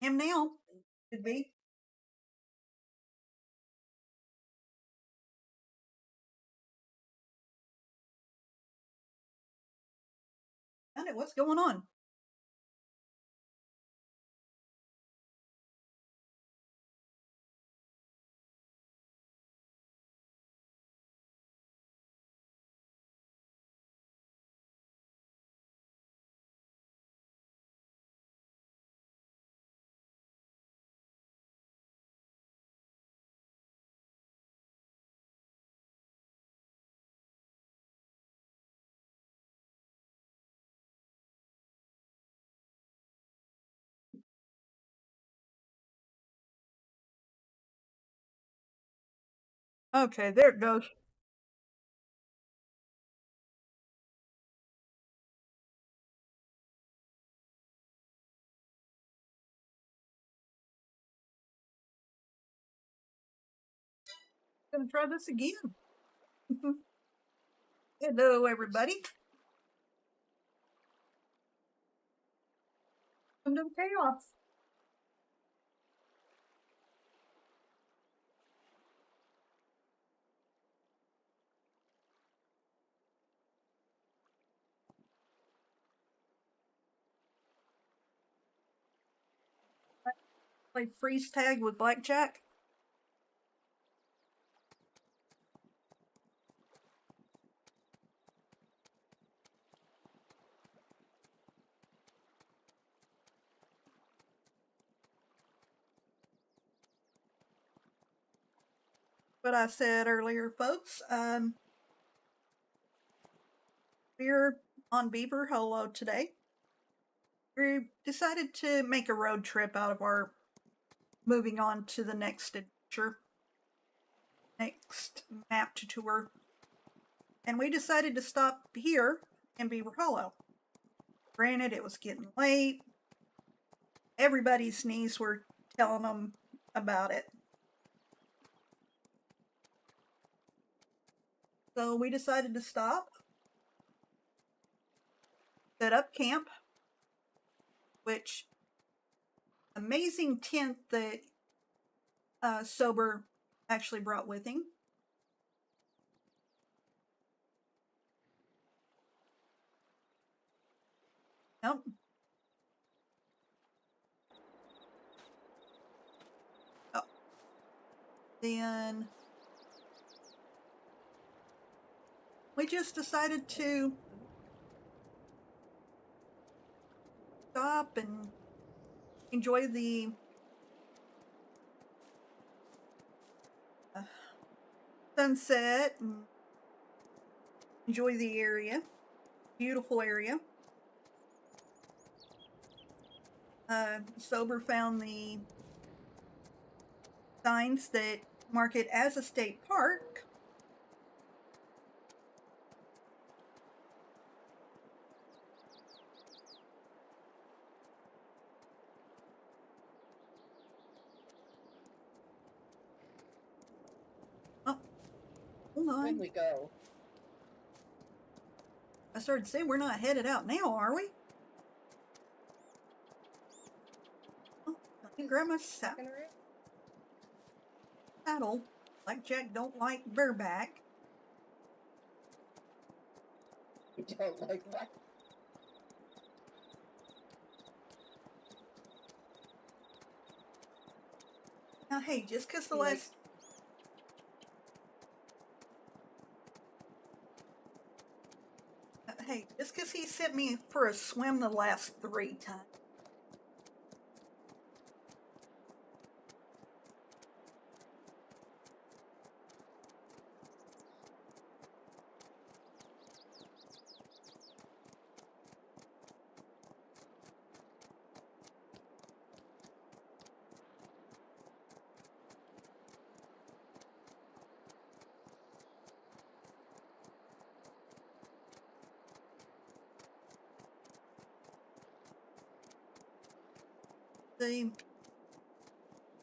Him now. Could be. Found it. What's going on? Okay, there it goes. Gonna try this again. Hello, everybody. Welcome to chaos. Play freeze tag with blackjack. What I said earlier, folks. We're on Beaver Hollow today. We decided to make a road trip out of our moving on to the next adventure, next map to tour. And we decided to stop here in Beaver Hollow. Granted, it was getting late. Everybody's knees were telling them about it. So we decided to stop, set up camp, which amazing tent that Sober actually brought with him. Nope. Oh. Then we just decided to stop and enjoy the sunset and enjoy the area. Beautiful area. Sober found the signs that mark it as a state park. Oh, hold on. When we go. I started to say we're not headed out now, are we? Oh, I can grab my saddle. Blackjack don't like bareback. You don't like that? Now, hey, just because the last... Hey, just because he sent me for a swim the last 3 times.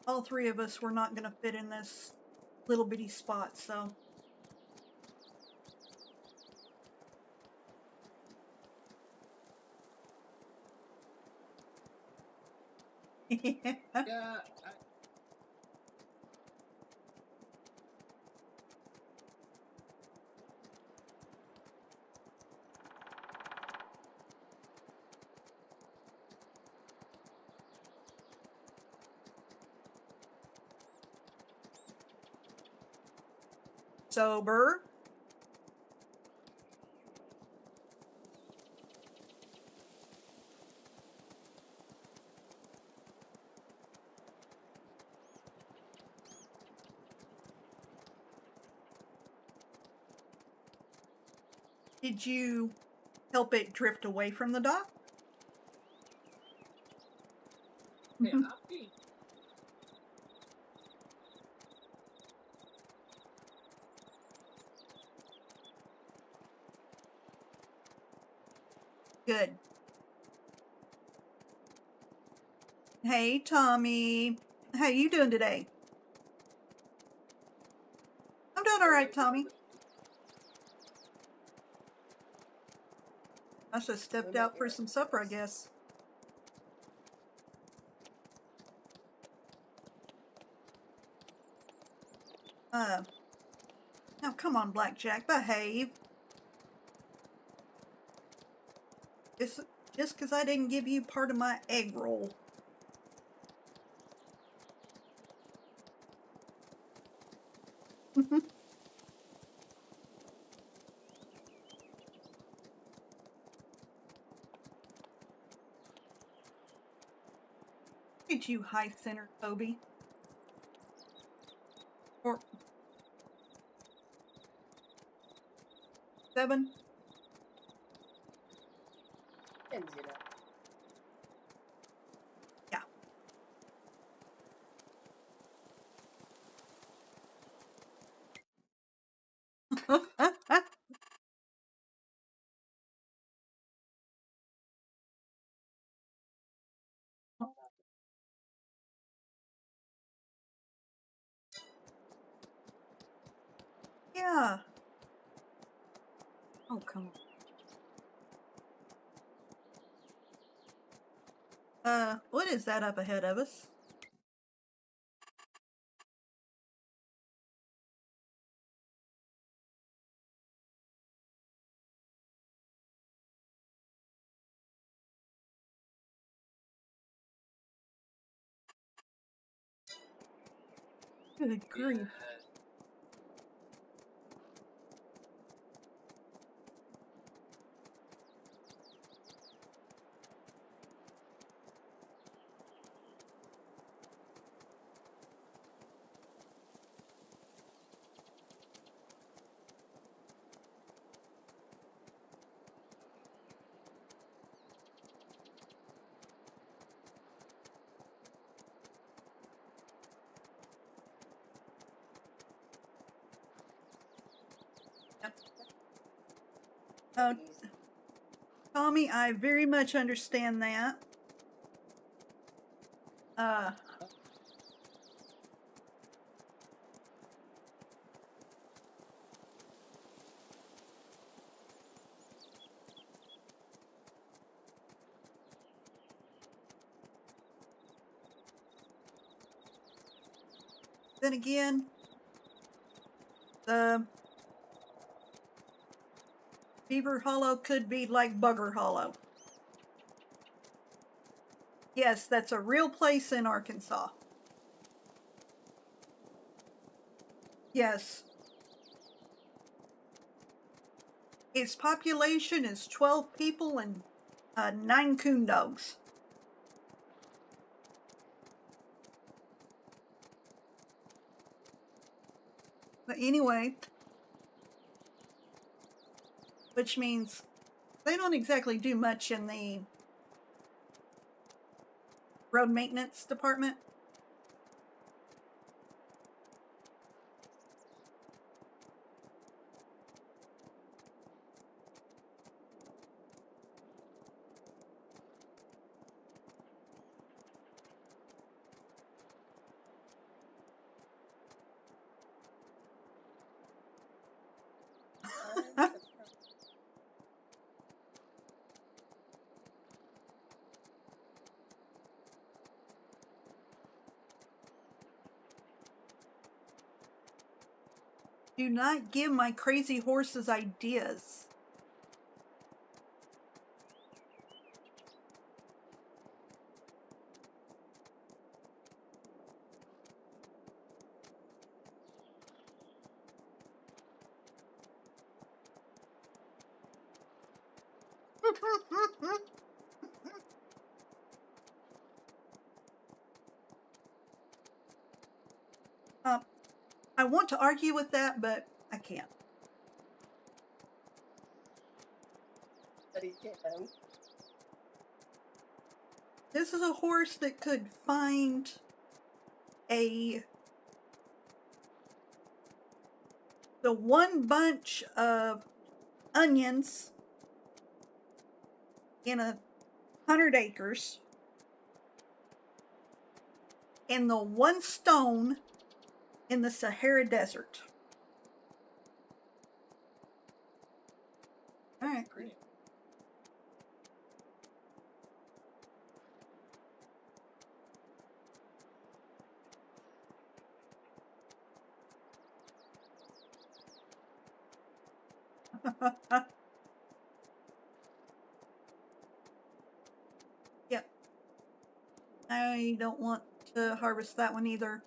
All 3 of us were not going to fit in this little bitty spot, so... Yeah. Yeah, Sober. Did you help it drift away from the dock? yeah, happy. Good. Hey, Tommy. How you doing today? I'm doing all right, Tommy. I should have stepped out for some supper, I guess. Now come on, Blackjack, behave. Just because I didn't give you part of my egg roll. Did you high center, Toby? Or 7? And you know, Yeah. Yeah. Oh, come on. What is that up ahead of us? Good grief. Yep. Oh, easy. Tommy, I very much understand that. Uh, then again, the Beaver Hollow could be like Bugger Hollow. Yes, that's a real place in Arkansas. Yes. Its population is 12 people and 9 coon dogs. But anyway, which means they don't exactly do much in the road maintenance department. Do not give my crazy horses ideas. I want to argue with that, but I can't. But he can. This is a horse that could find the one bunch of onions in 100 acres and the one stone in the Sahara Desert. All right. Great. Yep. I don't want to harvest that one either.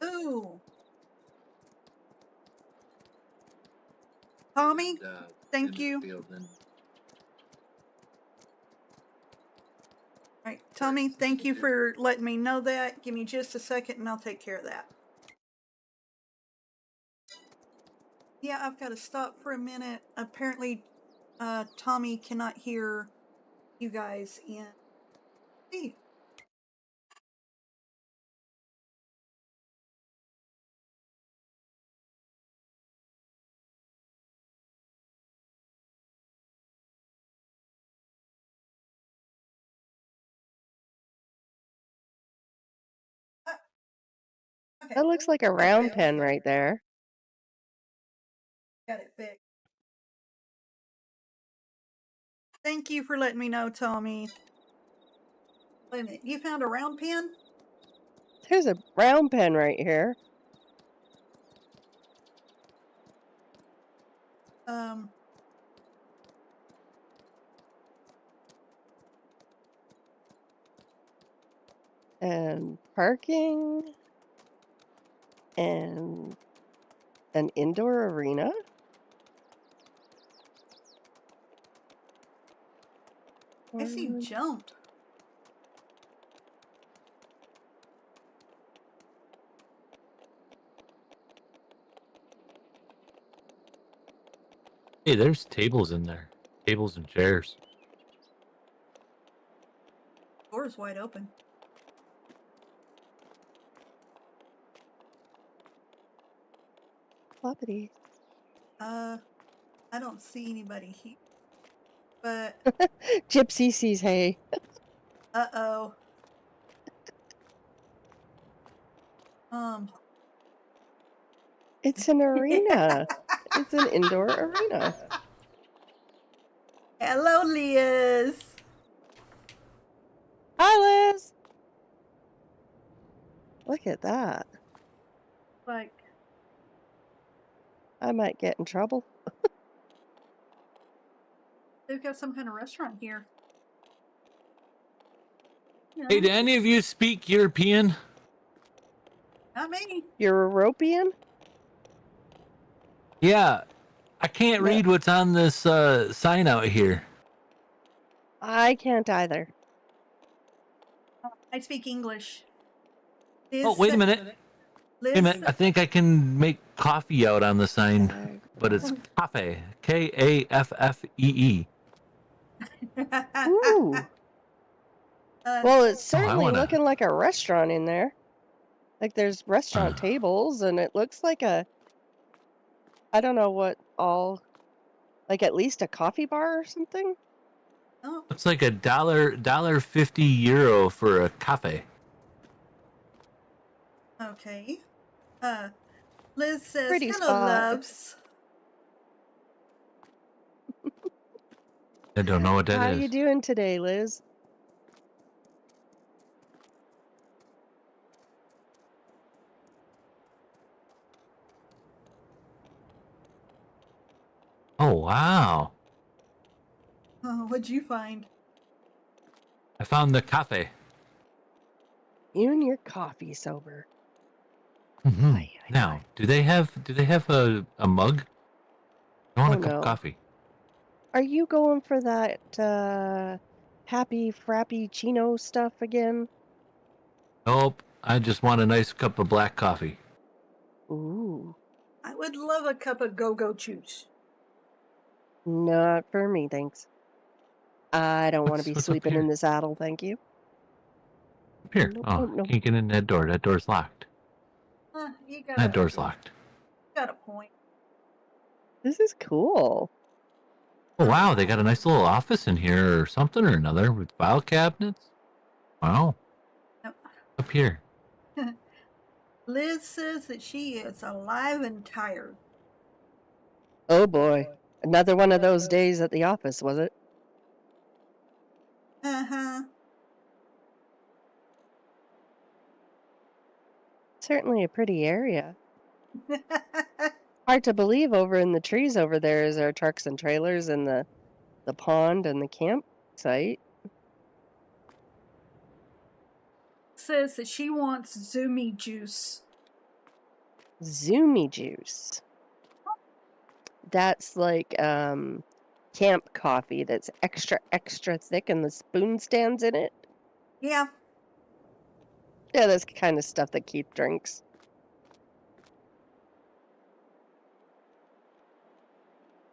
Ooh. Tommy, thank you. All right, Tommy, thank you for letting me know that. Give me just a second and I'll take care of that. Yeah, I've got to stop for a minute. Apparently, Tommy cannot hear you guys in. Hey. Okay. That looks like a round pen right there. Got it big. Thank you for letting me know, Tommy. Wait a minute, you found a round pen? There's a round pen right here. And parking. And an indoor arena. I see One. jumped. Hey, there's tables in there. Tables and chairs. Door is wide open. Floppity. I don't see anybody here. But Gypsy sees hay. uh-oh. It's an arena. It's an indoor arena. Hello, Liz. Hi, Liz. Look at that. Like, I might get in trouble. they've got some kind of restaurant here. You know, Hey, do any of you speak European? not me. You're European? Yeah, I can't No. read what's on this sign out here. I can't either. I speak English. Liz Oh, wait a said- minute. Liz, Wait a minute. I think I can make coffee out on the sign, but it's cafe. Kaffee. Ooh. Well, it's certainly wanna- looking like a restaurant in there. Like there's restaurant tables, and it looks like I don't know what all, like at least a coffee bar or something. Oh, Looks like $1.50 for a cafe. okay. Liz says, Pretty hello, spot. loves. I don't know what that How is. you doing today, Liz? Oh, wow. Oh, what'd you find? I found the cafe. You and your coffee sober. Mm-hmm. Aye, aye, Now, aye. do they have a mug? I want Oh, a cup no. of coffee. Are you going for that happy frappuccino stuff again? Nope. I just want a nice cup of black coffee. Ooh, I would love a cup of go-go juice. not for me, thanks. I don't want to be What's up sleeping here? in the saddle, thank you. Up here. Nope, Oh, nope, nope. can't get in that door. That door's locked. You That door's locked. got a point. This is cool. Oh, wow. They got a nice little office in here or something or another with file cabinets. Wow. Yep. Up here. Liz says that she is alive and tired. Oh boy. Another one of those days at the office, was it? Uh-huh. Certainly a pretty area. Hard to believe over in the trees over there is our trucks and trailers and the pond and the campsite. Says that she wants Zoomy juice. Zoomy juice. That's like camp coffee that's extra thick and the spoon stands in it. Yeah. Yeah, that's the kind of stuff that Keith drinks.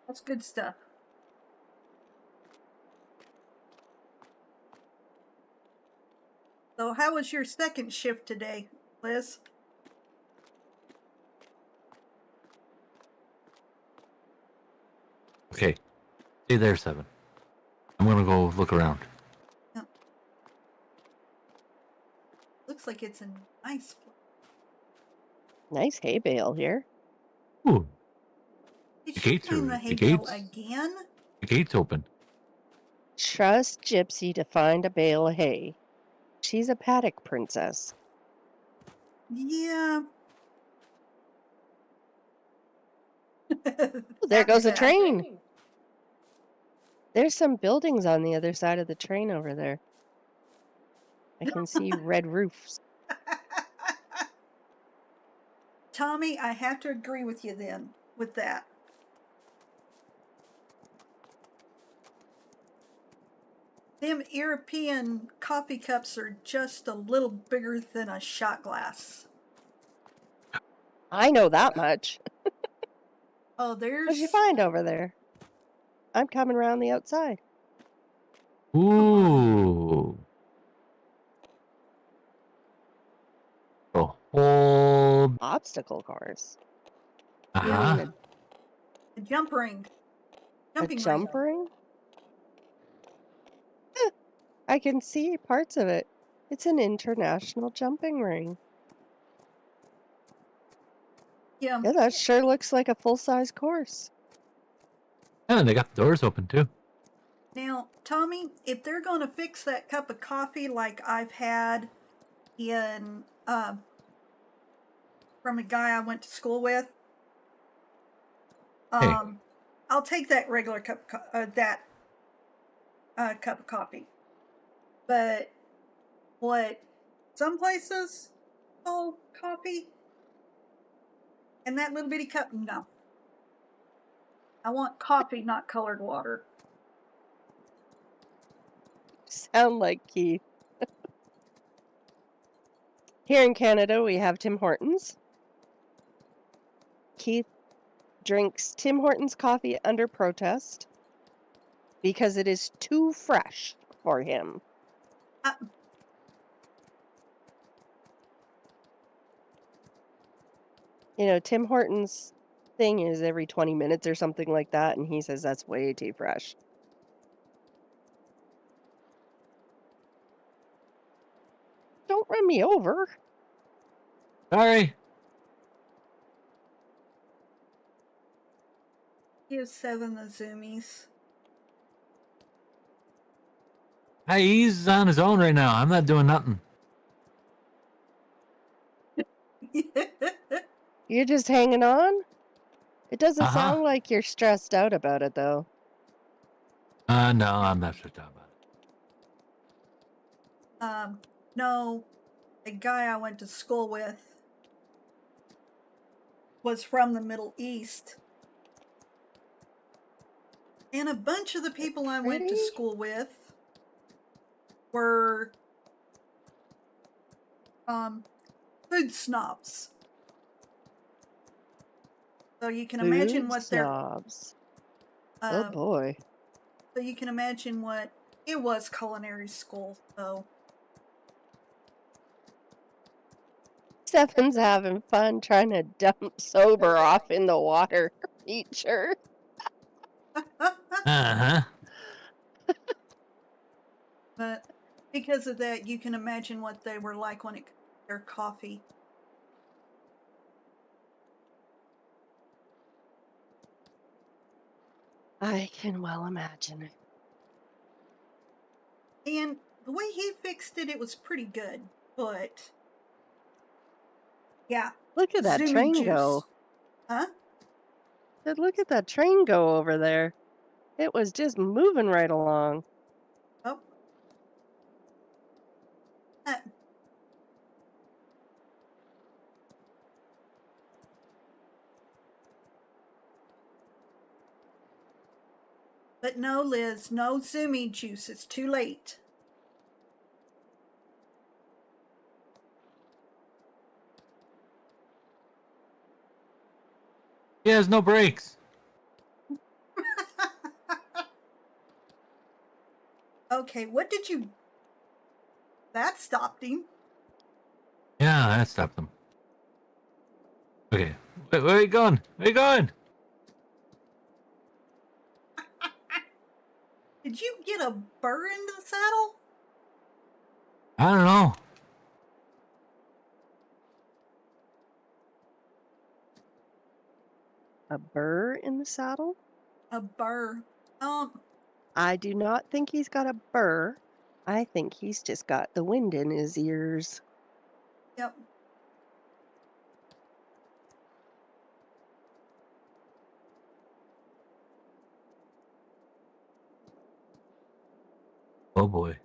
That's good stuff. So how was your second shift today, Liz? Okay. Stay there, 7. I'm going to go look around. Looks like it's a nice place. Nice hay bale here. Ooh, Did The she gates find are- the the hay bale gates- again? the gate's open. Trust Gypsy to find a bale of hay. She's a paddock princess. Yeah. Oh, there Happy goes a that. train. There's some buildings on the other side of the train over there. I can see red roofs. Tommy, I have to agree with you then with that. Them European coffee cups are just a little bigger than a shot glass. I know that much. Oh, there's. What'd you find over there? I'm coming around the outside. Ooh. The whole... Obstacle course. Uh-huh. You mean A jump ring. a Jumping jump ring. ring? Eh, I can see parts of it. It's an international jumping ring. Yeah. Yeah, that sure looks like a full-size course. And they got the doors open, too. Now, Tommy, if they're going to fix that cup of coffee like I've had in from a guy I went to school with, Hey. I'll take that regular cup cup of coffee. But what some places call coffee and that little bitty cup, no. I want coffee, not colored water. Sound like Keith. Here in Canada, we have Tim Hortons. Keith drinks Tim Hortons coffee under protest because it is too fresh for him. You know, Tim Hortons thing is every 20 minutes or something like that, and he says that's way too fresh. Don't run me over. Sorry. Give 7 the zoomies. Hey, he's on his own right now. I'm not doing nothing. You're just hanging on? It doesn't Uh-huh. sound like you're stressed out about it, though. No, I'm not sure about it. No, a guy I went to school with was from the Middle East. And a bunch of the people I went to Pretty? school with were food snobs. So you can imagine Food what their snobs. Oh boy. so you can imagine what it was culinary school. So Seven's having fun trying to dump sober off in the water feature. Uh-huh. but because of that, you can imagine what they were like when it comes to their coffee. I can well imagine it. And the way he fixed it, it was pretty good. But yeah, Look at that Zoomy train juice. go. Huh? Said, look at that train go over there. It was just moving right along. Oh. Uh, but no, Liz, no Zoomy juice. It's too late. He has no brakes. Okay, what did you... That stopped him. Yeah, that stopped him. Okay. Wait, where are you going? Where are you going? Did you get a burr into the saddle? I don't know. A burr in the saddle? A burr. I do not think he's got a burr. I think he's just got the wind in his ears. Yep. Oh boy.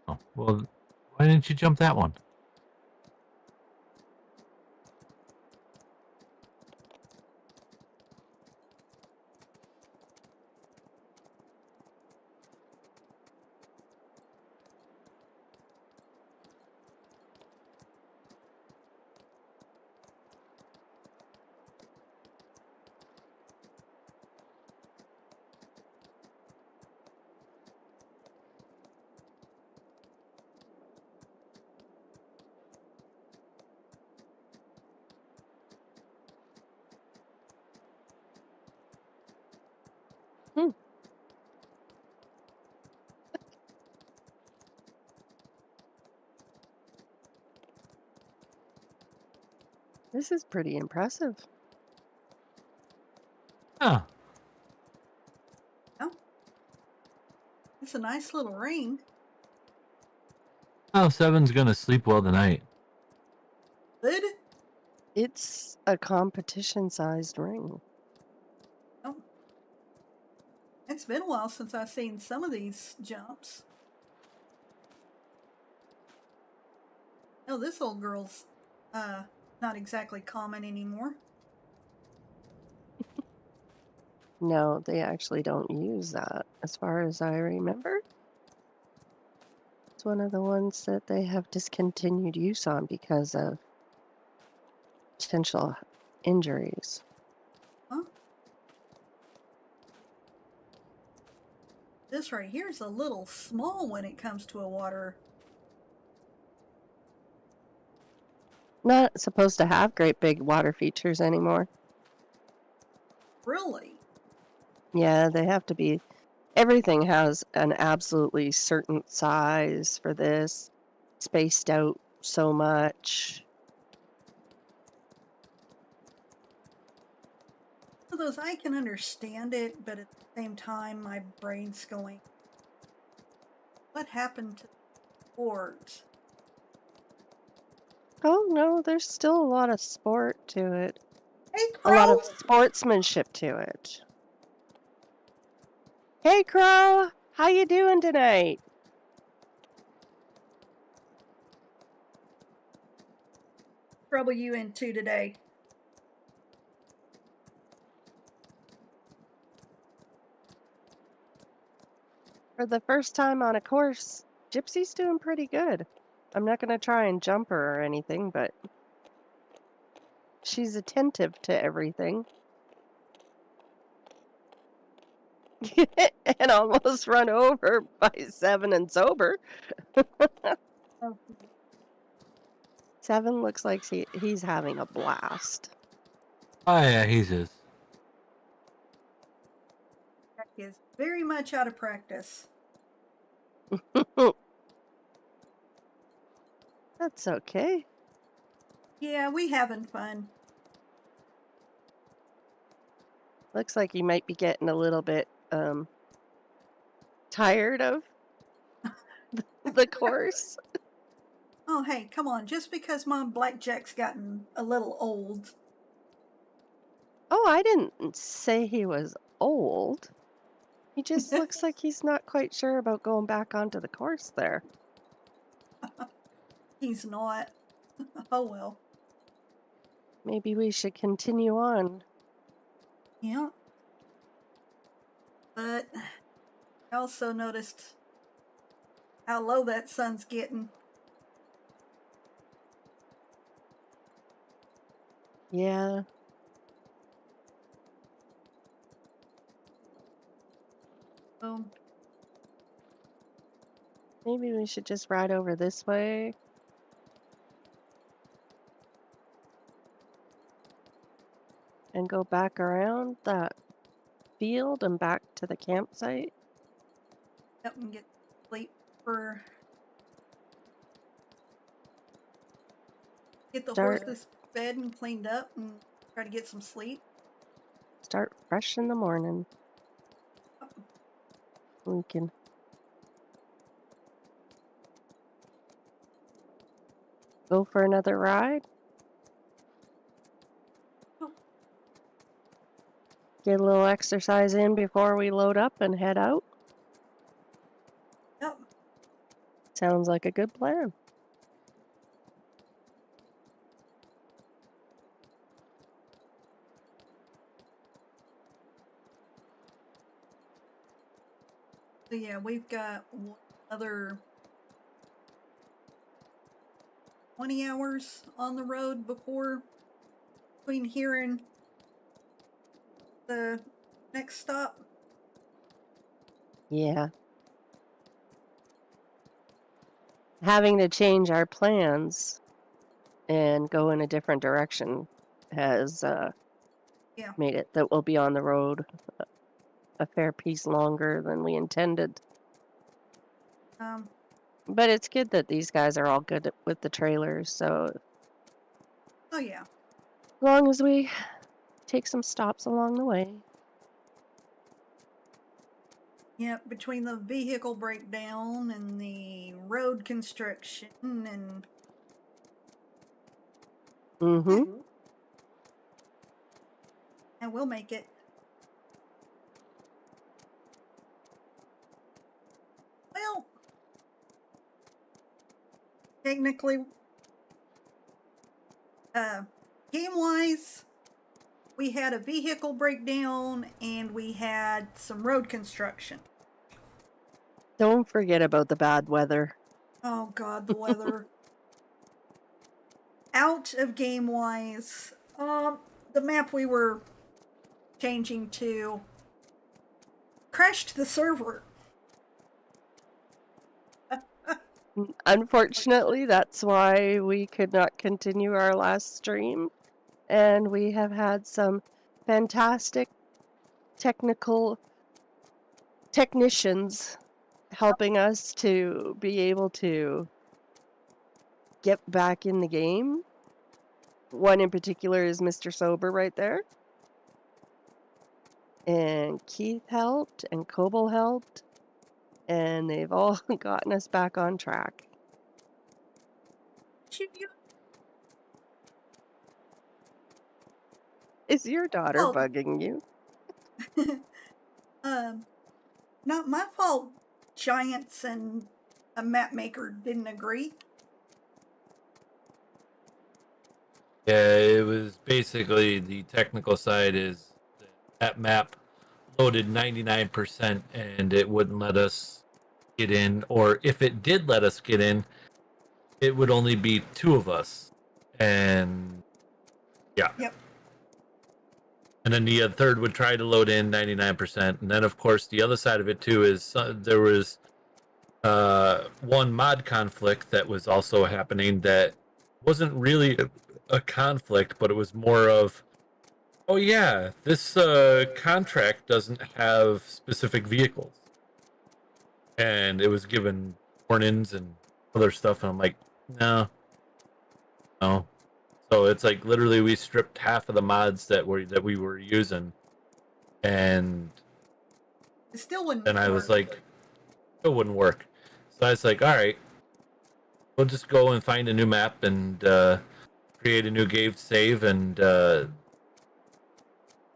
Oh, well, why didn't you jump that one? Hmm. This is pretty impressive. Oh, Oh. It's a nice little ring. oh, Seven's gonna sleep well tonight. Good. It's a competition-sized ring. Oh. It's been a while since I've seen some of these jumps. Oh, this old girl's not exactly common anymore. No, they actually don't use that, as far as I remember. It's one of the ones that they have discontinued use on because of potential injuries. Huh? This right here is a little small when it comes to a water. Not supposed to have great big water features anymore. Really? Yeah, they have to be. Everything has an absolutely certain size for this, spaced out so much. For those, I can understand it, but at the same time, my brain's going, what happened to the sport? Oh, no, there's still a lot of sport to it. Hey, A lot of Crow! sportsmanship to it. Hey, Crow! How you doing tonight? Trouble you into today? For the first time on a course, Gypsy's doing pretty good. I'm not gonna try and jump her or anything, but she's attentive to everything. And almost run over by Seven and Sober. Oh, Seven looks like he's having a blast. Oh yeah, he's his. Jack is very much out of practice. That's okay. Yeah, we having fun. Looks like you might be getting a little bit tired of the course. Oh, hey, come on. Just because Mom Blackjack's gotten a little old. Oh, I didn't say he was old. He just looks like he's not quite sure about going back onto the course there. He's not. Oh, well. Maybe we should continue on. Yeah. But I also noticed how low that sun's getting. Yeah, So, maybe we should just ride over this way. And go back around that field and back to the campsite. up and get sleep for. Get the Start horses fed and cleaned up and try to get some sleep. start fresh in the morning. We can go for another ride. Oh. Get a little exercise in before we load up and head out. Yep. Sounds like a good plan. So yeah, we've got one other 20 hours on the road before between here and the next stop. Yeah. Having to change our plans and go in a different direction has Yeah. made it that we'll be on the road a fair piece longer than we intended. But it's good that these guys are all good with the trailers, so Oh yeah. as long as we take some stops along the way. Yeah, between the vehicle breakdown and the road construction and Mm-hmm. and we'll make it. Well, technically, game-wise, we had a vehicle breakdown and we had some road construction. Don't forget about the bad weather. Oh God, the weather. Out of game-wise, the map we were changing to crashed the server. Unfortunately, that's why we could not continue our last stream. And we have had some fantastic technicians helping us to be able to get back in the game. One in particular is Mr. Sober right there. and Keith helped, and Coble helped, and they've all gotten us back on track. Is your daughter Oh. bugging you? Not my fault. Giants and a map maker didn't agree. Yeah, it was basically the technical side is that map loaded 99% and it wouldn't let us get in, or if it did let us get in, it would only be 2 of us. And yeah. Yep. And then the third would try to load in 99%. And then, of course, the other side of it, too, is there was one mod conflict that was also happening that wasn't really a conflict, but it was more of, oh, yeah, this contract doesn't have specific vehicles. And it was given warnings and other stuff. And I'm like, no. So it's like literally we stripped half of the mods that we were using, and It still wouldn't then I work. was like, it wouldn't work. So I was like, all right, we'll just go and find a new map and create a new game save and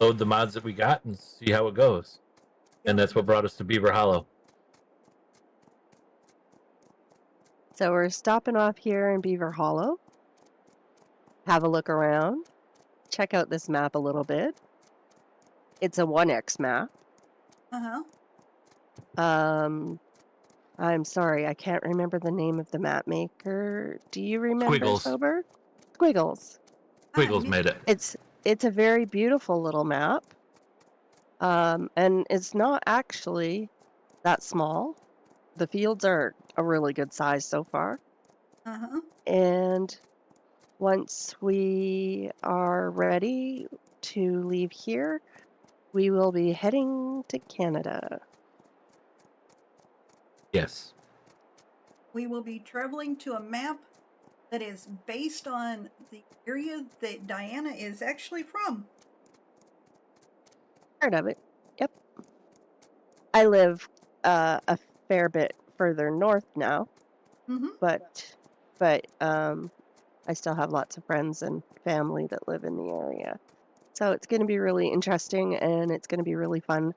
load the mods that we got and see how it goes. And that's what brought us to Beaver Hollow. So we're stopping off here in Beaver Hollow. Have a look around. Check out this map a little bit. It's a 1x map. I'm sorry, I can't remember the name of the map maker. Do you remember, Squiggles. Sober? Squiggles. Squiggles made it. It's a very beautiful little map. And it's not actually that small. The fields are a really good size so far. And once we are ready to leave here, we will be heading to Canada. Yes. We will be traveling to a map that is based on the area that Diana is actually from. Part of it. Yep. I live a fair bit further north now, but I still have lots of friends and family that live in the area. So it's going to be really interesting, and it's going to be really fun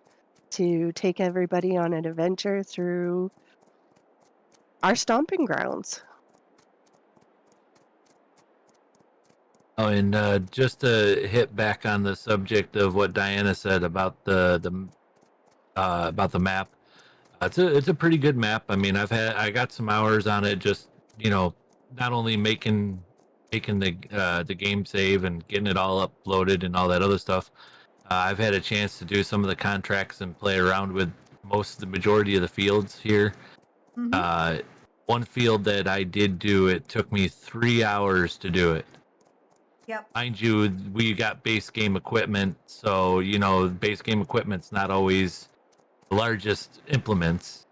to take everybody on an adventure through our stomping grounds. Oh, and just to hit back on the subject of what Diana said about the map, it's a pretty good map. I mean, I got some hours on it, just not only making the game save and getting it all uploaded and all that other stuff. I've had a chance to do some of the contracts and play around with the majority of the fields here. One field that I did do, it took me 3 hours to do it. Yep. Mind you, we got base game equipment, so base game equipment's not always the largest implements.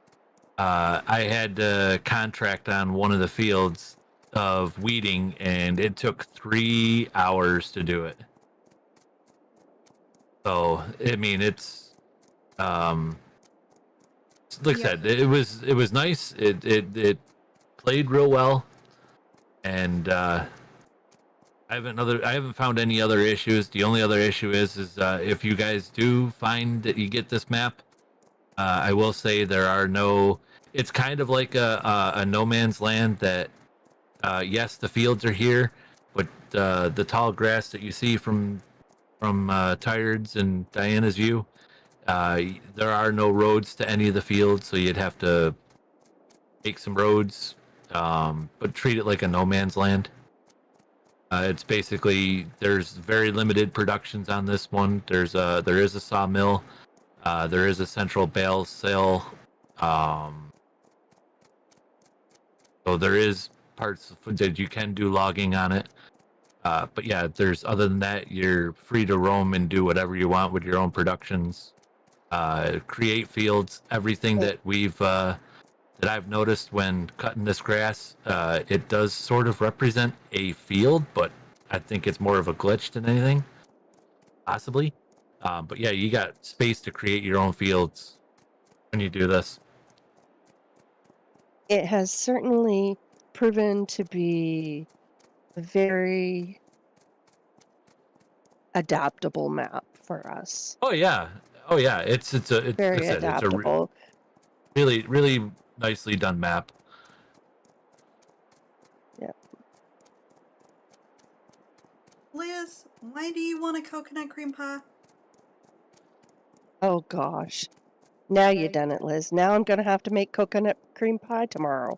I had a contract on one of the fields of weeding, and it took 3 hours to do it. So I mean, it's like I said, it was nice. It played real well, and I haven't found any other issues. The only other issue is if you guys do find that you get this map, I will say there are no. It's kind of like a no man's land that. Yes, the fields are here, but the tall grass that you see from Tired's and Diana's view, there are no roads to any of the fields, so you'd have to make some roads, but treat it like a no man's land. It's basically, there's very limited productions on this one. There is a sawmill, there is a central bale sale, so there is parts that you can do logging on it. But yeah, other than that, you're free to roam and do whatever you want with your own productions. Create fields, everything that that I've noticed when cutting this grass, it does sort of represent a field, but I think it's more of a glitch than anything, possibly. But yeah, you got space to create your own fields when you do this. It has certainly proven to be a very adaptable map for us. Oh yeah, It's like I Very said, it's a adaptable. really nicely done map. Yeah. Liz, why do you want a coconut cream pie? Oh gosh. Now you done it, Liz. Now I'm gonna have to make coconut cream pie tomorrow.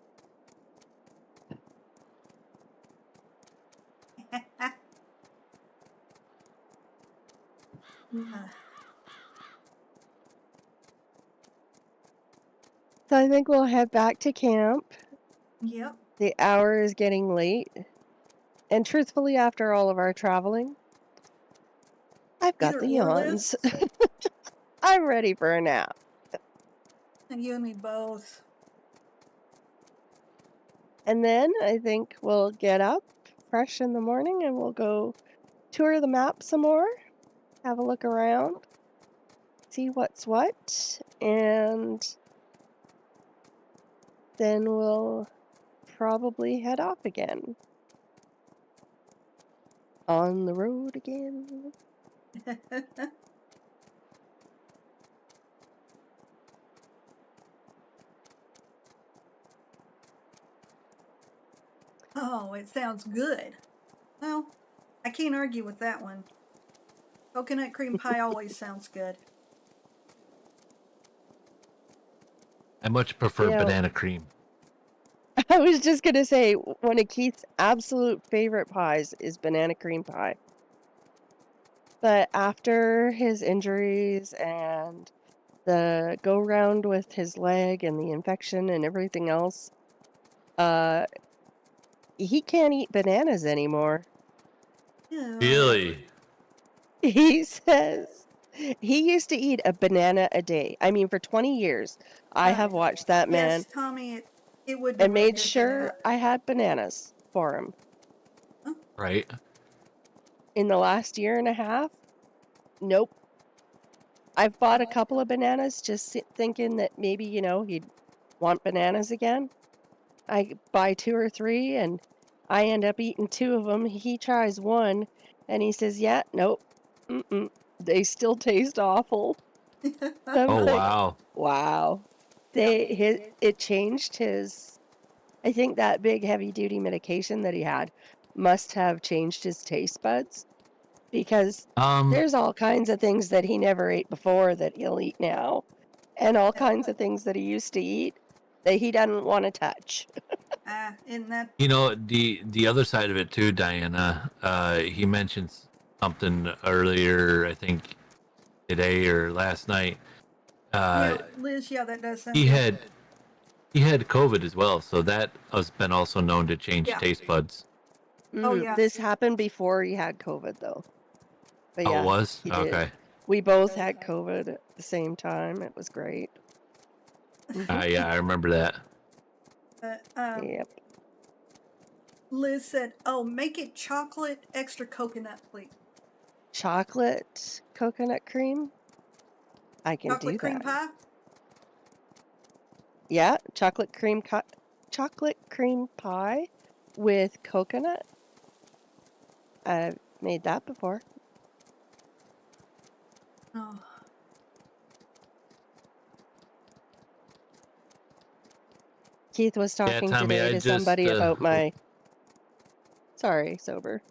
So I think we'll head back to camp. Yep. The hour is getting late. And truthfully, after all of our traveling, I've got Either the or, yawns. Liz. I'm ready for a nap. And you and me both. And then I think we'll get up fresh in the morning and we'll go tour the map some more, have a look around, see what's what, and then we'll probably head off again. On the road again. Oh, it sounds good. Well, I can't argue with that one. Coconut cream pie always sounds good. I much prefer You know, banana cream. I was just going to say, one of Keith's absolute favorite pies is banana cream pie. But after his injuries and the go round with his leg and the infection and everything else, he can't eat bananas anymore. Yeah. Really? He says he used to eat a banana a day. I mean, for 20 years, I have watched that man Yes, Tommy, it would and be real made good for sure that. I had bananas for him. Right. In the last year and a half, nope. I've bought a couple of bananas just thinking that maybe, he'd want bananas again. I buy 2 or 3 and I end up eating 2 of them. He tries one and he says, yeah, nope, they still taste awful. I'm Oh like, wow. wow. It changed his, I think that big heavy duty medication that he had must have changed his taste buds because there's all kinds of things that he never ate before that he'll eat now, and all kinds of things that he used to eat that he doesn't want to touch. In that. You know, the other side of it too, Diana. He mentioned something earlier, I think today or last night. Yeah, Liz, yeah, that does sound He good. had COVID as well, so that has been also known to change taste buds. Oh, yeah. This happened before he had COVID, though. But Oh, yeah, it was? he did. Okay. We both had COVID at the same time. It was great. Yeah, I remember that. Yep. Liz said, "Oh, make it chocolate extra coconut, please." Chocolate coconut cream? I can Chocolate do cream that. pie? Yeah, chocolate cream pie with coconut. I've made that before. Oh. Keith was talking Tommy, today to somebody about my... Sorry, sober.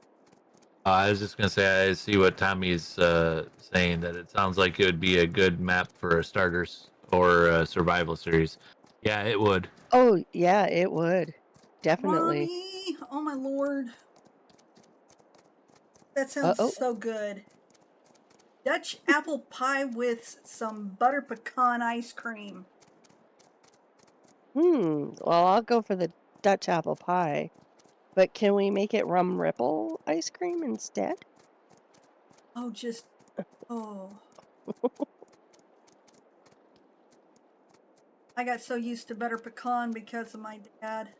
I was just gonna say I see what Tommy's saying, that it sounds like it would be a good map for a starters or a survival series. Yeah, it would. Oh yeah, it would definitely. Mommy, oh my lord, that sounds so good. Dutch apple pie with some butter pecan ice cream. Well, I'll go for the Dutch apple pie. But can we make it rum ripple ice cream instead? Oh, I got so used to butter pecan because of my dad.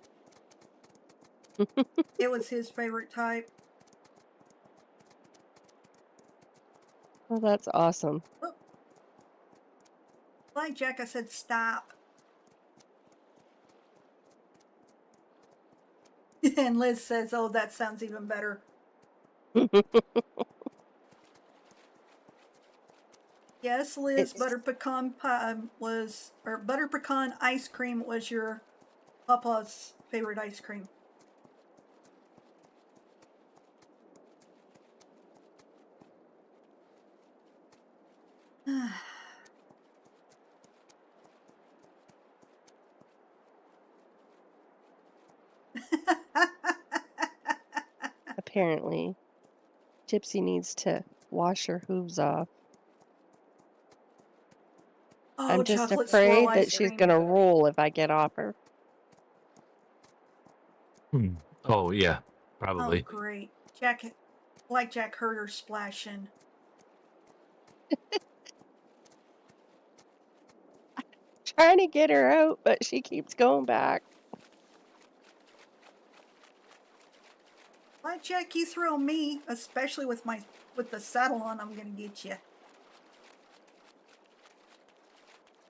It was his favorite type. Well, that's awesome. Oh. Blackjack, I said stop. And Liz says, oh, that sounds even better. Yes, Liz, butter pecan pie or butter pecan ice cream was your papa's favorite ice cream. Apparently, Gypsy needs to wash her hooves off. Oh, I'm just chocolate swirl afraid that ice she's cream. gonna roll if I get off her. Oh yeah, Oh, probably. great. Jack heard her splashing. Trying to get her out, but she keeps going back. Blackjack, you thrill me, especially with the saddle on. I'm gonna get you.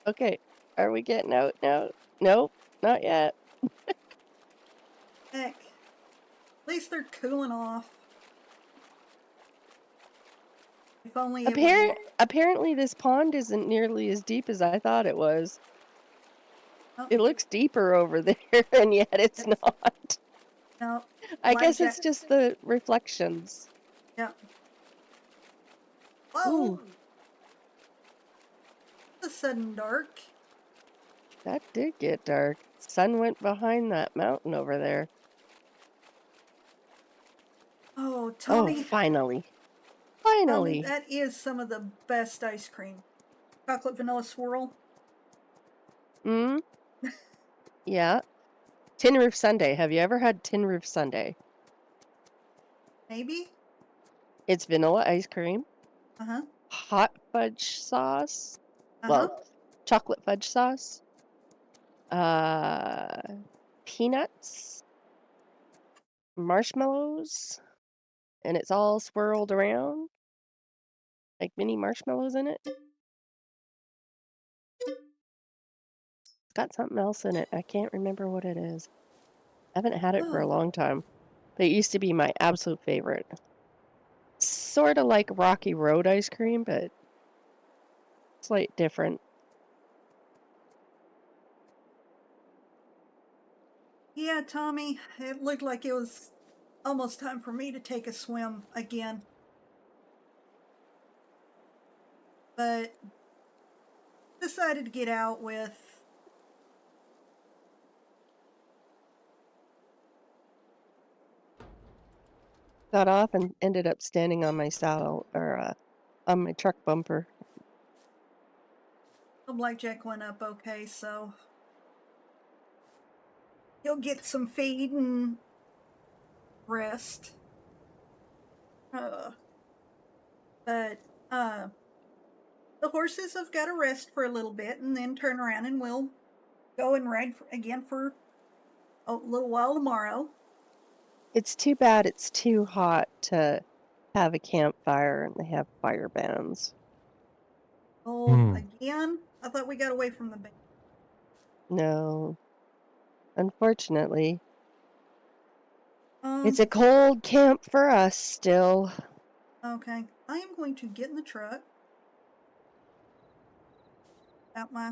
Okay, are we getting out now? Nope, not yet. Heck, at least they're cooling off. If only it would. Apparently, this pond isn't nearly as deep as I thought it was. Oh, It looks deeper over there, and yet it's not. no. I guess Blackjack. it's just the reflections. Yeah. Whoa! Ooh, The sudden dark. that did get dark. Sun went behind that mountain over there. Oh, Oh, Tommy. finally. Tommy, Finally. that is some of the best ice cream. Chocolate vanilla swirl. Hmm? Yeah. Tin Roof Sundae. Have you ever had Tin Roof Sundae? Maybe? It's vanilla ice cream, Uh-huh. hot fudge sauce, Uh-huh. well, chocolate fudge sauce, uh, peanuts, marshmallows, and it's all swirled around like mini marshmallows in it. It's got something else in it. I can't remember what it is. I haven't had it for a Oh. long time, but it used to be my absolute favorite. Sort of like Rocky Road ice cream, but slight different. Yeah, Tommy, it looked like it was almost time for me to take a swim again. But decided to get out with Got off and ended up standing on my saddle or on my truck bumper. the blackjack went up okay, so he'll get some feed and rest. But the horses have got to rest for a little bit and then turn around and we'll go and ride again for a little while tomorrow. It's too bad it's too hot to have a campfire and they have fire bans. Oh, again? I thought we got away from the band. No. Unfortunately. It's a cold camp for us still. Okay. I am going to get in the truck. Out my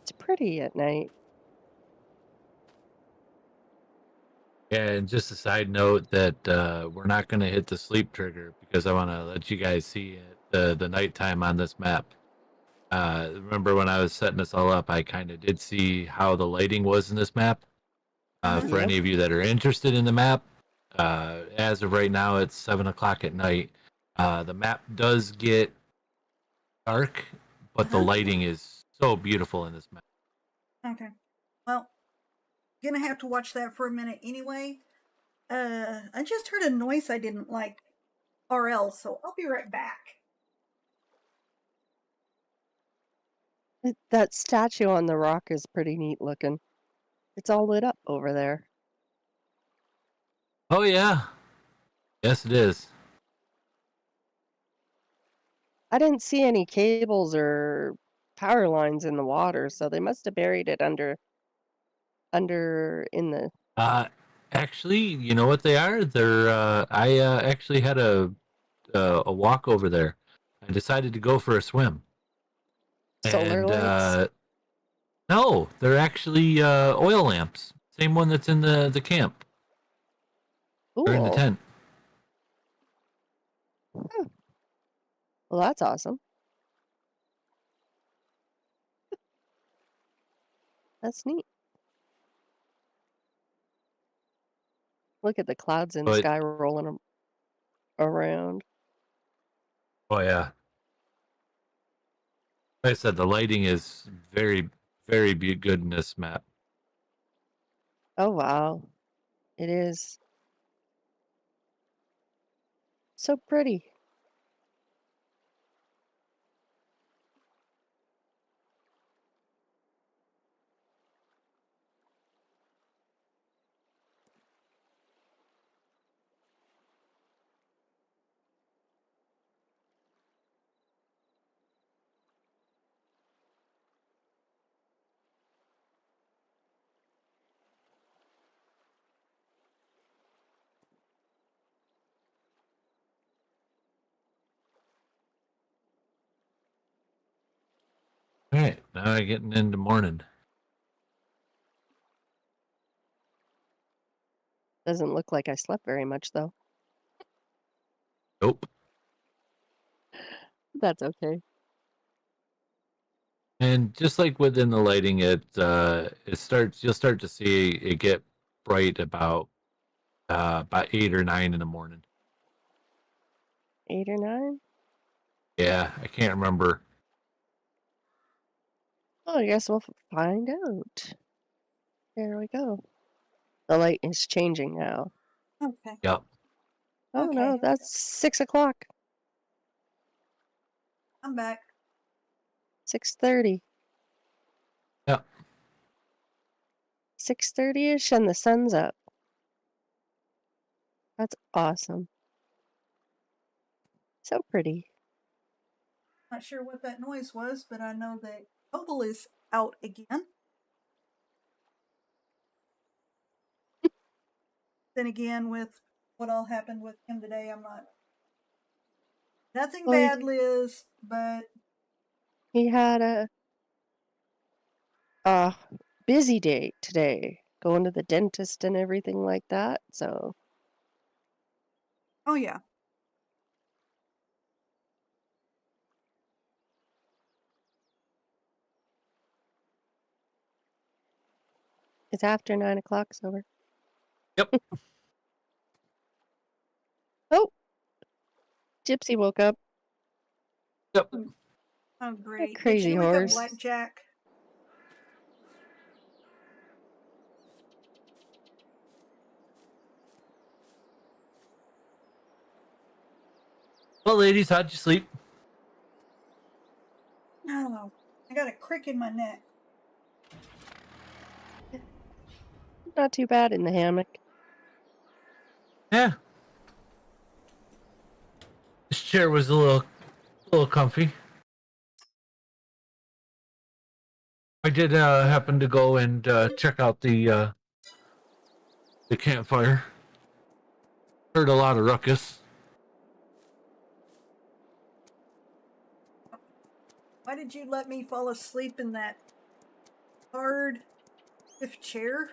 It's pretty at night. Yeah, and just a side note that we're not going to hit the sleep trigger because I want to let you guys see the nighttime on this map. Remember when I was setting this all up, I kind of did see how the lighting was in this map. For Yep. any of you that are interested in the map, as of right now, it's 7 o'clock at night. The map does get dark, but the lighting is so beautiful in this map. Okay. Well, gonna have to watch that for a minute anyway. I just heard a noise I didn't like RL, so I'll be right back. That statue on the rock is pretty neat looking. It's all lit up over there. Oh yeah, yes it is. I didn't see any cables or power lines in the water, so they must have buried it under in the. Uh, actually, you know what they are? They're. I actually had a walk over there. I decided to go for a swim, Solar and lights? no, they're actually oil lamps. Same one that's in the camp or in the Cool. tent. Huh. Well, that's awesome. That's neat. Look at the clouds in the But sky rolling around. oh yeah, like I said, the lighting is very very good in this map. Oh, wow. It is so pretty. All right, now I'm getting into morning. Doesn't look like I slept very much, though. Nope. That's okay. And just like within the lighting, it starts. You'll start to see it get bright about 8 or 9 in the morning. 8 or 9? Yeah, I can't remember. Oh, I guess we'll find out. There we go. The light is changing now. Okay. Yep. Oh, Okay. no, that's 6 o'clock. I'm back. 6:30. Yep. 6:30ish, and the sun's up. That's awesome. So pretty. Not sure what that noise was, but I know that Opal is out again. Then again, with what all happened with him today, I'm not. Nothing Well, bad, Liz, but he had a busy day today, going to the dentist and everything like that. So oh yeah. it's after 9 o'clock, so we're. Yep. Oh, Gypsy woke up. Yep. Oh That great. Did crazy she wake up horse. Blackjack? Well, ladies, how'd you sleep? No. I got a crick in my neck. Not too bad in the hammock. Yeah. This chair was a little comfy. I did happen to go and check out the campfire. Heard a lot of ruckus. Why did you let me fall asleep in that hard, stiff chair?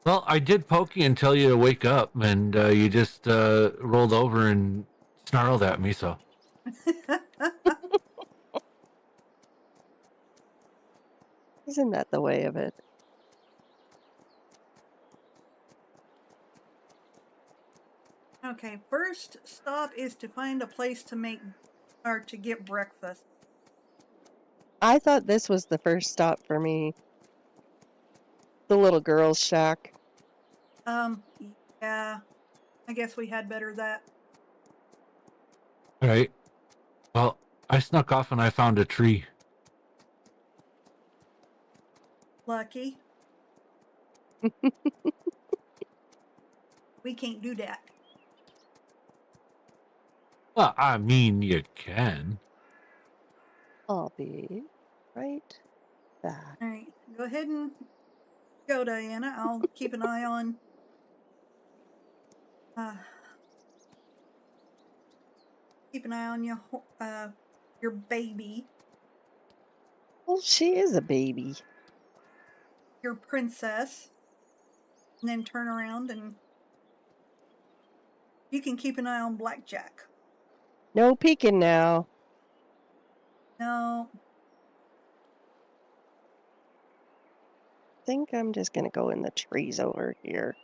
Well, I did poke you and tell you to wake up, and you just rolled over and snarled at me. So Isn't that the way of it? Okay, first stop is to find a place to make or to get breakfast. I thought this was the first stop for me. The little girl's shack. Yeah, I guess we had better that. all right. Well, I snuck off and I found a tree. Lucky. We can't do that. I mean, you can. I'll be right back. All right, go ahead and go, Diana. I'll keep an eye on. Keep an eye on your baby, Well, she is a baby. your princess, and then turn around and you can keep an eye on Blackjack. No peeking now. No. I think I'm just gonna go in the trees over here.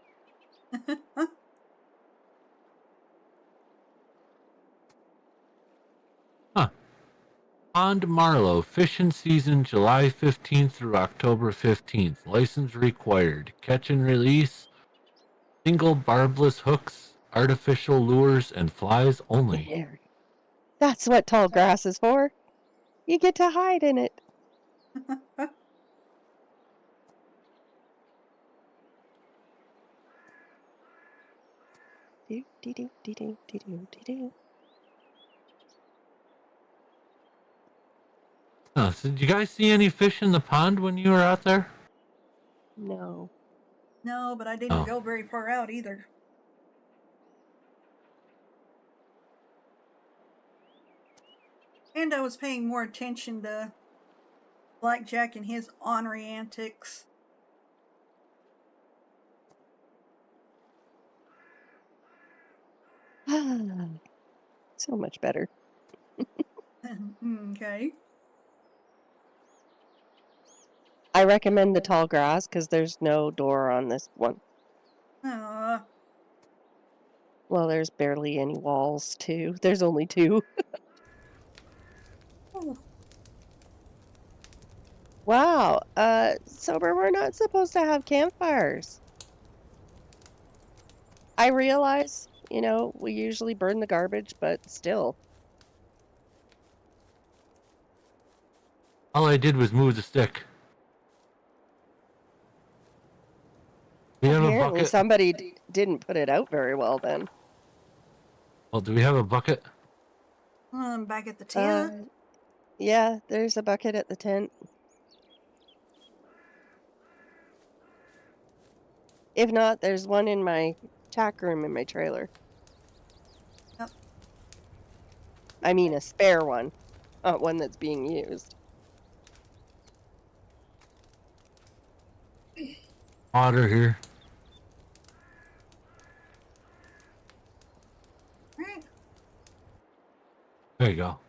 Pond Marlow, fishing season July 15th through October 15th. License required. Catch and release. Single barbless hooks, artificial lures, and flies only. There. That's what tall grass is for. You get to hide in it. Do, do, do, do, do, do, do, do. So did you guys see any fish in the pond when you were out there? No. No, but I didn't go very far out either. And I was paying more attention to Blackjack and his ornery antics. So much better. Okay. I recommend the tall grass because there's no door on this one. Well, there's barely any walls, too. There's only 2. Oh, Wow. Sober, we're not supposed to have campfires. I realize, we usually burn the garbage, but still. All I did was move the stick. Do we have a Apparently bucket? somebody didn't put it out very well then. Well, do we have a bucket? back at the tent. Yeah, there's a bucket at the tent. If not, there's one in my tack room in my trailer. Yep. I mean a spare one, not one that's being used. Water here. Right. There you go.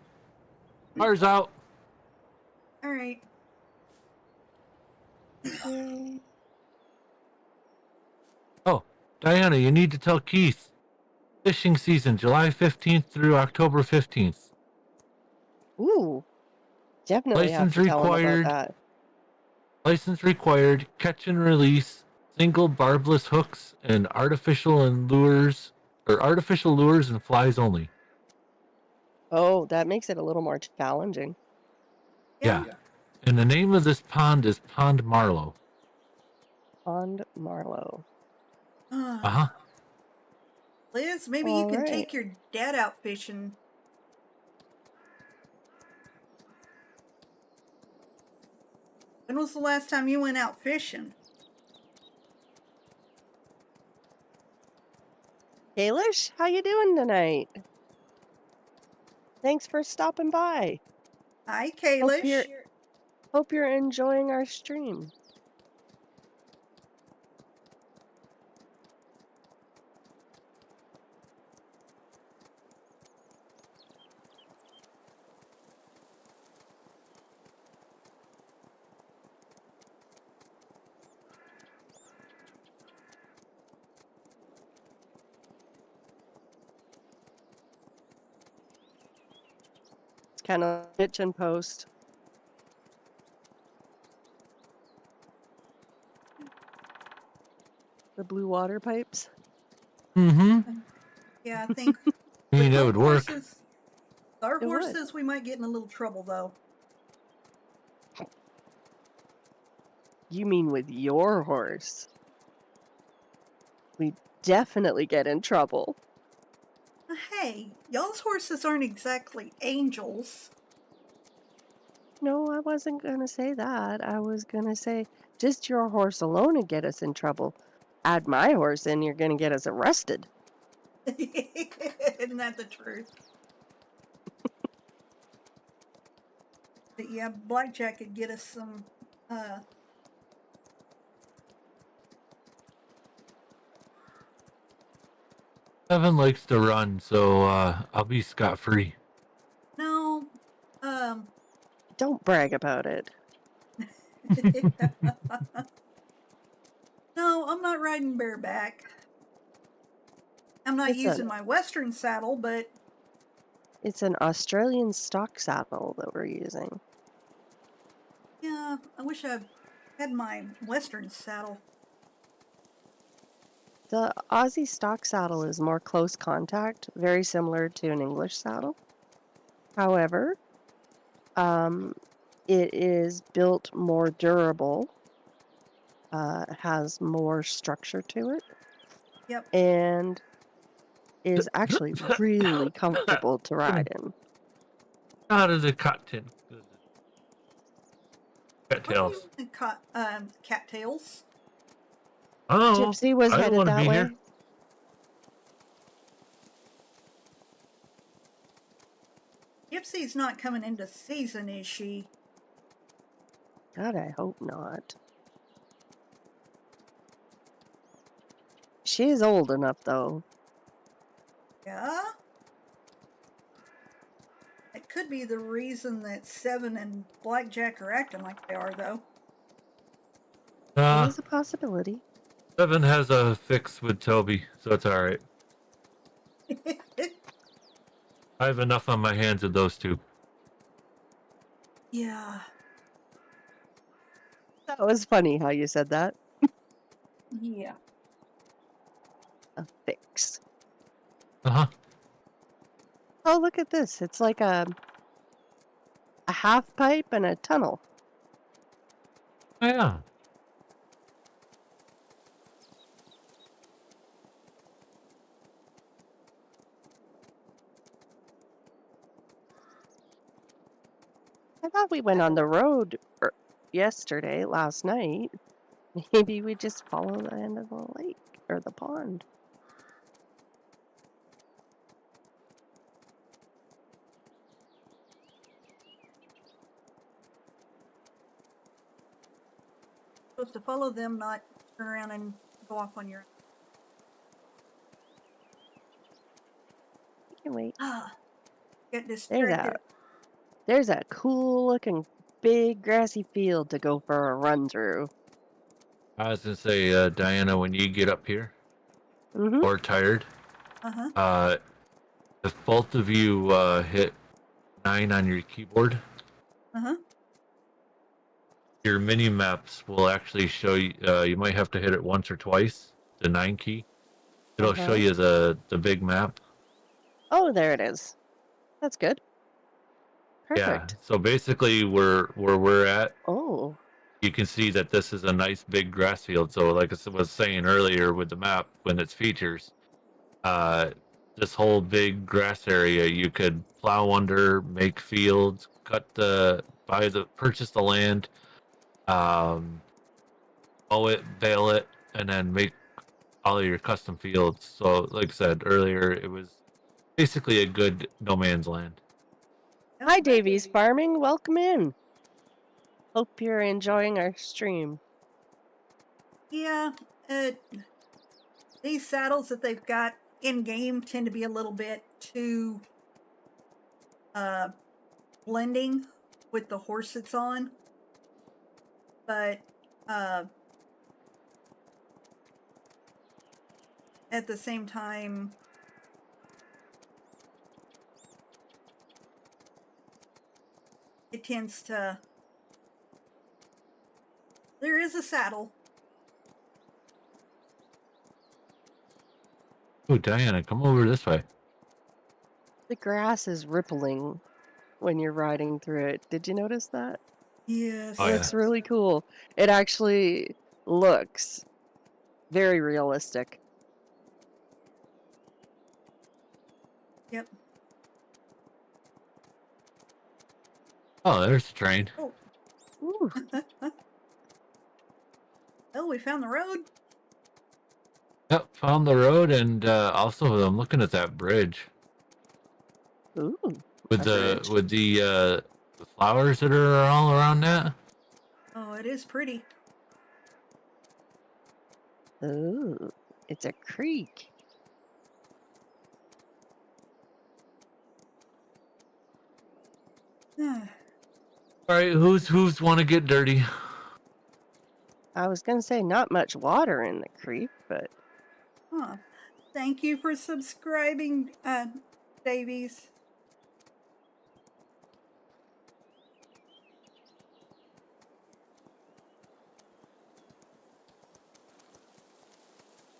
Fire's out. All right. Yay. Oh, Diana, you need to tell Keith. Fishing season, July 15th through October 15th. Ooh. Definitely have License to tell him required. about that. License required. Catch and release. Single barbless hooks and artificial lures and flies only. Oh, that makes it a little more challenging. Yeah. And the name of this pond is Pond Marlow. Pond Marlow. Uh-huh. Liz, maybe you can take your dad out fishing. When was the last time you went out fishing? Kalish, how you doing tonight? Thanks for stopping by. Hi, Kalish. Hope you're enjoying our stream. It's kind of pitch and post. The blue water pipes. Mm-hmm. Yeah, I think I mean, that would work. Our It horses, we might get in a little trouble, though. You mean with your horse? We definitely get in trouble. Hey, y'all's horses aren't exactly angels. No, I wasn't gonna say that. I was gonna say just your horse alone would get us in trouble. Add my horse in, you're gonna get us arrested. Isn't that the truth? But yeah, Blackjack could get us some. Evan likes to run, so I'll be scot-free. No, Don't brag about it. no, I'm not riding bareback. I'm not It's using my Western saddle, but It's an Australian stock saddle that we're using. yeah, I wish I had my Western saddle. The Aussie stock saddle is more close contact, very similar to an English saddle. However, it is built more durable, has more structure to it, Yep. and is actually really comfortable to ride in. Out of the cotton. Cattails. Cattails. Oh, Gypsy was I don't headed want to that be way. here. Gypsy's not coming into season, is she? God, I hope not. She is old enough, though. Yeah. It could be the reason that Seven and Blackjack are acting like they are, though. It is a possibility. Seven has a fix with Toby, so it's alright. I have enough on my hands with those two. Yeah. That was funny how you said that. Yeah. A fix. Uh-huh. Oh, look at this. It's like a half pipe and a tunnel. Oh, yeah. I thought we went on the road last night. Maybe we just follow the end of the lake or the pond. Supposed to follow them, not turn around and go off on your own. You can wait. Get distracted. There's a cool looking big grassy field to go for a run through. I was gonna say, Diana, when you get up here or tired, if both of you hit 9 on your keyboard, your mini maps will actually show you. You might have to hit it once or twice. The 9 key. It'll show you the big map. Oh, there it is. That's good. Perfect. Yeah. So basically, where we're at, Oh. you can see that this is a nice big grass field. So, like I was saying earlier with the map, when it's features, this whole big grass area you could plow under, make fields, purchase the land, mow it, bale it, and then make all of your custom fields. So, like I said earlier, it was basically a good no man's land. Hi, Davies Farming. Welcome in. Hope you're enjoying our stream. Yeah, these saddles that they've got in game tend to be a little bit too blending with the horse it's on. But at the same time, it tends to. There is a saddle. Oh, Diana, come over this way. The grass is rippling when you're riding through it. Did you notice that? Yes. It looks really cool. It actually looks very realistic. Yep. Oh, there's the train. Oh. Ooh, Oh, we found the road. Yep, found the road, and also I'm looking at that bridge ooh, with a the bridge. with the flowers that are all around that. Oh, it is pretty. Ooh, it's a creek. All right, who's want to get dirty? I was gonna say not much water in the creek, but Huh. Thank you for subscribing, Davies.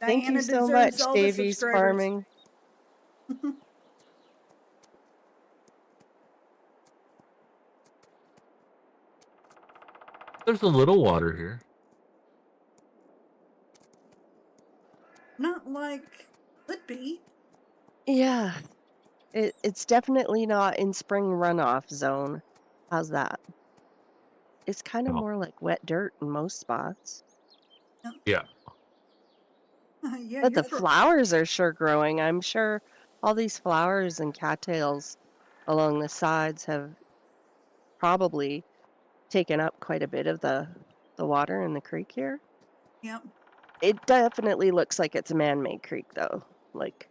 thank you Diana so deserves much, all the Davies subscribers. Farming. There's a little water here. Not like would be. Yeah, it's definitely not in spring runoff zone. How's that? It's kind of Oh, more like wet dirt in most spots. yeah. Yeah, But you're the the flowers are sure growing. I'm sure all these flowers and cattails along the sides have probably taken up quite a bit of the water in the creek here. Yep. It definitely looks like it's a man-made creek though. Like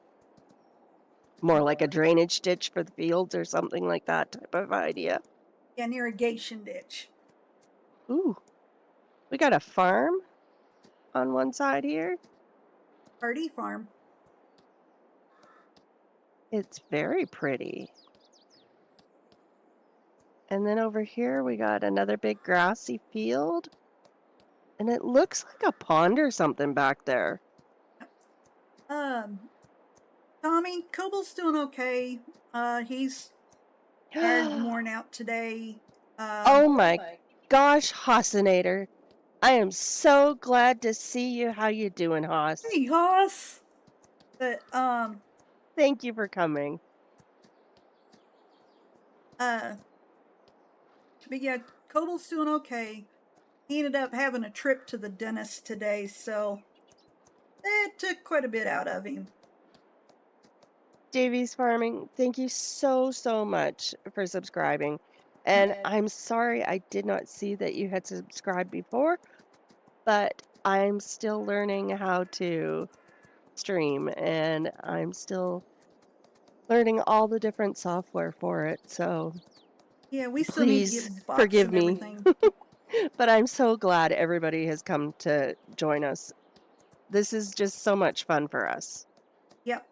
more like a drainage ditch for the fields or something like that type of idea. Yeah, an irrigation ditch. Ooh, we got a farm on one side here. Party farm. It's very pretty. And then over here we got another big grassy field. And it looks like a pond or something back there. Tommy, Cobal's doing okay. He's tired and worn out today. Oh my gosh, Hossinator. I am so glad to see you. How you doing, Hoss? Hey, Hoss. But Thank you for coming. but yeah, Cobal's doing okay. He ended up having a trip to the dentist today, so it took quite a bit out of him. Davies Farming, thank you so much for subscribing. And I'm sorry I did not see that you had subscribed before, but I'm still learning how to stream and I'm still learning all the different software for it. So Yeah, we still need to please get bots forgive and me. everything. But I'm so glad everybody has come to join us. This is just so much fun for us. Yep.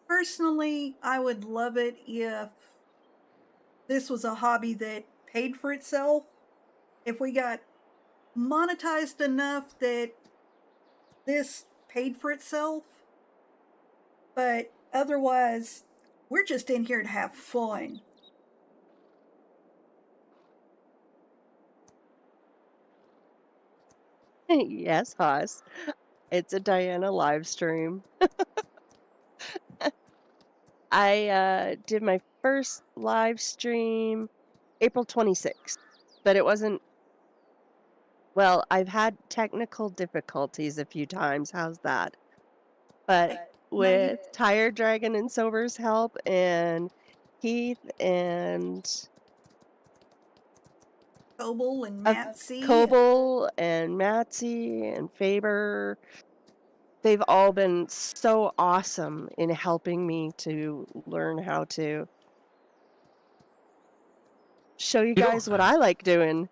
Personally, I would love it if this was a hobby that paid for itself. If we got monetized enough that this paid for itself. But otherwise, we're just in here to have fun. Yes, Haas. It's a Diana live stream. I did my first live stream April 26th, but it wasn't. Well, I've had technical difficulties a few times. How's that? But with Tire Dragon and Sober's help and Keith and Cobble and uh, Matsy. Coble and Matsy and Faber, they've all been so awesome in helping me to learn how to show you guys what I like doing.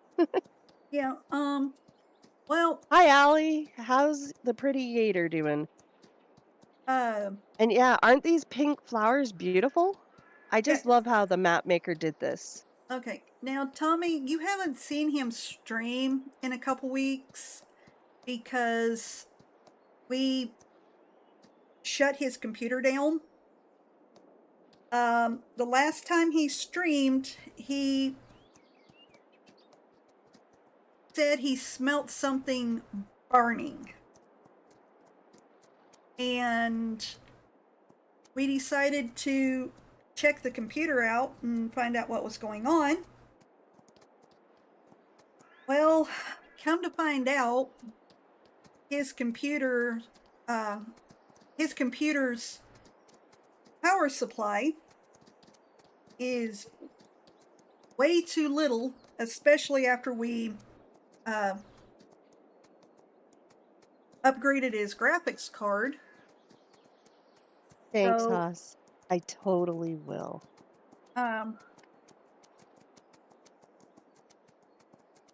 Yeah, well, Hi, Allie. How's the pretty gator doing? And yeah, aren't these pink flowers beautiful? I just love how the map maker did this. Okay, now Tommy, you haven't seen him stream in a couple weeks because we shut his computer down. The last time he streamed, he said he smelt something burning. and we decided to check the computer out and find out what was going on. Well, come to find out, his computer, his computer's power supply is way too little, especially after we upgraded his graphics card. Thanks, So, Haas. I totally will.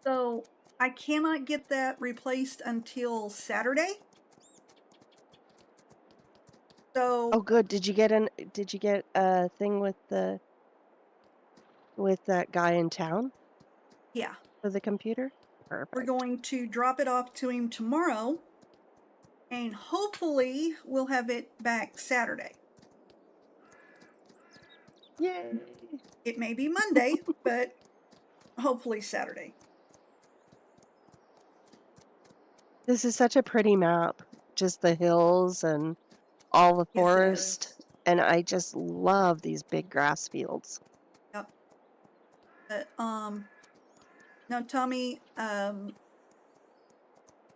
So I cannot get that replaced until Saturday. Oh, So good. Did you get a thing with that guy in town yeah, for the computer? we're Perfect. going to drop it off to him tomorrow, and hopefully we'll have it back Saturday. Yay. It may be Monday, but hopefully Saturday. This is such a pretty map. Just the hills and all the Yes, it is. forest. And I just love these big grass fields. Yep. But now Tommy,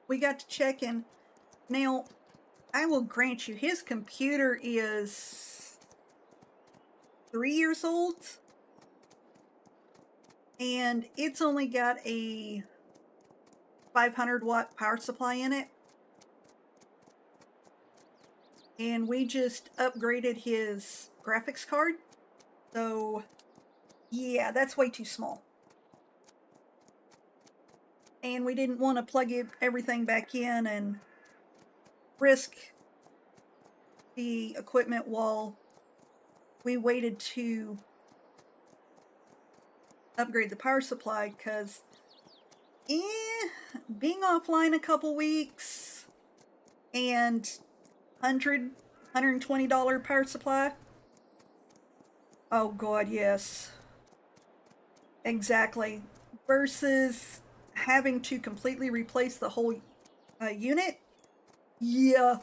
we got to check in. Now, I will grant you, his computer is 3 years old, and it's only got a 500-watt power supply in it. And we just upgraded his graphics card. So, yeah, that's way too small. And we didn't want to plug everything back in and risk the equipment while we waited to upgrade the power supply, because being offline a couple weeks and $120 power supply. Oh god, yes. Exactly. Versus having to completely replace the whole unit. Yeah.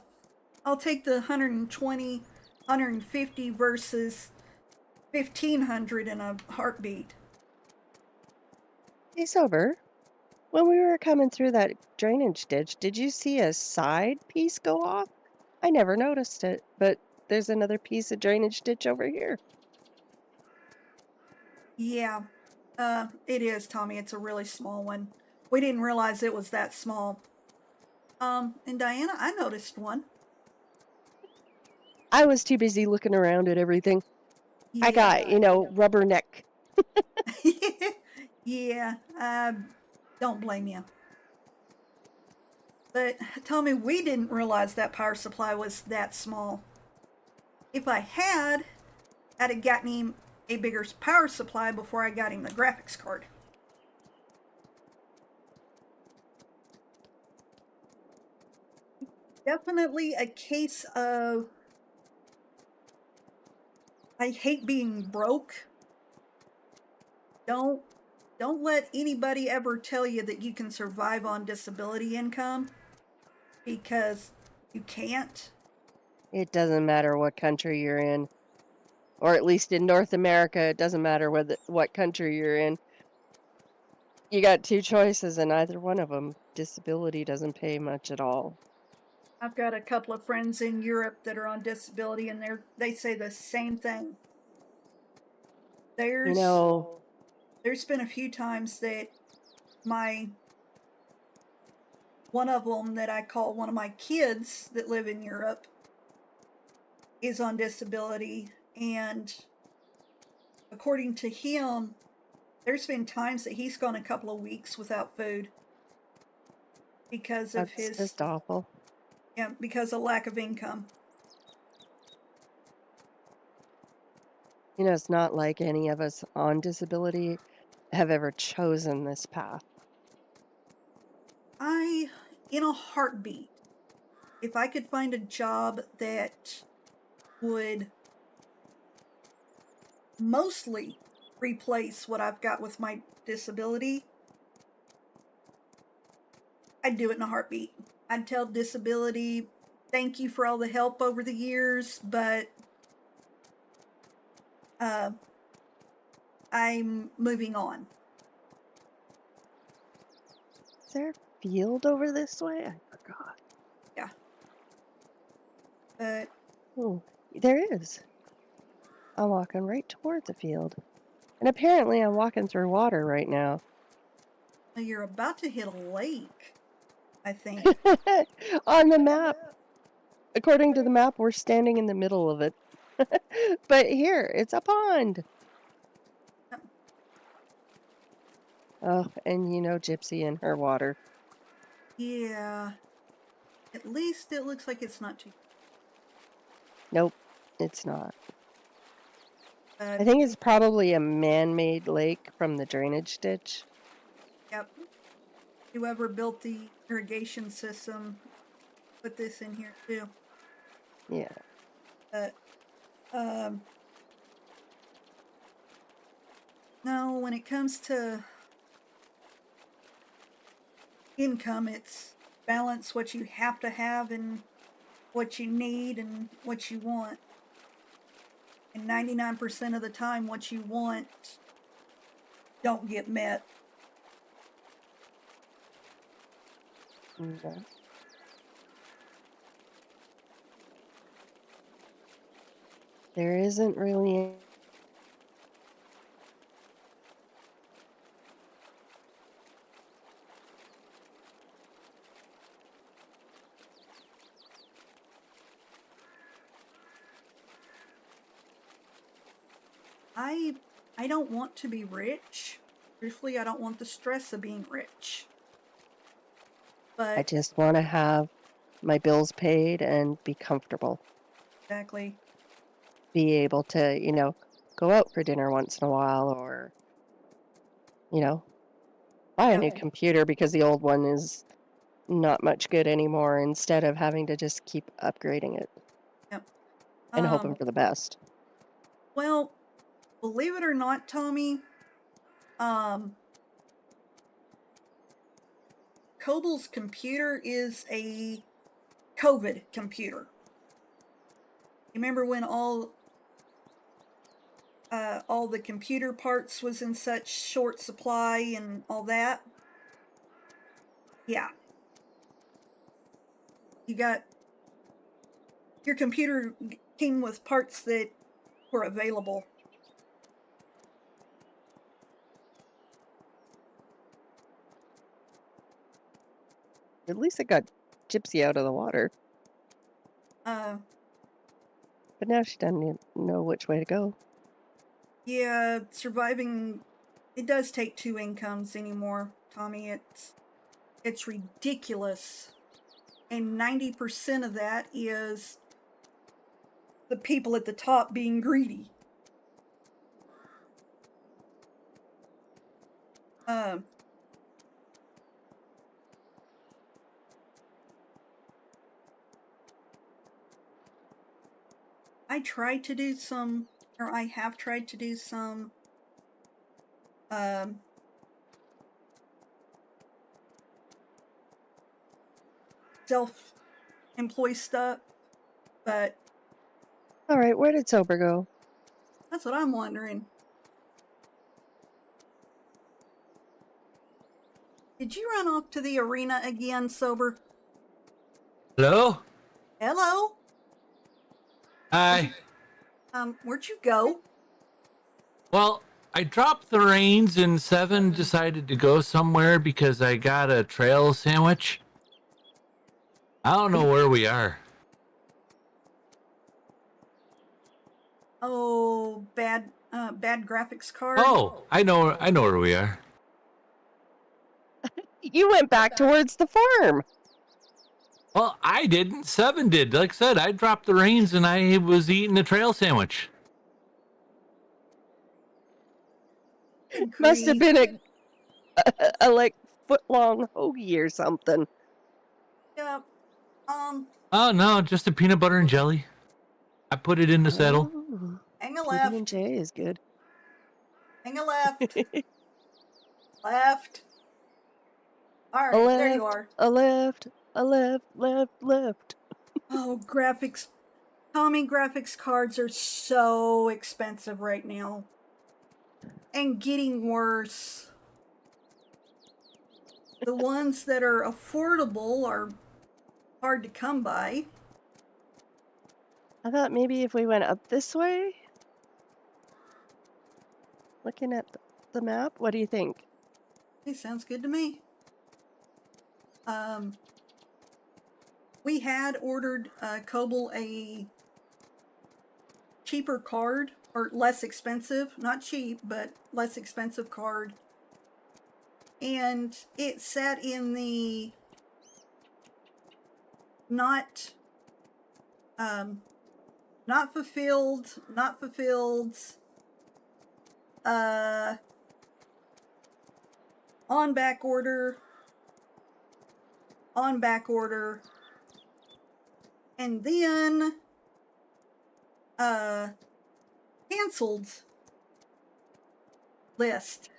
I'll take the 120, 150 versus 1500 in a heartbeat. Hey, Sober, when we were coming through that drainage ditch, did you see a side piece go off? I never noticed it, but there's another piece of drainage ditch over here. Yeah. It is, Tommy. It's a really small one. We didn't realize it was that small. And Diana, I noticed one. I was too busy looking around at everything. I Yeah. got, rubber neck. Yeah, don't blame you. But Tommy, we didn't realize that power supply was that small. If I had, I'd have gotten him a bigger power supply before I got him the graphics card. Definitely a case of I hate being broke. Don't let anybody ever tell you that you can survive on disability income, because you can't. It doesn't matter what country you're in, or at least in North America, it doesn't matter what country you're in. You got two choices, and either one of them, disability doesn't pay much at all. I've got a couple of friends in Europe that are on disability, and they say the same thing. There's been a few times that one of them that I call one of my kids that live in Europe is on disability, and according to him, there's been times that he's gone a couple of weeks without food because of That's just awful. Yeah, because of lack of income. It's not like any of us on disability have ever chosen this path. In a heartbeat, if I could find a job that would mostly replace what I've got with my disability, I'd do it in a heartbeat. I'd tell disability, thank you for all the help over the years, but I'm moving on. Is there a field over this way? I forgot. Yeah. But Oh, there is. I'm walking right towards a field. And apparently I'm walking through water right now. you're about to hit a lake, I think. On the map. According to the map, we're standing in the middle of it. But here, it's a pond. Yep. Oh, and you know Gypsy and her water. Yeah. At least it looks like it's not too. Nope, it's not. I But think it's probably a man-made lake from the drainage ditch. yep. Whoever built the irrigation system put this in here too. Yeah. But no, when it comes to income, it's balance what you have to have and what you need and what you want. And 99% of the time, what you want don't get met. Okay. There isn't really. I don't want to be rich. Truthfully, I don't want the stress of being rich. I But just want to have my bills paid and be comfortable. exactly. Be able to, go out for dinner once in a while or, buy a new computer because the old one is not much good anymore instead of having to just keep upgrading it Yep. and hoping for the best. Well, believe it or not, Tommy, Cobal's computer is a COVID computer. You remember when all the computer parts was in such short supply and all that? Yeah. You got your computer came with parts that were available. At least it got Gypsy out of the water. But now she doesn't know which way to go. Yeah, surviving, it does take 2 incomes anymore, Tommy. It's ridiculous. And 90% of that is the people at the top being greedy. I tried to do some, or I have tried to do some self-employed stuff, but All right, where did Sober go? that's what I'm wondering. Did you run off to the arena again, Sober? Hello? Hello? Hi. Where'd you go? Well, I dropped the reins and Seven decided to go somewhere because I got a trail sandwich. I don't know where we are. Oh, bad graphics card. Oh, I know where we are. You went back towards the farm. Well, I didn't. Seven did. Like I said, I dropped the reins and I was eating a trail sandwich. Must have been a like foot-long hoagie or something. Yeah. Oh no, just a peanut butter and jelly. I put it in the saddle. Oh, Hang a left. PB&J is good. Hang a left. Left. All right, A left, there you are. a left, a left, left, left. Oh, graphics. Tommy, graphics cards are so expensive right now. And getting worse. The ones that are affordable are hard to come by. I thought maybe if we went up this way, looking at the map, what do you think? Hey, sounds good to me. We had ordered Coble a cheaper card, or less expensive, not cheap, but less expensive card. And it sat in the not fulfilled, on back order, and then canceled list.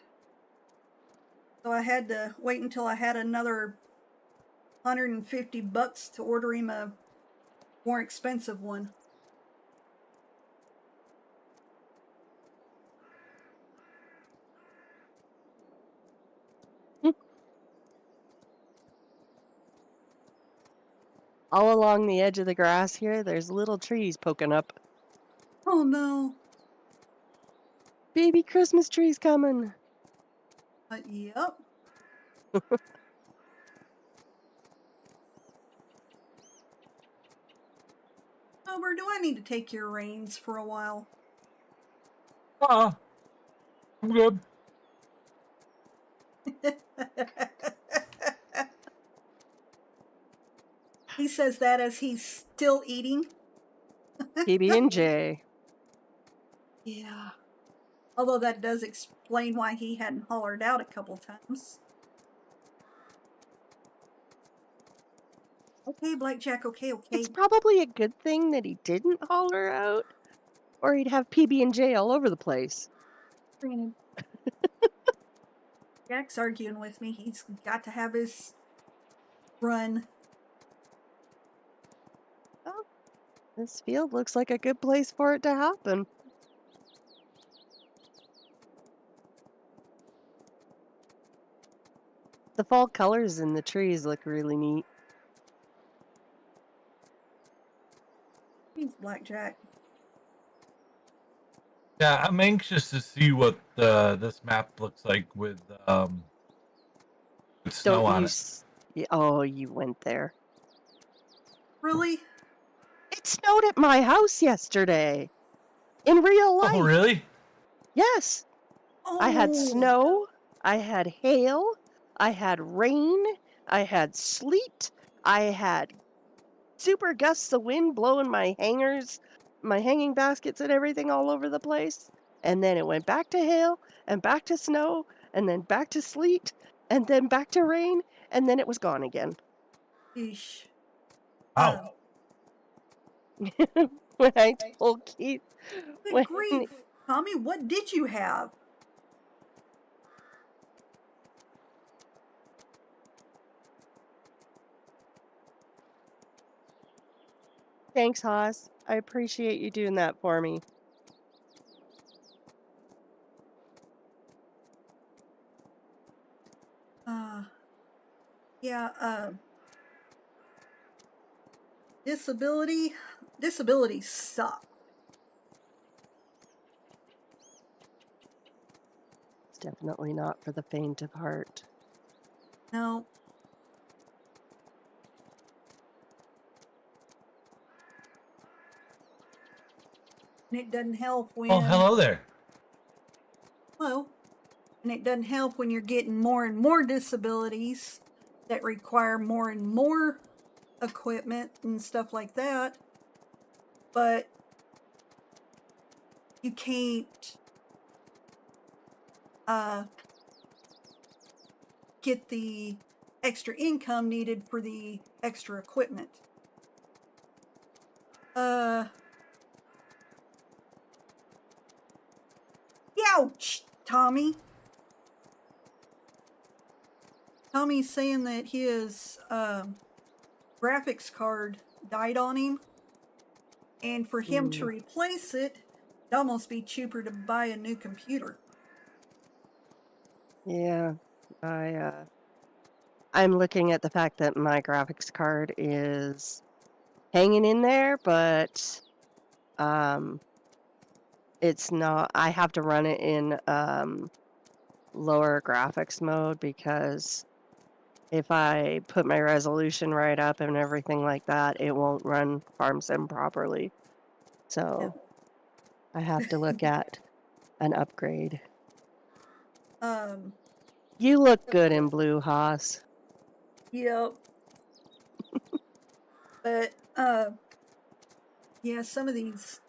So I had to wait until I had another $150 to order him a more expensive one. All along the edge of the grass here, there's little trees poking up. Oh no. Baby Christmas trees coming. Yep. Homer, do I need to take your reins for a while? I'm good. He says that as he's still eating. PB&J. Yeah. Although that does explain why he hadn't hollered out a couple times. Okay, Blackjack, okay. It's probably a good thing that he didn't holler out, or he'd have PB&J all over the place. Granted. Jack's arguing with me. He's got to have his run. Oh, this field looks like a good place for it to happen. The fall colors in the trees look really neat. He's Blackjack. Yeah, I'm anxious to see what this map looks like with snow on it. Oh, you went there. Really? It snowed at my house yesterday. In real life. Oh, really? Yes. Oh. I had snow, I had hail, I had rain, I had sleet, I had super gusts of wind blowing my hanging baskets and everything all over the place. And then it went back to hail and back to snow and then back to sleet and then back to rain and then it was gone again. Eesh. Wow. When I told Keith, Good grief. Tommy, what did you have? thanks, Haas. I appreciate you doing that for me. Yeah, disability suck. It's definitely not for the faint of heart. No. And it doesn't help when... Oh, hello there. Well, and it doesn't help when you're getting more and more disabilities that require more and more equipment and stuff like that. But you can't get the extra income needed for the extra equipment. Ouch, Tommy. Tommy's saying that his graphics card died on him. And for him to Mm, replace it, it'd almost be cheaper to buy a new computer. yeah, I'm looking at the fact that my graphics card is hanging in there, but um, it's not. I have to run it in lower graphics mode because if I put my resolution right up and everything like that, it won't run Farm Sim properly. Yeah. So I have to look at an upgrade. Um, You look good in blue, Haas. yep. But yeah, some of these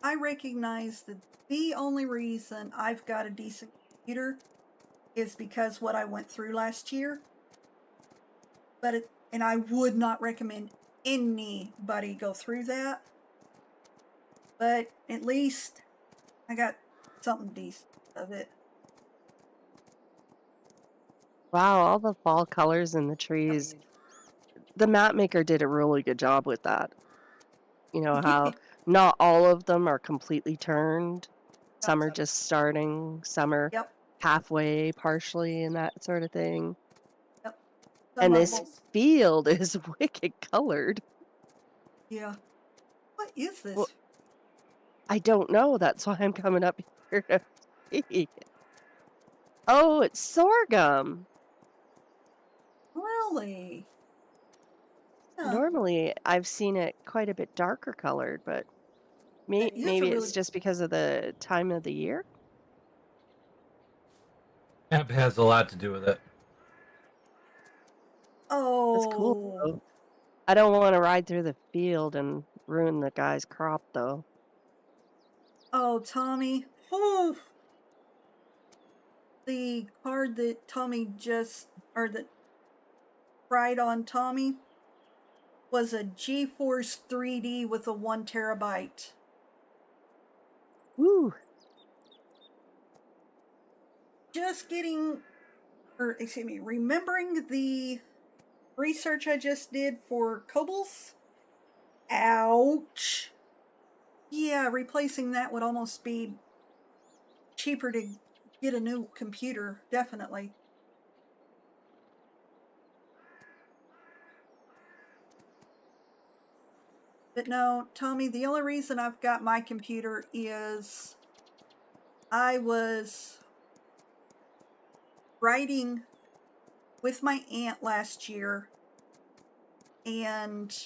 I recognize that the only reason I've got a decent computer is because what I went through last year. And I would not recommend anybody go through that. But at least I got something decent of it. Wow, all the fall colors in the trees. The map maker did a really good job with that. You know how not all of them are completely turned. Some are just starting, some are Yep. halfway, partially, and that sort of thing. Yep. And this field is wicked colored. Yeah. What is this? Well, I don't know. That's why I'm coming up here to see. Oh, it's sorghum. Really? Huh. Normally, I've seen it quite a bit darker colored, but That is a maybe really it's just because of the time of the year. Yep, it has a lot to do with it. That's cool, Oh. though. I don't want to ride through the field and ruin the guy's crop, though. Oh, Tommy. Whew. The card that that fried on Tommy was a GeForce 3D with a 1 terabyte. Woo! Just getting, or excuse me, remembering the research I just did for Kobolds. Ouch. Yeah, replacing that would almost be cheaper to get a new computer, definitely. But no, Tommy, the only reason I've got my computer is I was riding with my aunt last year, and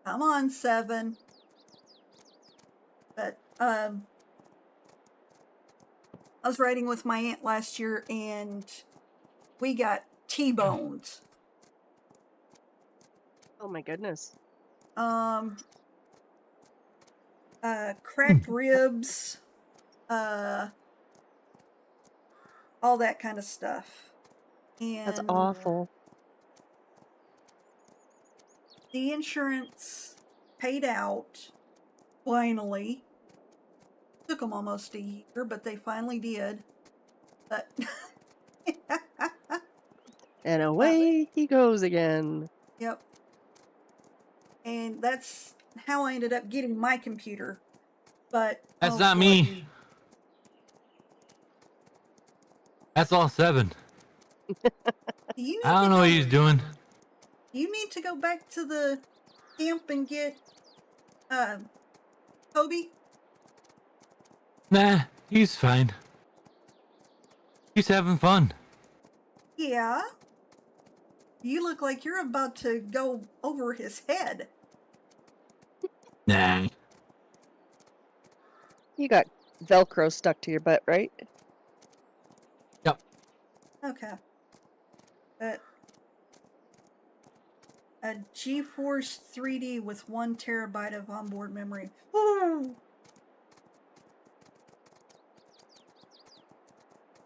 come on, 7. But I was riding with my aunt last year, and we got T-boned. Oh my goodness. Cracked ribs, all that kind of stuff. And That's awful. the insurance paid out, finally. Took them almost a year, but they finally did. But And away he goes again. yep. And that's how I ended up getting my computer. But That's oh not boy. me. That's all 7. You I need don't to know what go. he's doing. You need to go back to the camp and get Kobe. Nah, he's fine. He's having fun. Yeah. You look like you're about to go over his head. Nah. You got Velcro stuck to your butt, right? Yep. Okay. But a GeForce 3D with 1 terabyte of onboard memory. Ooh.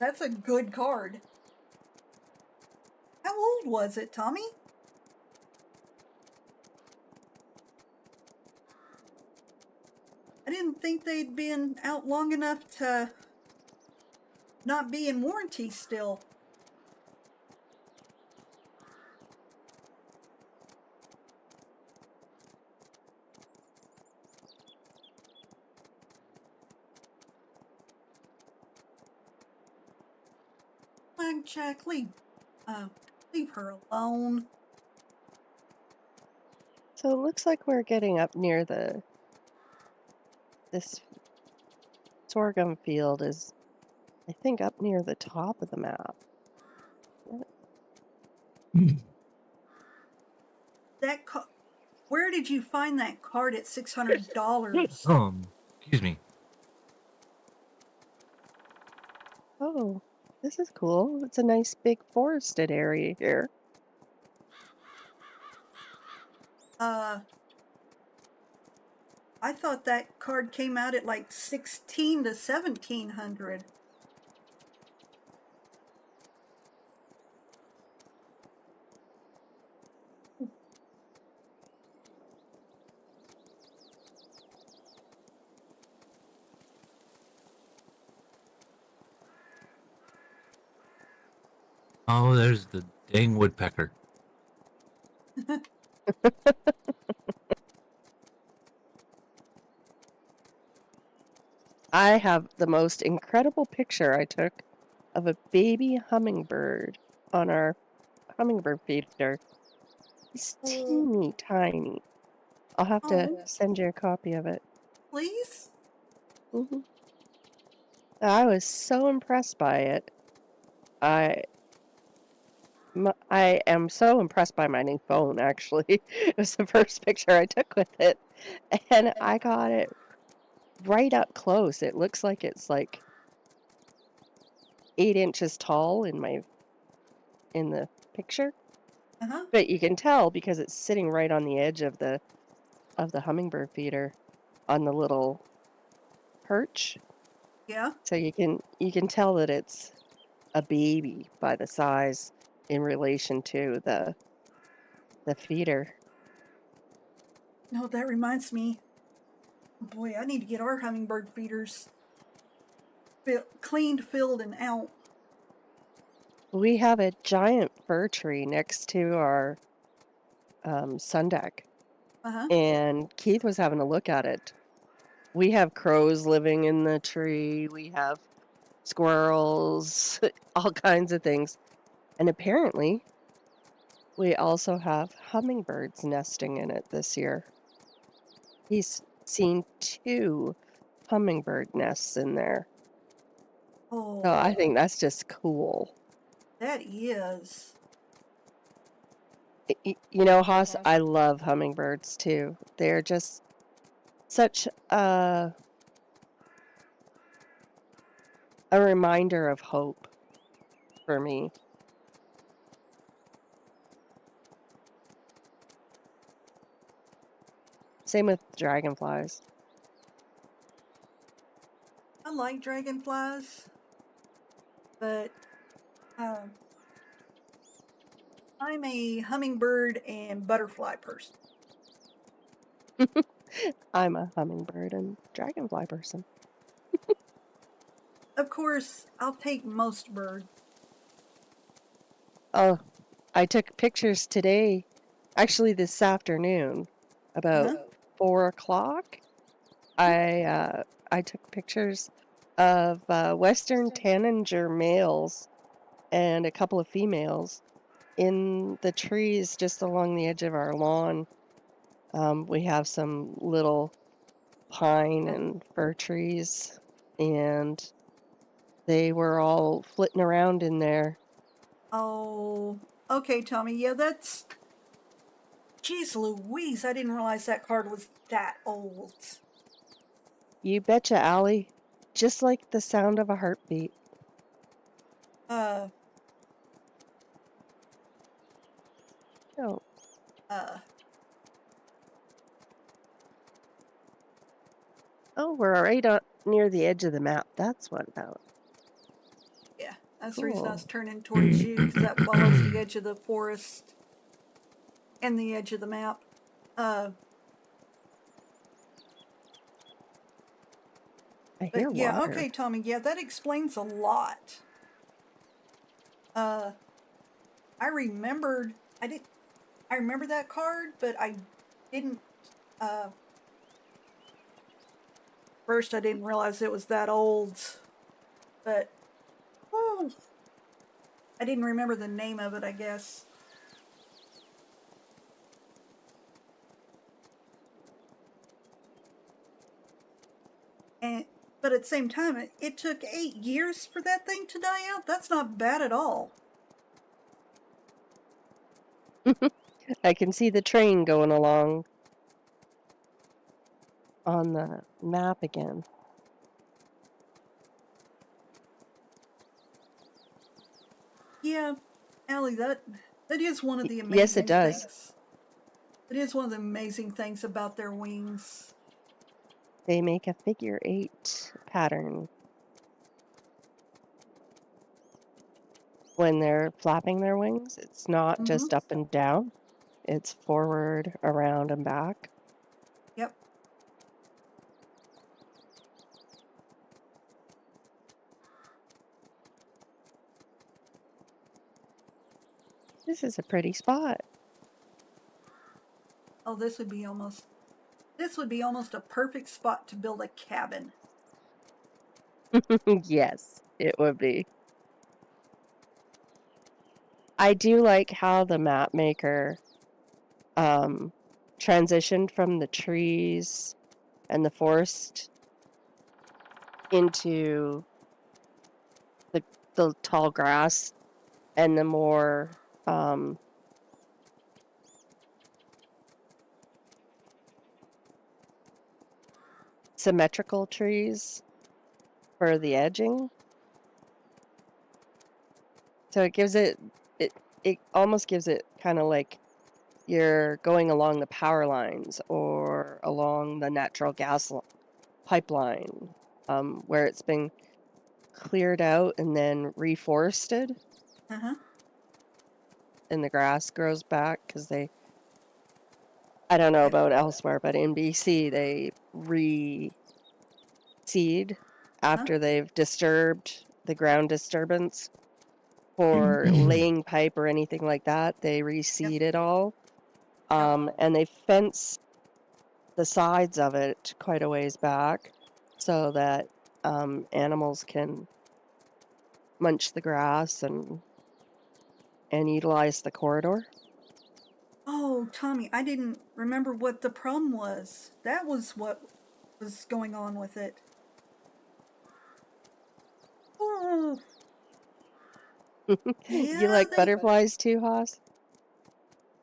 That's a good card. How old was it, Tommy? I didn't think they'd been out long enough to not be in warranty still. Jack, leave her alone. So it looks like we're getting up near this sorghum field is, I think, up near the top of the map. Where did you find that card at $600? Excuse me. Oh, this is cool. It's a nice big forested area here. I thought that card came out at like 16 to 1700. Oh, there's the dang woodpecker. I have the most incredible picture I took of a baby hummingbird on our hummingbird feeder. He's teeny tiny. I'll have to send you a copy of it. Please? Hmm. I was so impressed by it. I am so impressed by my new phone, actually. It was the first picture I took with it. And I got it right up close. It looks like it's like 8 inches tall in the picture. Uh-huh. But you can tell because it's sitting right on the edge of the hummingbird feeder on the little perch. Yeah. So you can tell that it's a baby by the size in relation to the feeder. No, that reminds me. Boy, I need to get our hummingbird feeders cleaned, filled, and out. We have a giant fir tree next to our sun deck, Uh-huh. and Keith was having a look at it. We have crows living in the tree. We have squirrels, all kinds of things. And apparently, we also have hummingbirds nesting in it this year. He's seen 2 hummingbird nests in there. Oh, So I think that's just cool. that is. You know, Haas, I love hummingbirds too. They're just such a reminder of hope for me. Same with dragonflies. I like dragonflies, but I'm a hummingbird and butterfly person. I'm a hummingbird and dragonfly person. Of course, I'll take most birds. Oh, I took pictures today, actually this afternoon, about 4 o'clock. I took pictures of western tanager males and a couple of females in the trees just along the edge of our lawn. We have some little pine and fir trees, and they were all flitting around in there. Oh, okay, Tommy. Yeah, that's. Jeez Louise, I didn't realize that card was that old. You betcha, Allie. Just like the sound of a heartbeat. Uh, Oh, uh, oh, we're right near the edge of the map. That's what about. yeah, that's the reason I was Cool. turning towards you, because that follows the edge of the forest and the edge of the map. I hear But yeah, water. okay, Tommy. Yeah, that explains a lot. I remembered. I remember that card, but I didn't. First, I didn't realize it was that old. But oh, I didn't remember the name of it. I guess. And but at the same time, it took 8 years for that thing to die out. That's not bad at all. I can see the train going along on the map again. Yeah, Allie, that is one of the amazing Yes, it does. things. It is one of the amazing things about their wings. They make a figure 8 pattern when they're flapping their wings. It's not just up and down. It's forward, around, and back. Yep. This is a pretty spot. Oh, this would be almost a perfect spot to build a cabin. Yes, it would be. I do like how the map maker transitioned from the trees and the forest into the tall grass and the more symmetrical trees for the edging. So it gives it almost gives it kind of like you're going along the power lines or along the natural gas pipeline, where it's been cleared out and then reforested. And the grass grows back because I don't know about elsewhere, but in BC they reseed after they've disturbed the ground disturbance for laying pipe or anything like that. They reseed it all. And they fence the sides of it quite a ways back so that animals can munch the grass and utilize the corridor. Oh, Tommy, I didn't remember what the problem was. That was what was going on with it. Oh. You like butterflies too, Haas?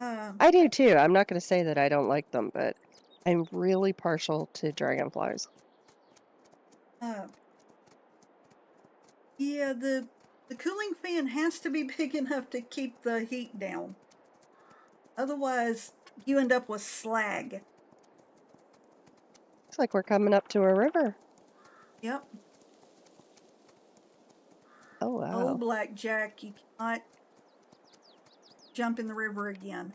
I do too. I'm not going to say that I don't like them, but I'm really partial to dragonflies. Yeah, the cooling fan has to be big enough to keep the heat down. Otherwise, you end up with slag. Looks like we're coming up to a river. Yep. Oh, wow. Oh, Blackjack, you cannot jump in the river again.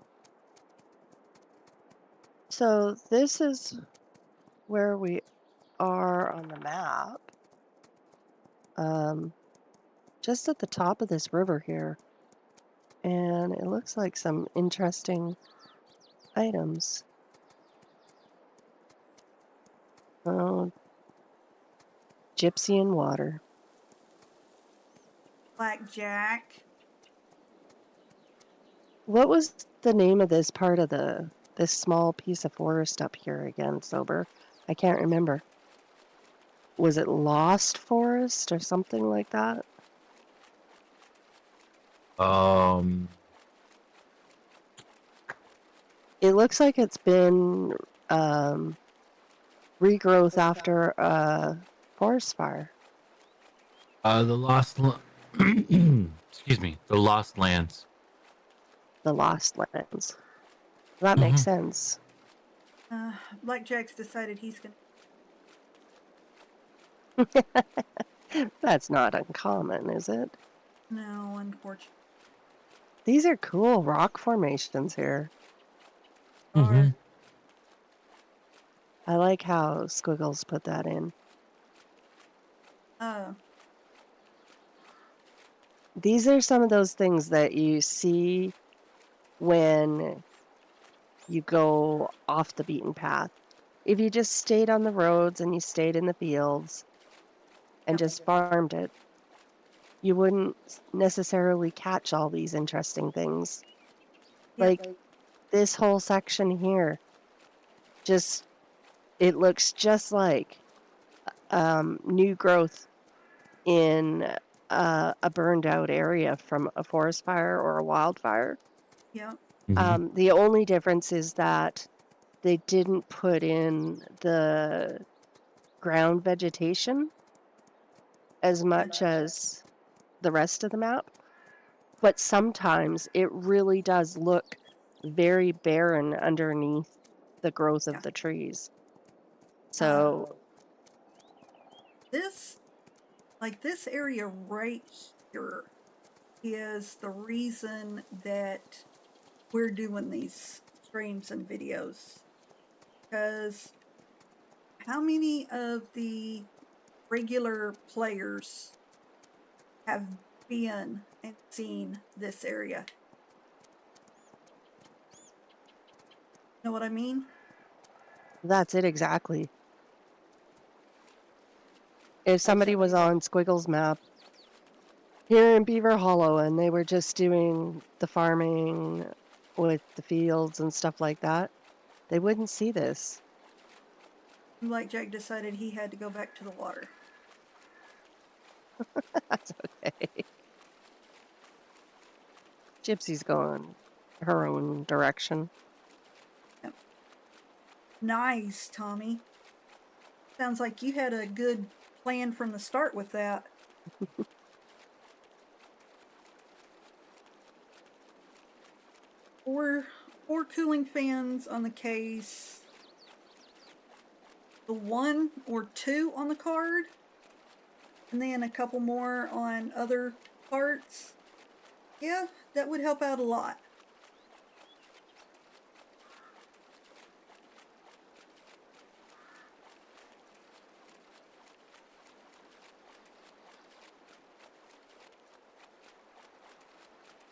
So this is where we are on the map. Just at the top of this river here. And it looks like some interesting items. Oh, gypsy and water. Blackjack. What was the name of this part of this small piece of forest up here again, Sober? I can't remember. Was it Lost Forest or something like that? It looks like it's been regrowth after a forest fire. Excuse me, the Lost Lands. The Lost Lands. That makes sense. Blackjack's decided he's gonna. That's not uncommon, is it? No, unfortunately. These are cool rock formations here. I like how Squiggles put that in. Uh, These are some of those things that you see when you go off the beaten path. If you just stayed on the roads and you stayed in the fields and Yep. just farmed it, you wouldn't necessarily catch all these interesting things. Yep. Like this whole section here, just it looks just like new growth in a burned out area from a forest fire or a wildfire. Yep. The only difference is that they didn't put in the ground vegetation as much as the rest of the map. But sometimes it really does look very barren underneath the growth Yeah. of the trees. So This, like this area right here, is the reason that we're doing these streams and videos. Because how many of the regular players have been and seen this area? Know what I mean? that's it exactly. If somebody was on Squiggle's map here in Beaver Hollow and they were just doing the farming with the fields and stuff like that, they wouldn't see this. Blackjack decided he had to go back to the water. That's okay. Gypsy's going her own direction. Yep. Nice, Tommy. Sounds like you had a good plan from the start with that. Four cooling fans on the case. The 1 or 2 on the card. And then a couple more on other parts. Yeah, that would help out a lot.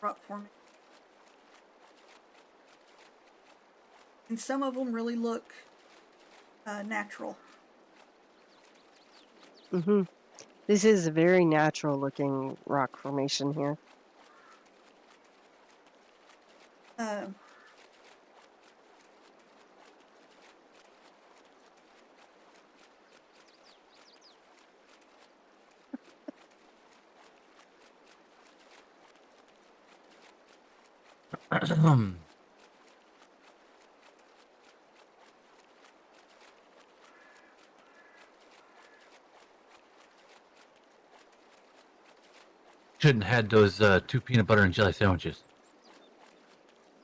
Rock forming. And some of them really look natural. Mm-hmm. This is a very natural looking rock formation here. Shouldn't have had those 2 peanut butter and jelly sandwiches.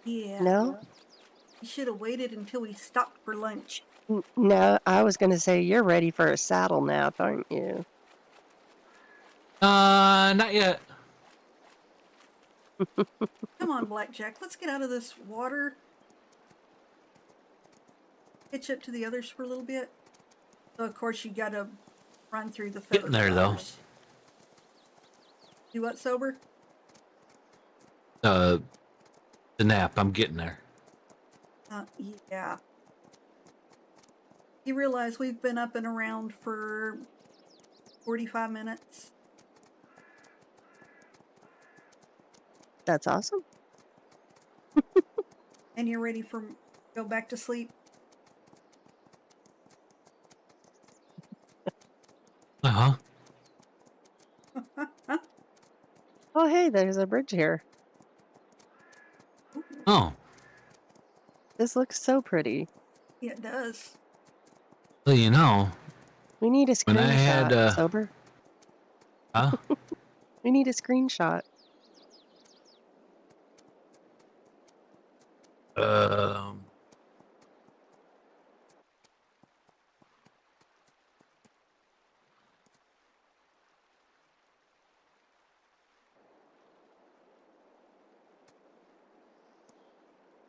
Yeah. No? You should have waited until we stopped for lunch. No, I was going to say you're ready for a saddle nap, aren't you? Not yet. Come on, Blackjack. Let's get out of this water. Hitch up to the others for a little bit. So, of course, you got to run through the feather Getting there, though. flowers. Do what, sober? The nap. I'm getting there. Yeah. You realize we've been up and around for 45 minutes? That's awesome. And you're ready for go back to sleep? Uh-huh. Oh, hey, there's a bridge here. Oh. This looks so pretty. Yeah, it does. Well, you know, We need a when I had, screenshot, Sober. huh? We need a screenshot. Um,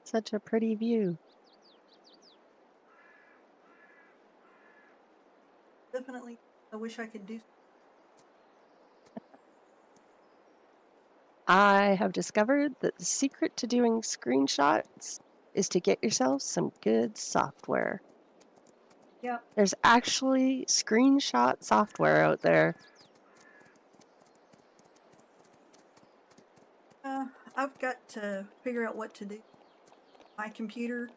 Such a pretty view. Definitely. I wish I could do. I have discovered that the secret to doing screenshots is to get yourself some good software. Yep. There's actually screenshot software out there. I've got to figure out what to do. My computer,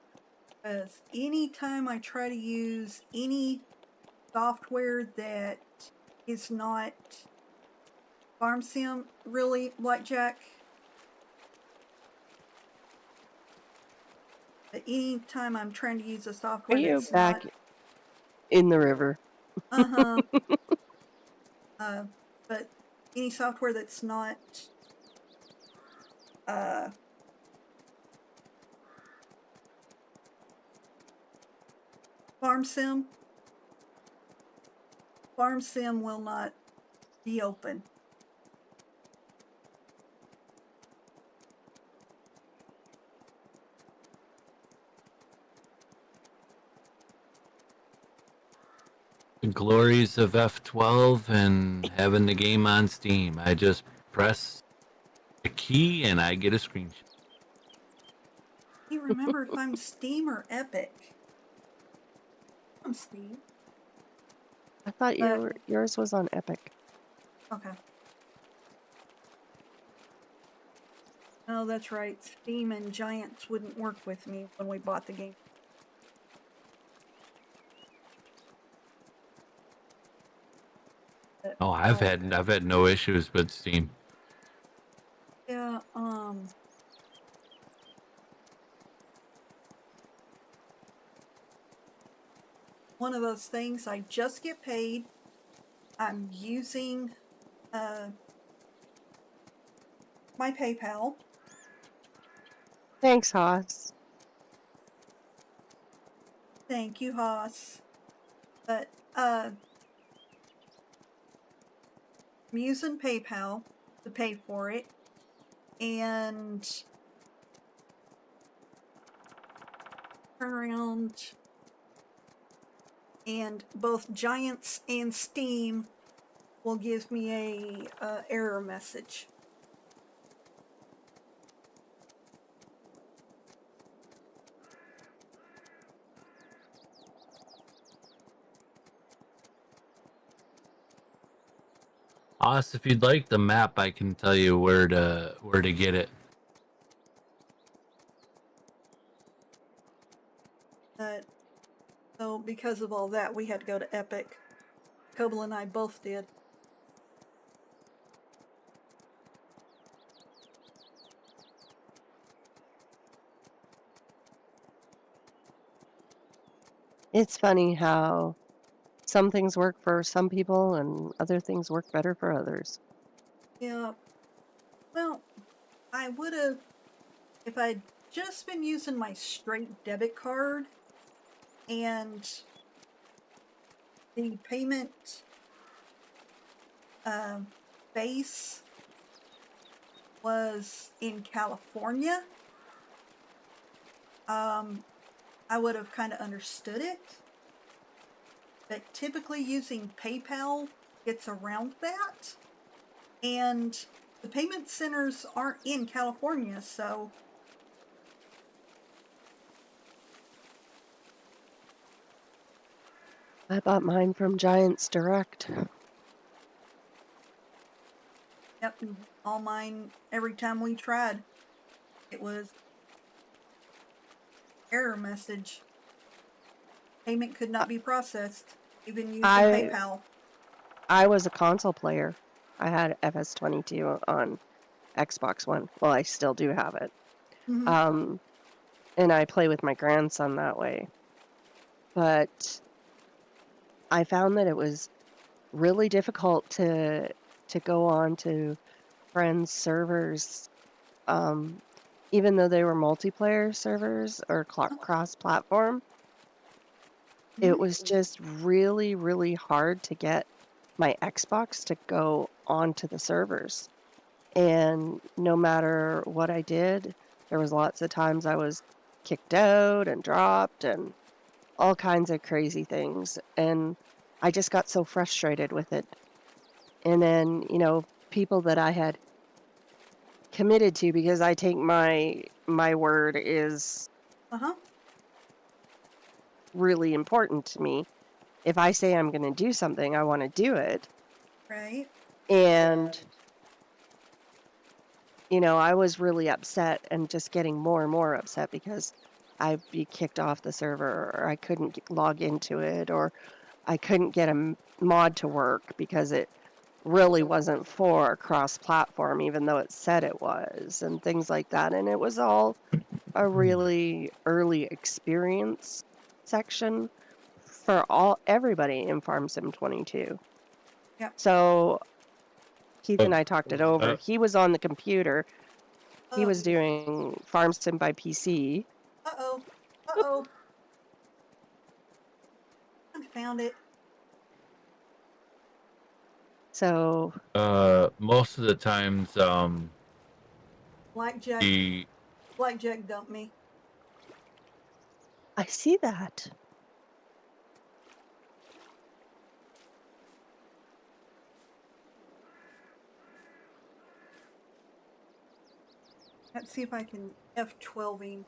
because anytime I try to use any software that is not Farm Sim, really, Blackjack. But anytime I'm trying to use a Are software you that's back not, in the river? uh-huh, but any software that's not, Farm Sim will not be open. The glories of F12 and having the game on Steam. I just press a key and I get a screenshot. You remember if I'm Steam or Epic? I'm Steam. I thought yours was on Epic. Okay. Oh, that's right. Steam and Giants wouldn't work with me when we bought the game. Oh, I've had no issues with Steam. Yeah, one of those things, I just get paid. I'm using my PayPal. Thanks, Haas. Thank you, Haas. But I'm using PayPal to pay for it. And turn around, and both Giants and Steam will give me a error message. Us, if you'd like the map, I can tell you where to get it. So because of all that, we had to go to Epic. Koble and I both did. It's funny how some things work for some people and other things work better for others. Yeah. Well, I would have, if I'd just been using my straight debit card and the payment base was in California, I would have kind of understood it. But typically using PayPal gets around that. And the payment centers aren't in California, so I bought mine from Giants Direct. yep, all mine, every time we tried, it was error message. Payment could not be processed, even using PayPal. I was a console player. I had FS22 on Xbox One. Well, I still do have it. Mm-hmm. And I play with my grandson that way. But I found that it was really difficult to go on to friends' servers, even though they were multiplayer servers or cross-platform. It was just really, really hard to get my Xbox to go onto the servers. And no matter what I did, there was lots of times I was kicked out and dropped and all kinds of crazy things. And I just got so frustrated with it. And then, people that I had committed to because I take my word is Uh-huh. really important to me. If I say I'm going to do something, I want to do it. Right. And you know, I was really upset and just getting more and more upset because I'd be kicked off the server or I couldn't log into it or I couldn't get a mod to work because it really wasn't for cross-platform, even though it said it was, and things like that. And it was all a really early experience section for everybody in Farm Sim 22. Yep. So Keith and I talked it over. Uh, He was on the computer. He Oh. was doing Farm Sim by PC. Uh-oh. Uh-oh. I found it. So most of the times, Blackjack. the Blackjack dumped me. I see that. Let's see if I can F12ing.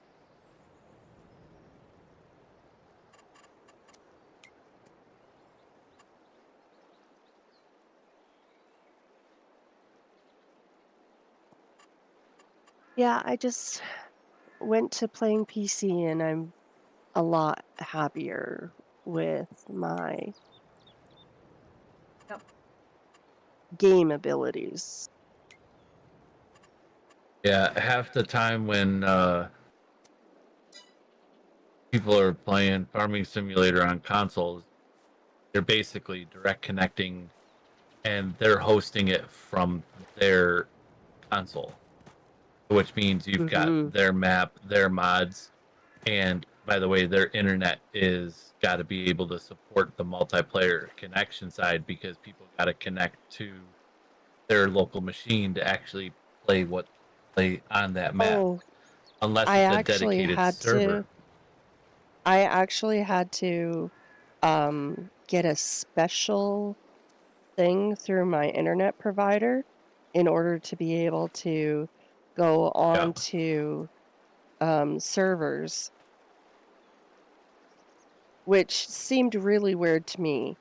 Yeah, I just went to playing PC and I'm a lot happier with my Yep. game abilities. yeah, half the time when people are playing Farming Simulator on consoles, they're basically direct connecting and they're hosting it from their console, which means you've got Hmm. their map, their mods, and by the way, their internet is got to be able to support the multiplayer connection side because people got to connect to their local machine to actually play on that map, Oh, unless I it's a actually dedicated had server. to I actually had to get a special thing through my internet provider in order to be able to go Yeah, on to servers, which seemed really weird to me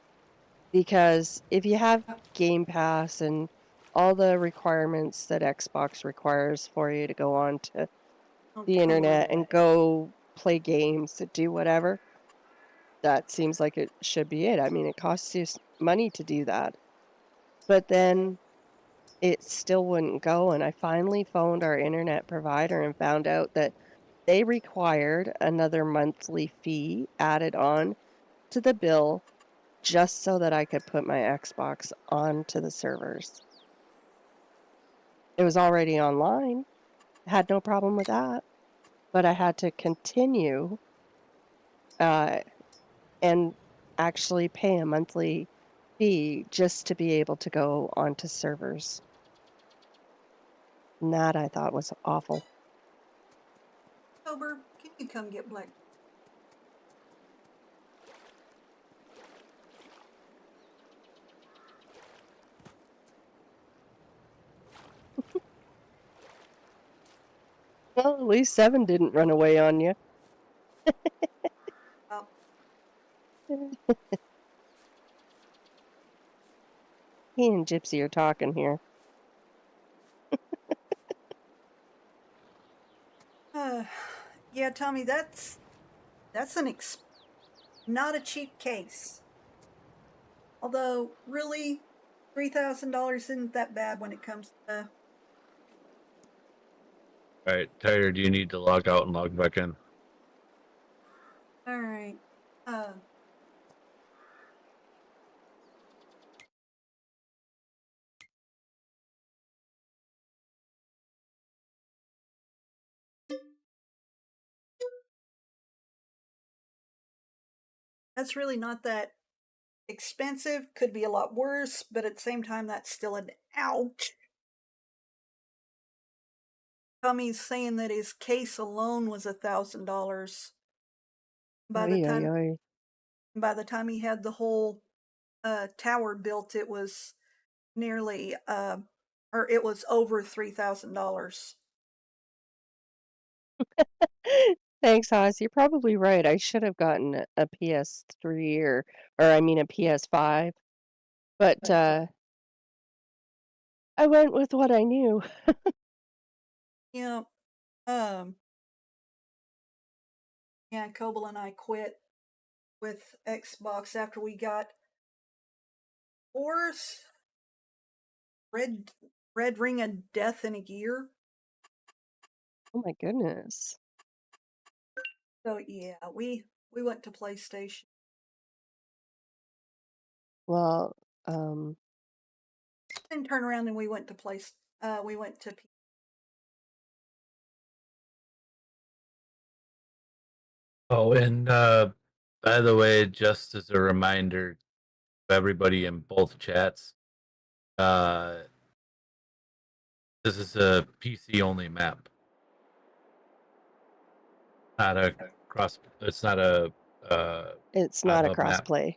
because if you have Game Pass and all the requirements that Xbox requires for you to go on to Oh, the internet and totally. go play games, to do whatever, that seems like it should be it. I mean, it costs you money to do that. But then it still wouldn't go, and I finally phoned our internet provider and found out that they required another monthly fee added on to the bill just so that I could put my Xbox onto the servers. It was already online, had no problem with that, but I had to continue uh, and actually pay a monthly fee just to be able to go onto servers. And that I thought was awful. October, can you come get Black? Well, at least 7 didn't run away on you. Oh, He and Gypsy are talking here. yeah, Tommy, that's not a cheap case. Although, really, $3,000 isn't that bad when it comes to. all right, Tyler, do you need to log out and log back in? All right. Uh, that's really not that expensive. Could be a lot worse, but at the same time, that's still an ouch. Tommy's saying that his case alone was $1,000. By the Oy, oy, time oy. by the time he had the whole tower built, it was nearly or it was over $3,000. Thanks, Haas. You're probably right. I should have gotten a PS3 or I mean a PS5. But I went with what I knew. Yeah. Yeah, Coble and I quit with Xbox after we got Force Red Ring of Death in a Gear. Oh my goodness. So yeah, we went to PlayStation. Well, Then turn around and we went to we went to Oh, and by the way, just as a reminder to everybody in both chats, this is a PC only map. Not a cross. It's not a. it's not a pop-up map. crossplay.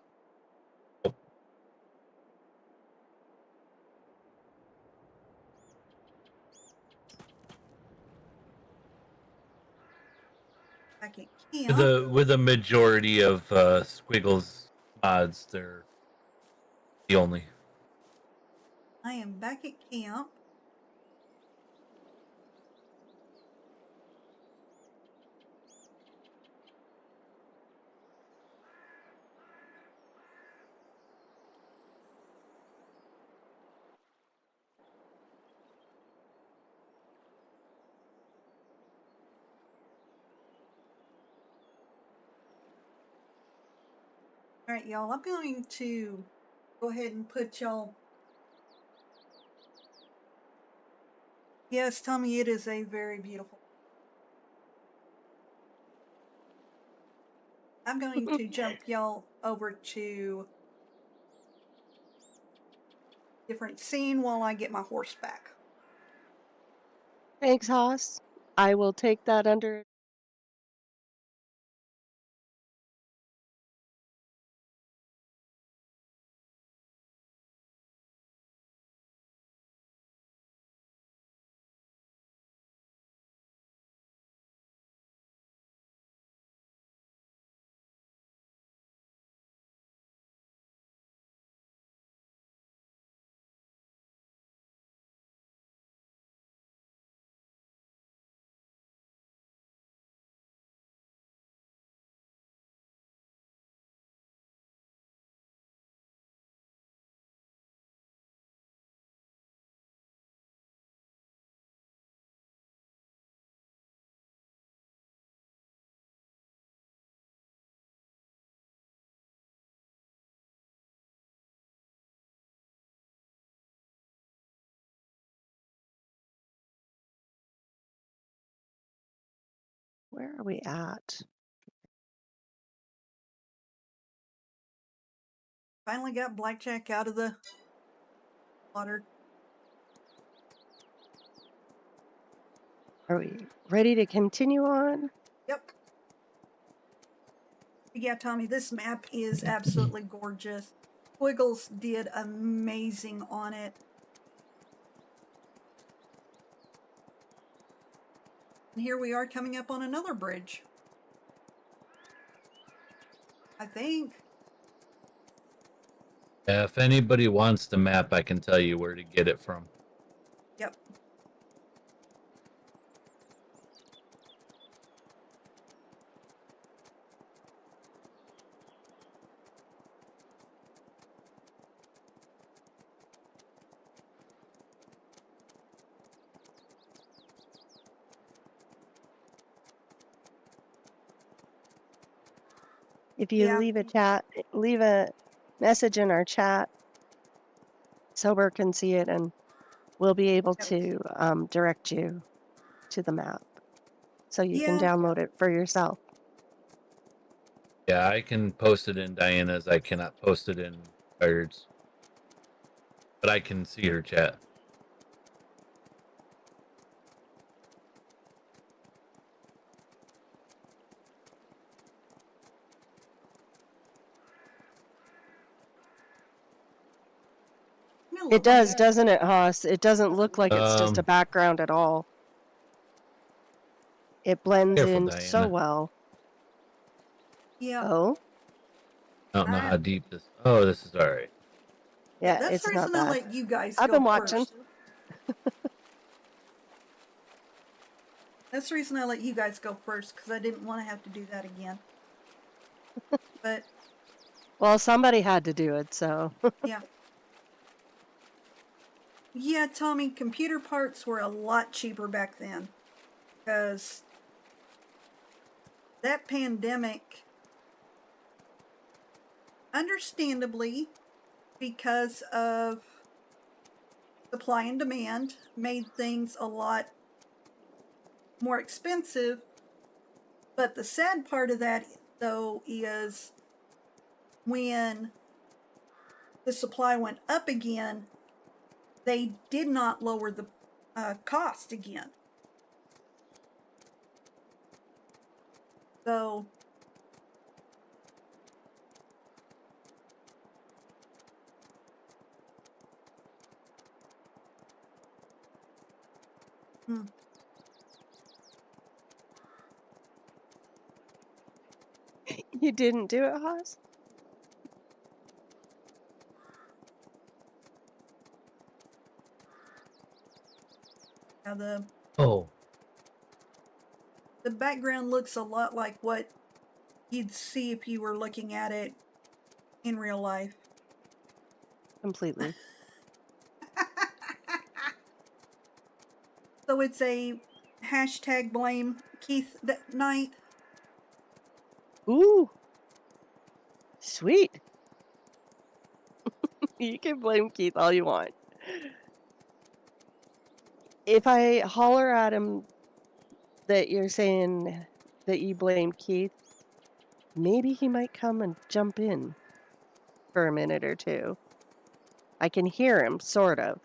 back at camp. With a majority of Squiggles mods, they're the only. I am back at camp. All right, y'all. I'm going to go ahead and put y'all. Yes, Tommy, it is a very beautiful. I'm going to jump y'all over to different scene while I get my horse back. Thanks, Haas. I will take that under. Where are we at? Finally got Blackjack out of the water. Are we ready to continue on? Yep. Yeah, Tommy, this map is absolutely gorgeous. Squiggles did amazing on it. And here we are coming up on another bridge. I think. Yeah, if anybody wants the map, I can tell you where to get it from. Yep. If you Yeah. leave a message in our chat, Sober can see it and we'll be able to direct you to the map so you can Yeah. download it for yourself. Yeah, I can post it in Diana's. I cannot post it in Fired's. But I can see her chat. look It does, like doesn't it, Haas? It doesn't look like it's just a Um, background at all. It blends Careful, in so Diana. well. yeah. Oh, I don't know I, how deep this. Oh, this is all right. yeah, yeah, that's the it's not reason I bad. let you guys I've go been watching. first. That's the reason I let you guys go first, because I didn't want to have to do that again. But Well, somebody had to do it, so. yeah. Yeah, Tommy, computer parts were a lot cheaper back then. Because that pandemic, understandably, because of supply and demand, made things a lot more expensive. But the sad part of that, though, is when the supply went up again, they did not lower the cost again. So, You didn't do it, Haas? now Oh, the background looks a lot like what you'd see if you were looking at it in real life. Completely. So it's a hashtag blame Keith night. Ooh, sweet. You can blame Keith all you want. If I holler at him that you're saying that you blame Keith, maybe he might come and jump in for a minute or two. I can hear him, sort of.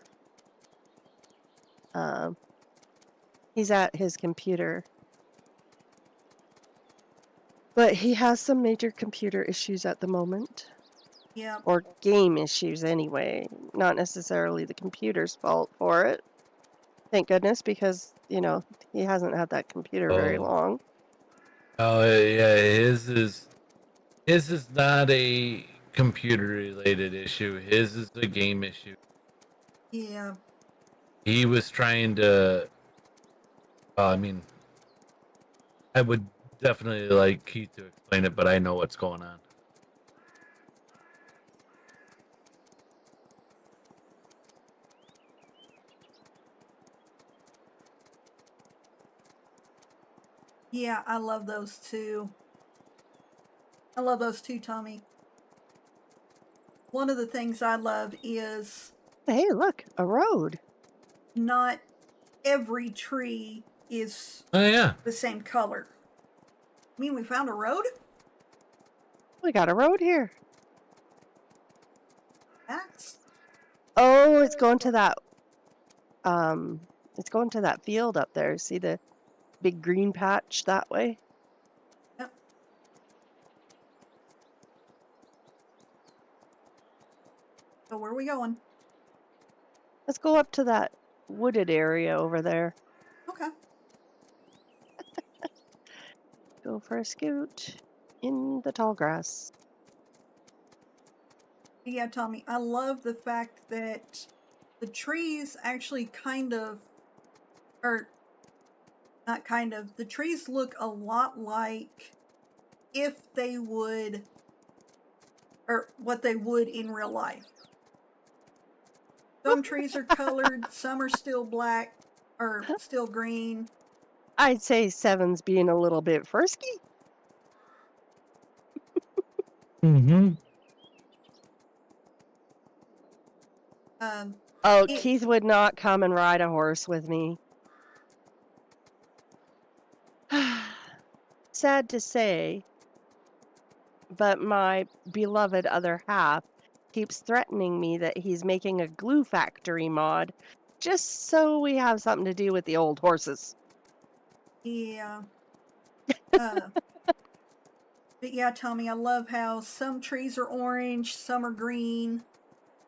Um, he's at his computer. But he has some major computer issues at the moment. Yeah. Or game issues, anyway. Not necessarily the computer's fault for it. Thank goodness, because, you know, he hasn't had that computer very oh, long. oh, yeah. His is not a computer related issue. His is a game issue. Yeah. He was trying to. I mean, I would definitely like Keith to explain it, but I know what's going on. Yeah, I love those two. I love those two, Tommy. One of the things I love is Hey, look, a road. not every tree is Oh yeah. the same color. I mean, we found a road? We got a road here. That's. Oh, it's going to that it's going to that field up there. See the big green patch that way? Yep. So where are we going? Let's go up to that wooded area over there. Okay. Go for a scoot in the tall grass. Yeah, Tommy, I love the fact that the trees actually kind of, or not kind of, the trees look a lot like if they would, or what they would in real life. Some trees are colored, some are still black, or still green. I'd say Seven's being a little bit frisky. Mm-hmm. Oh, It, Keith would not come and ride a horse with me. Sad to say, but my beloved other half keeps threatening me that he's making a glue factory mod just so we have something to do with the old horses. yeah. But yeah, Tommy, I love how some trees are orange, some are green,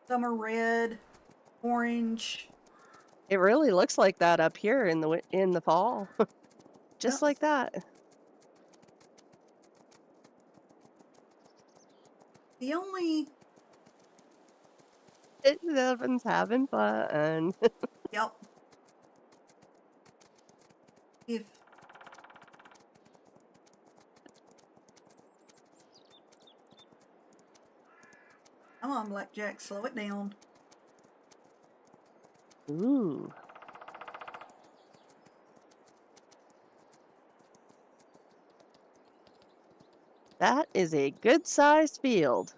some are red. orange. It really looks like that up here in the fall. Just Yep. like that. The only Everyone's having fun. yep. If come on, Blackjack, slow it down. Ooh. That is a good-sized field.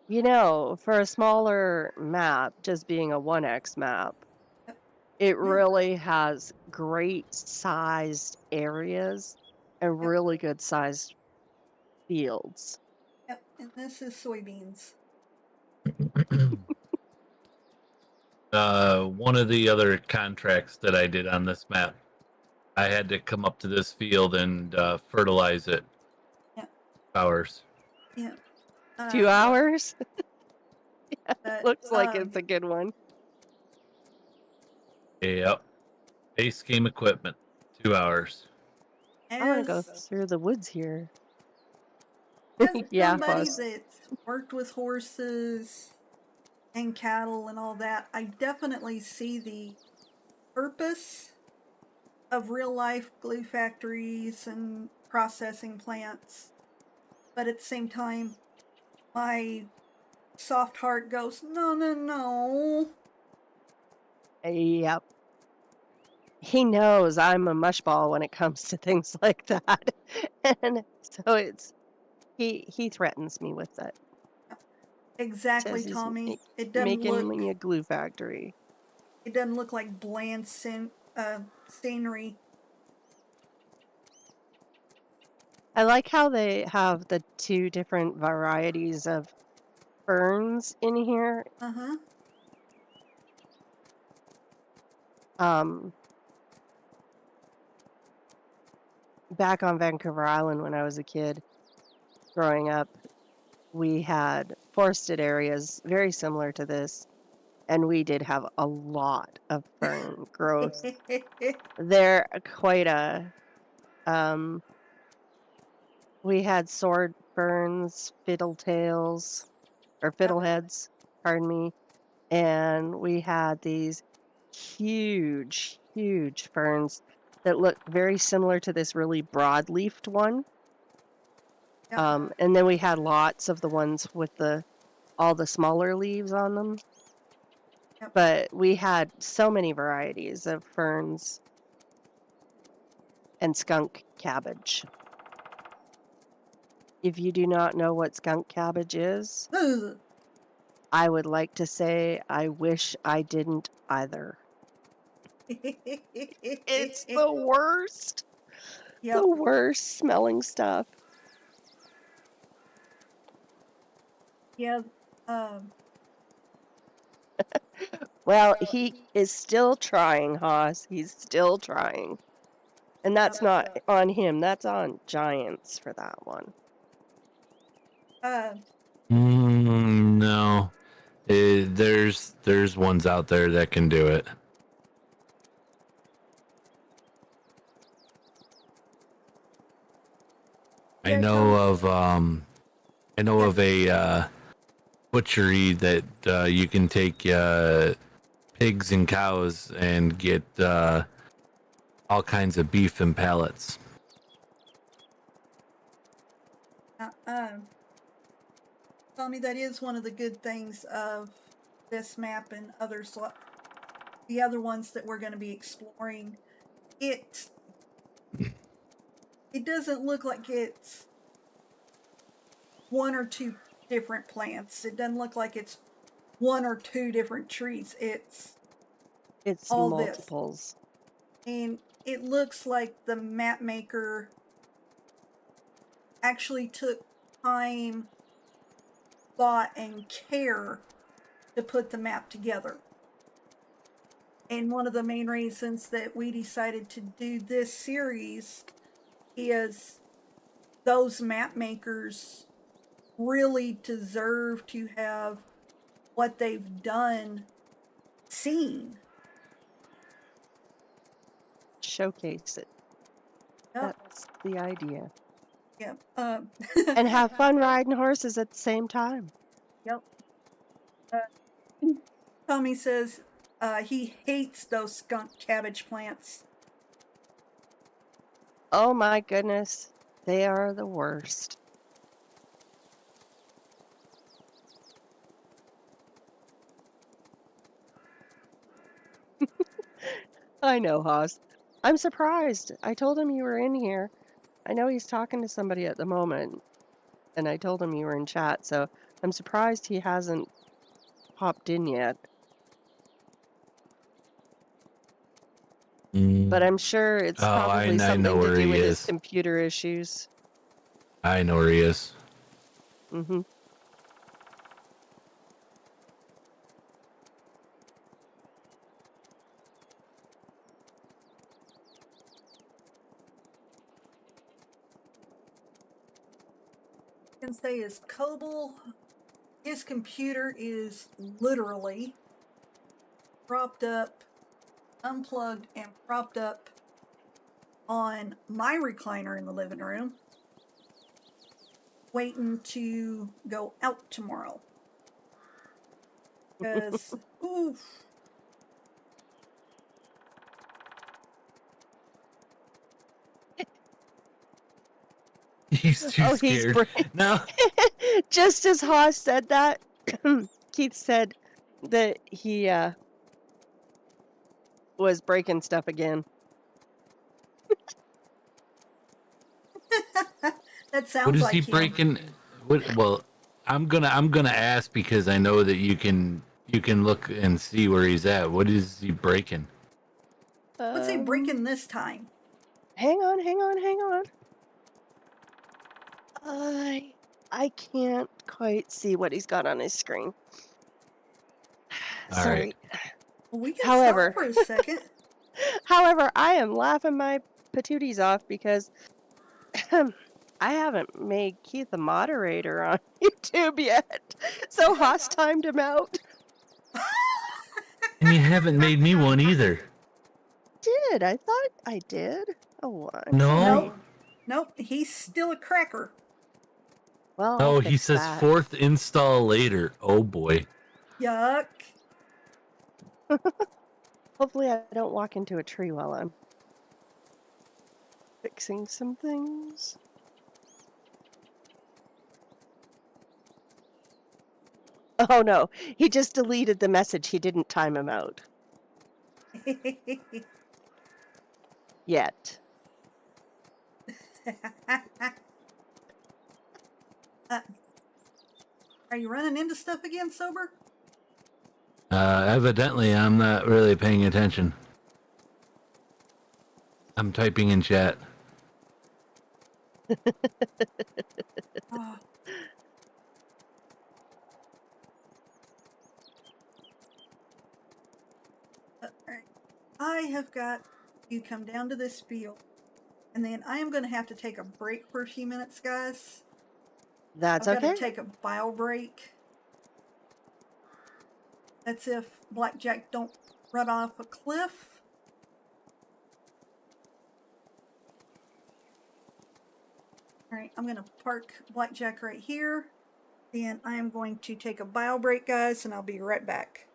You know, for a smaller map, just being a 1x map, Yep. it Yeah. really has great sized areas and Yep. really good sized fields. Yep. And this is soybeans. One of the other contracts that I did on this map, I had to come up to this field and fertilize it. Yeah. Hours. Yeah. 2 hours? Yeah, But, looks like it's a good one. Yep. Base game equipment. 2 hours. I want to go as through the woods here. yeah, Yeah, somebody plus. that's worked with horses and cattle and all that, I definitely see the purpose of real life glue factories and processing plants. But at the same time, my soft heart goes, no, no, no. Yep. He knows I'm a mushball when it comes to things like that. And so he threatens me with it. Exactly, Says he's Tommy. It doesn't making look. me a glue factory. It doesn't look like bland scenery. I like how they have the 2 different varieties of ferns in here. Uh-huh. Back on Vancouver Island when I was a kid, growing up, we had forested areas very similar to this, and we did have a lot of fern growth. They're quite a we had sword ferns, fiddletails, or fiddleheads, pardon me, and we had these huge, huge ferns that look very similar to this really broad-leafed one. Yep. And then we had lots of the ones with all the smaller leaves on them. Yep. But we had so many varieties of ferns and skunk cabbage. If you do not know what skunk cabbage is, Ugh. I would like to say I wish I didn't either. It's the worst. Yep. The worst smelling stuff. Yeah. Well, he is still trying, Haas. He's still trying. And that's not on him. That's on Giants for that one. No. There's ones out there that can do it. I know of a butchery that you can take pigs and cows and get all kinds of beef and pellets. Tommy, that is one of the good things of this map and others, the other ones that we're going to be exploring. It doesn't look like it's 1 or 2 different plants. It doesn't look like it's 1 or 2 different trees. It's all multiples. This. And it looks like the map maker actually took time, thought, and care to put the map together. And one of the main reasons that we decided to do this series is those map makers really deserve to have what they've done seen. Showcase it. Yep. That's the idea. Yep. And have fun riding horses at the same time. Yep. Tommy says he hates those skunk cabbage plants. Oh my goodness. They are the worst. I know, Haas. I'm surprised. I told him you were in here. I know he's talking to somebody at the moment, and I told him you were in chat, so I'm surprised he hasn't popped in yet. But I'm sure it's probably I something know to where do he with his is. computer issues. I know where he is. Mm-hmm. I can say is Coble. His computer is literally propped up, unplugged, and propped up on my recliner in the living room, waiting to go out tomorrow. Because, oof. He's too scared. No. Just as Haas said that, Keith said that he was breaking stuff again. That sounds What is like he him. breaking? Well, I'm gonna ask because I know that you can look and see where he's at. What is he breaking? What's he breaking this time? Hang on. I can't quite see what he's got on his screen. All Sorry. right. Well, we can However, stop for a second. However, I am laughing my patooties off because I haven't made Keith a moderator on YouTube yet. So Haas timed him out. And you haven't made me one either. Did. I thought I did. Oh, I'm No. sorry. Nope. He's still a cracker. Well, Oh, I'll he fix says that. 4th install later. Oh boy. Yuck. Hopefully I don't walk into a tree while I'm fixing some things. Oh no, he just deleted the message. He didn't time him out yet. Are you running into stuff again, Sober? Evidently, I'm not really paying attention. I'm typing in chat. Oh. Alright. I have got to come down to this field, and then I am going to have to take a break for a few minutes, guys. That's I've okay. got to take a bio break. That's if Blackjack don't run off a cliff. Alright, I'm going to park Blackjack right here. Then I am going to take a bio break, guys, and I'll be right back.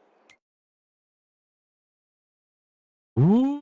Ooh.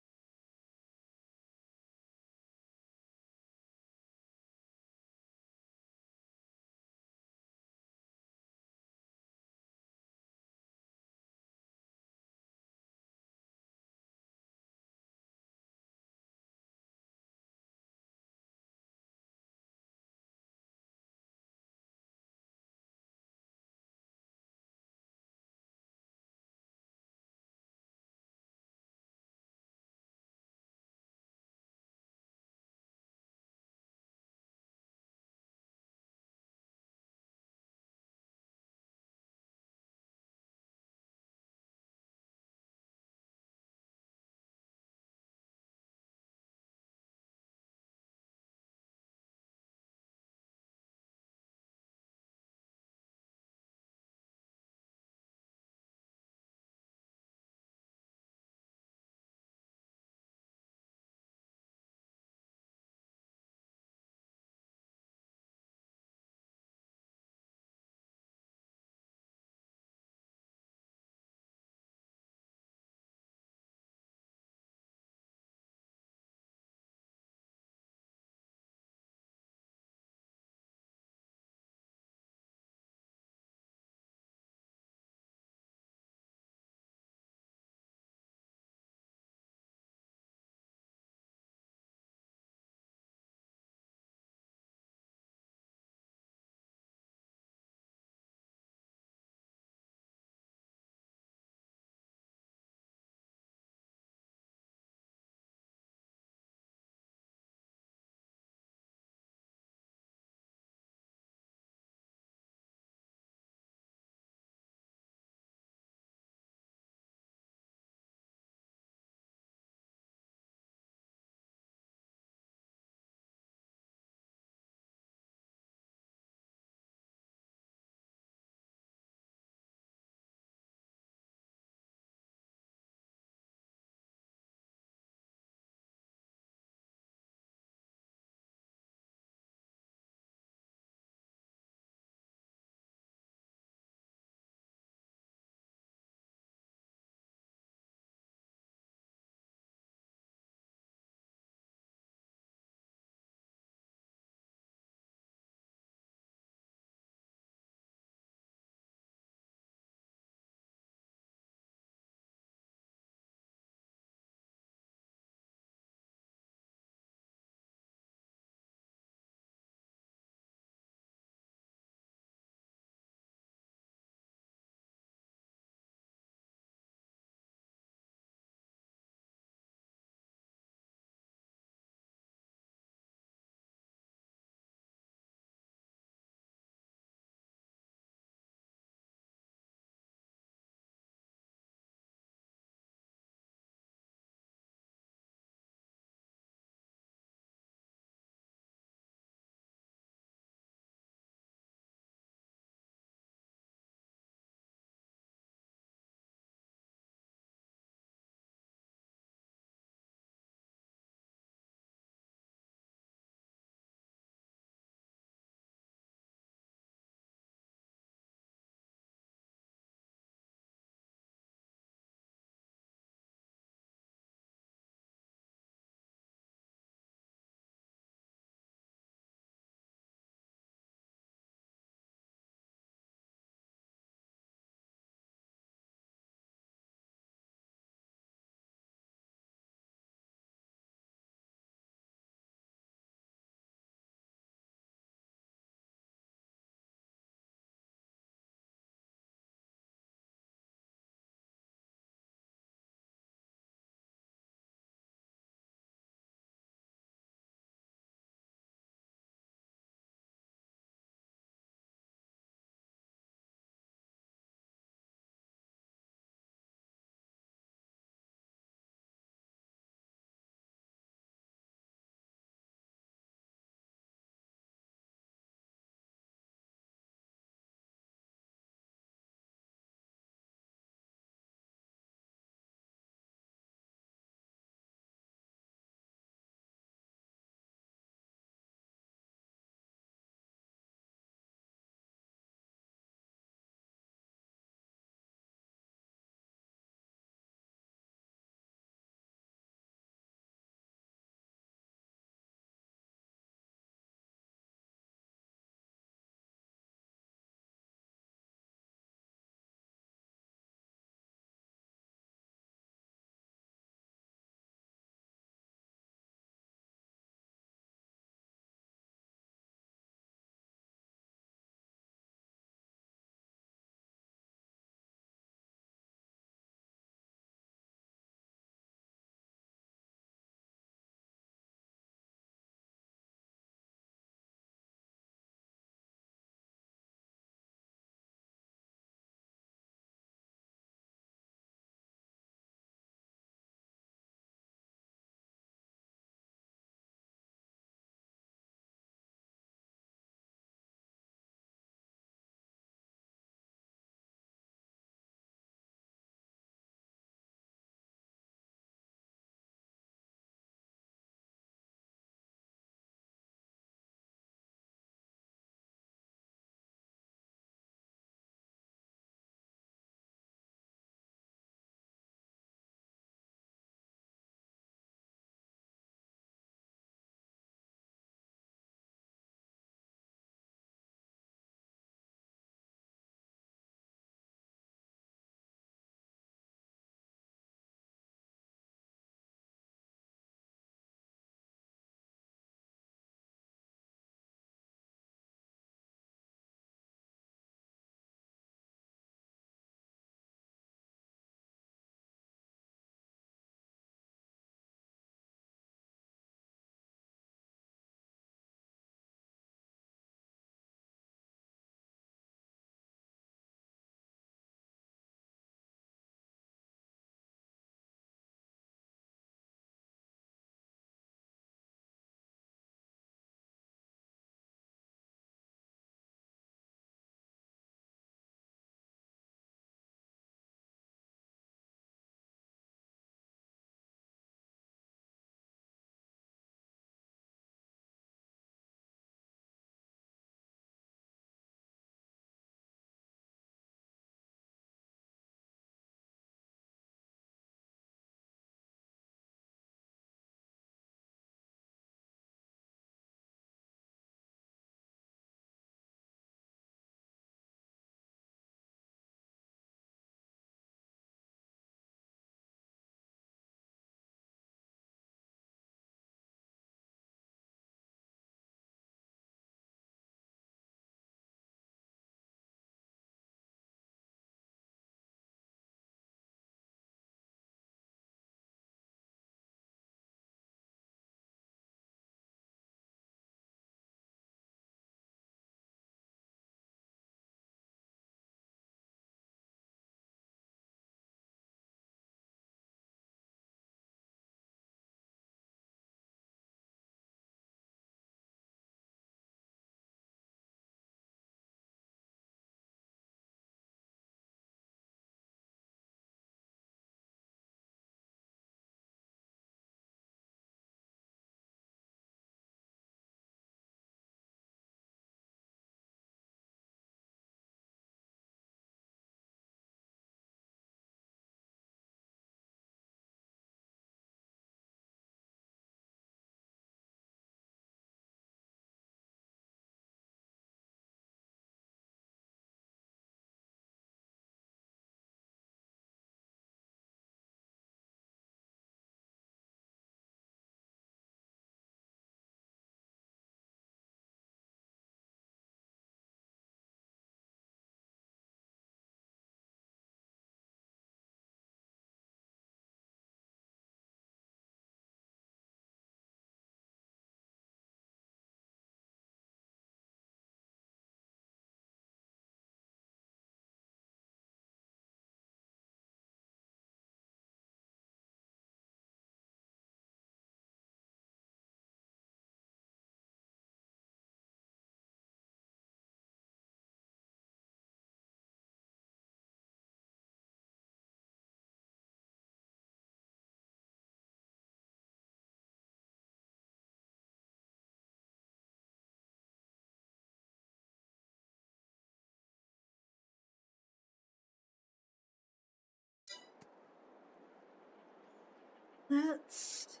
Let's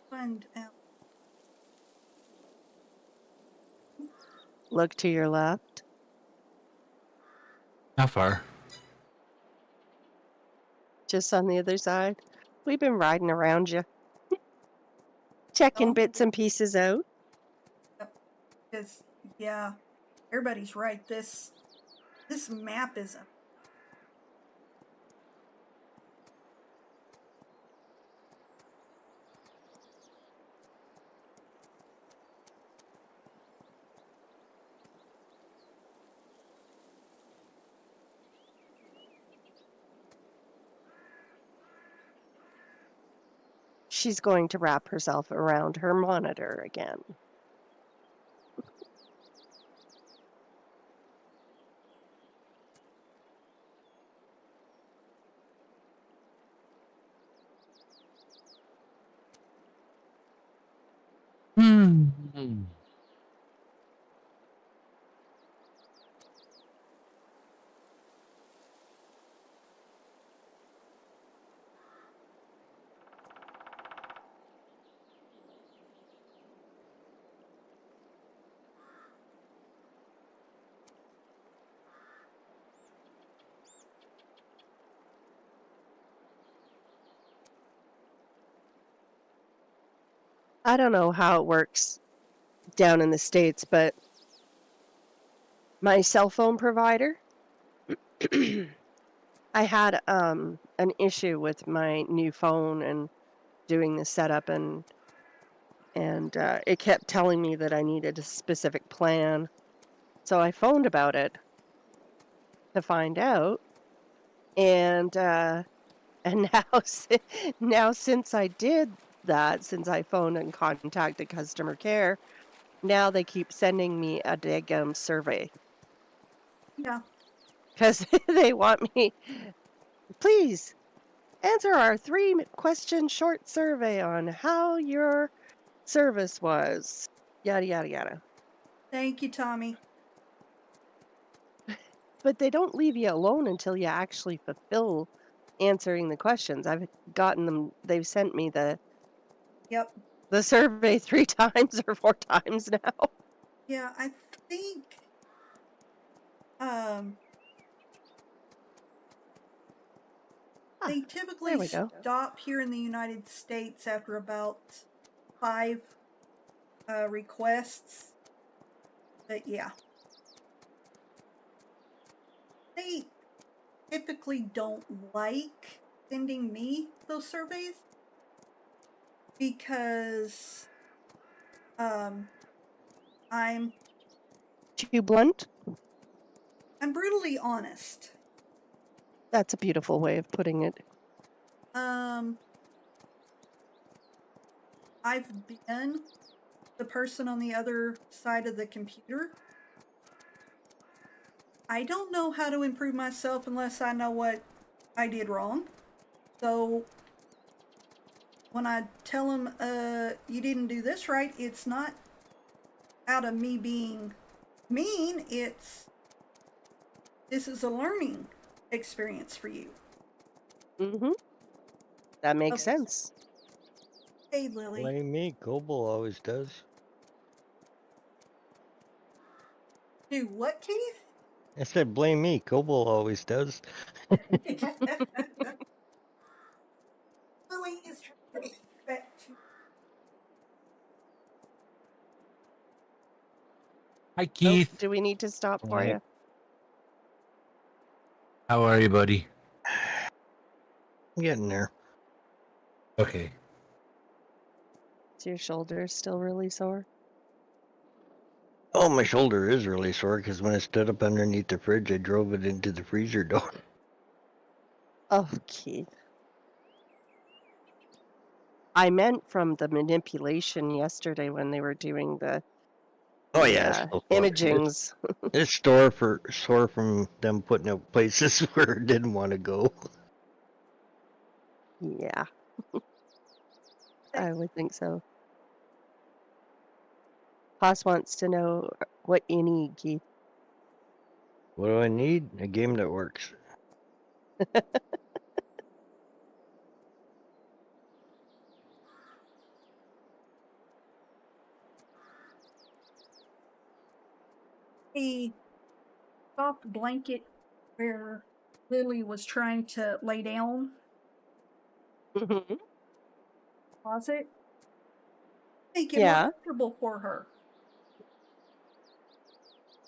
find out. Look to your left. How far? Just on the other side. We've been riding around you. Checking Oh. bits and pieces out. Because, yeah, everybody's right. This map is a She's going to wrap herself around her monitor again. I don't know how it works down in the States, but my cell phone provider, I had an issue with my new phone and doing the setup, and it kept telling me that I needed a specific plan. So I phoned about it to find out, and now now since I did that, since I phoned and contacted customer care, now they keep sending me a daggum survey yeah. because they want me, please answer our 3-question short survey on how your service was. Yada, yada, yada. Thank you, Tommy. But they don't leave you alone until you actually fulfill answering the questions. I've gotten them, they've sent me Yep. the survey 3 times or 4 times now. Yeah, I think they typically there we go. stop here in the United States after about 5 requests. But yeah. They typically don't like sending me those surveys because I'm Too blunt? brutally honest. That's a beautiful way of putting it. I've been the person on the other side of the computer. I don't know how to improve myself unless I know what I did wrong. So when I tell them, you didn't do this right, it's not out of me being mean. This is a learning experience for you. Mm-hmm. That makes Okay. sense. Hey, Lily. Blame me. Kobo always does. Do what, Keith? I said blame me. Kobo always does. Lily is trying to expect to. Hi, Oh, Keith. do we need to stop for Right. you? How are you, buddy? I'm getting there. Okay. Is your shoulder still really sore? Oh, my shoulder is really sore because when I stood up underneath the fridge, I drove it into the freezer door. Oh, Keith. I meant from the manipulation yesterday when they were doing the Oh yeah, it's still sore. imagings. It's sore from them putting out places where it didn't want to go. Yeah, I would think so. Haas wants to know what you need, Keith. What do I need? A game that works. A soft blanket where Lily was trying to lay down. Mhm. Closet. Make it more Yeah. comfortable for her.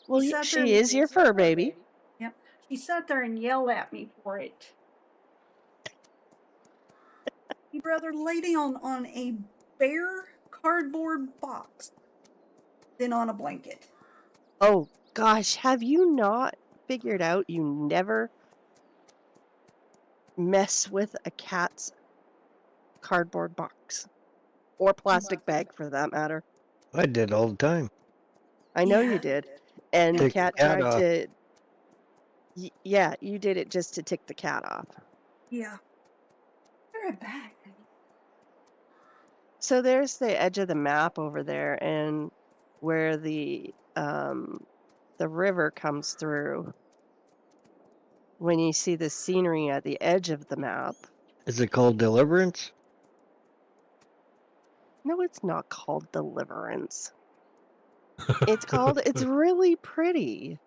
Well, sat there she and- is your fur baby. Yep. She sat there and yelled at me for it. You'd rather lay down on a bare cardboard box than on a blanket. Oh gosh, have you not figured out you never mess with a cat's cardboard box or plastic bag for that matter? I did all the time. I know Yeah. you did. And the Take the cat cat tried off. to. Yeah, you did it just to tick the cat off. Yeah. They're back. So there's the edge of the map over there, and where the river comes through. When you see the scenery at the edge of the map. Is it called Deliverance? No, it's not called Deliverance. It's really pretty.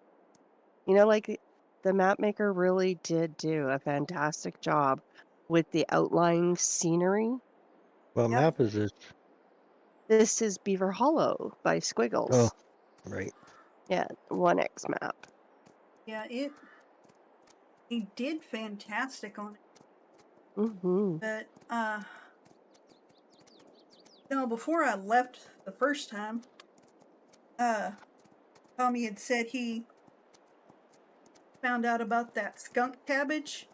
You know, like the map maker really did do a fantastic job with the outlying scenery. What Yep. map is this? This is Beaver Hollow by Squiggles. Oh, right. Yeah, 1X map. Yeah, he did fantastic on it. Mm-hmm. But before I left the first time, Tommy had said he found out about that skunk cabbage.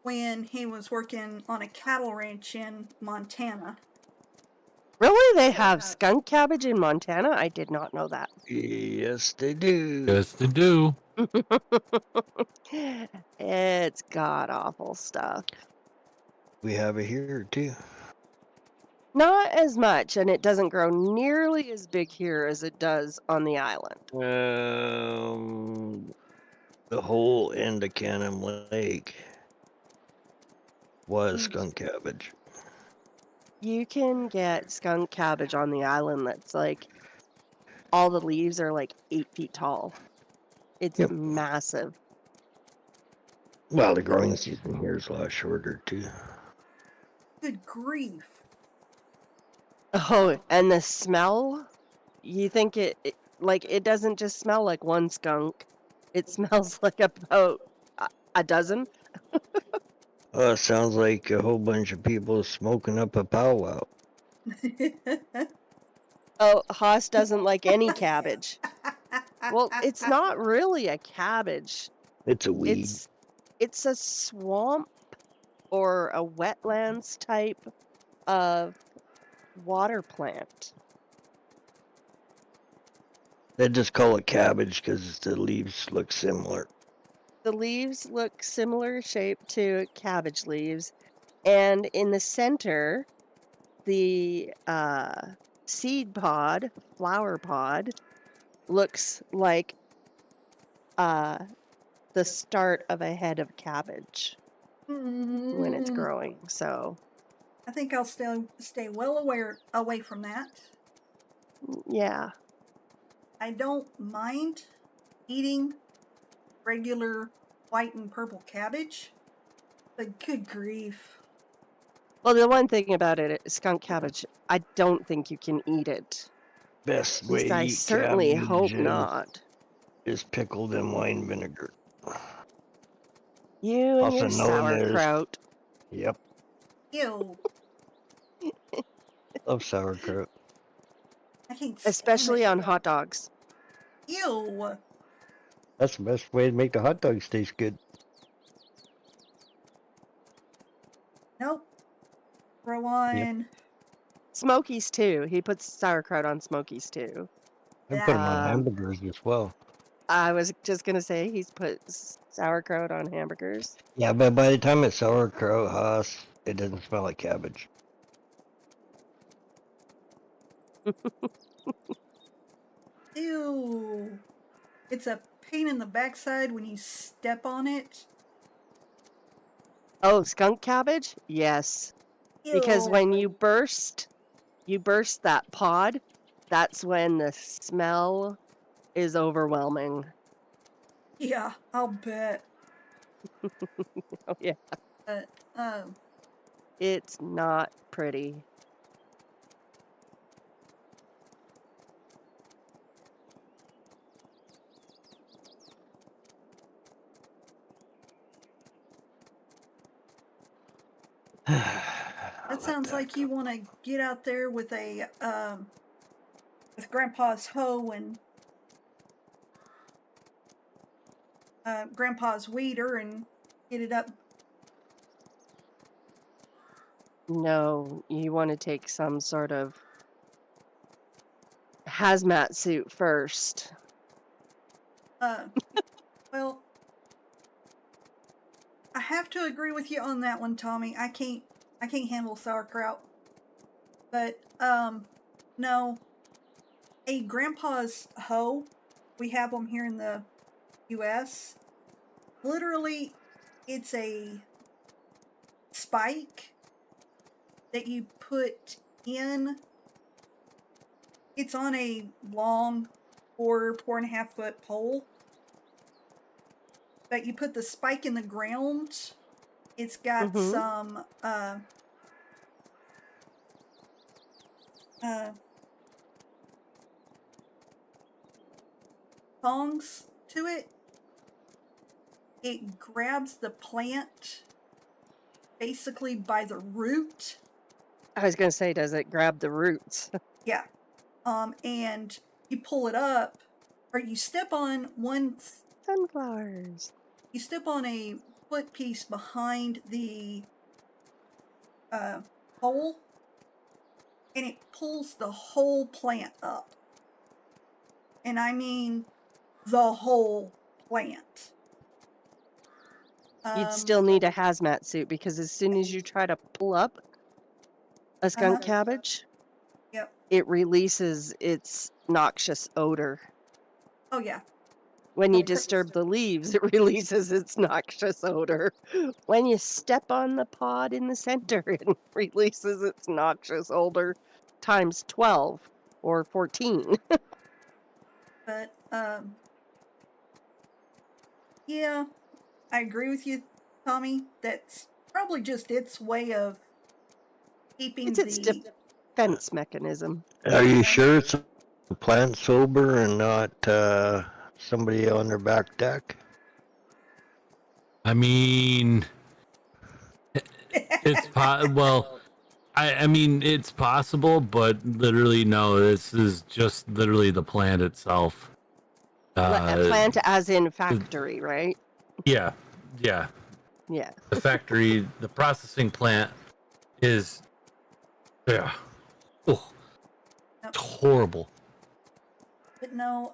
When he was working on a cattle ranch in Montana. Really? They have skunk cabbage in Montana? I did not know that. Yes, they do. Yes, they do. It's god-awful stuff. We have it here too. Not as much, and it doesn't grow nearly as big here as it does on the island. The whole end of Cannon Lake was skunk cabbage. You can get skunk cabbage on the island that's like, all the leaves are like 8 feet tall. It's Yep. massive. Well, the growing season here is a lot shorter too. Good grief. Oh, and the smell, you think it doesn't just smell like one skunk. It smells like about a dozen. It sounds like a whole bunch of people smoking up a powwow. Oh, Haas doesn't like any cabbage. Well, it's not really a cabbage. It's a weed. It's a swamp or a wetlands type of water plant. They just call it cabbage because the leaves look similar. The leaves look similar shape to cabbage leaves, and in the center, the seed pod, flower pod, looks like the start of a head of cabbage when it's growing. So I think I'll stay well away from that. yeah. I don't mind eating regular white and purple cabbage, but good grief. Well, the one thing about it is skunk cabbage, I don't think you can eat it. Best At way least to I eat certainly cabbage hope not. is pickled in wine vinegar. You and Also your known as- sauerkraut. Yep, Ew. love sauerkraut. I can't stand Especially it. on hot dogs. Ew. That's the best way to make the hot dogs taste good. Nope. Throw on. Smokies too. He puts sauerkraut on Smokies too. I put them on Um, hamburgers as well. I was just gonna say he's put sauerkraut on hamburgers. Yeah, but by the time it's sauerkraut, Haas, it doesn't smell like cabbage. Ew. It's a pain in the backside when you step on it. Oh, skunk cabbage? Yes. Because Ew. when you burst that pod, that's when the smell is overwhelming. Yeah, I'll bet. Oh yeah. But, It's not pretty. that sounds like you want to get out there with a, with Grandpa's hoe and, Grandpa's weeder and get it up. No, you want to take some sort of hazmat suit first. Well, I have to agree with you on that one, Tommy. I can't handle sauerkraut. But, no. A Grandpa's hoe, we have them here in the US. Literally, it's a spike that you put in. It's on a long 4.5 foot pole. But you put the spike in the ground. It's got some, thongs to it. It grabs the plant basically by the root. I was going to say, does it grab the roots? Yeah. And you pull it up, or you step on one. Sunflowers. You step on a foot piece behind the hole, and it pulls the whole plant up. And I mean the whole plant. You'd still need a hazmat suit because as soon as you try to pull up a skunk cabbage, Yep. it releases its noxious odor. Oh yeah. When you disturb the leaves, it releases its noxious odor. When you step on the pod in the center, it releases its noxious odor times 12 or 14. But yeah, I agree with you, Tommy. That's probably just its way of keeping It's its defense mechanism. Are you sure it's a plant sober and not somebody on their back deck? I mean, it's well, I mean it's possible, but literally no. This is just literally the plant itself. Plant as in factory, right? Yeah. Yeah. The factory, the processing plant is, yeah, oh, it's horrible. But no,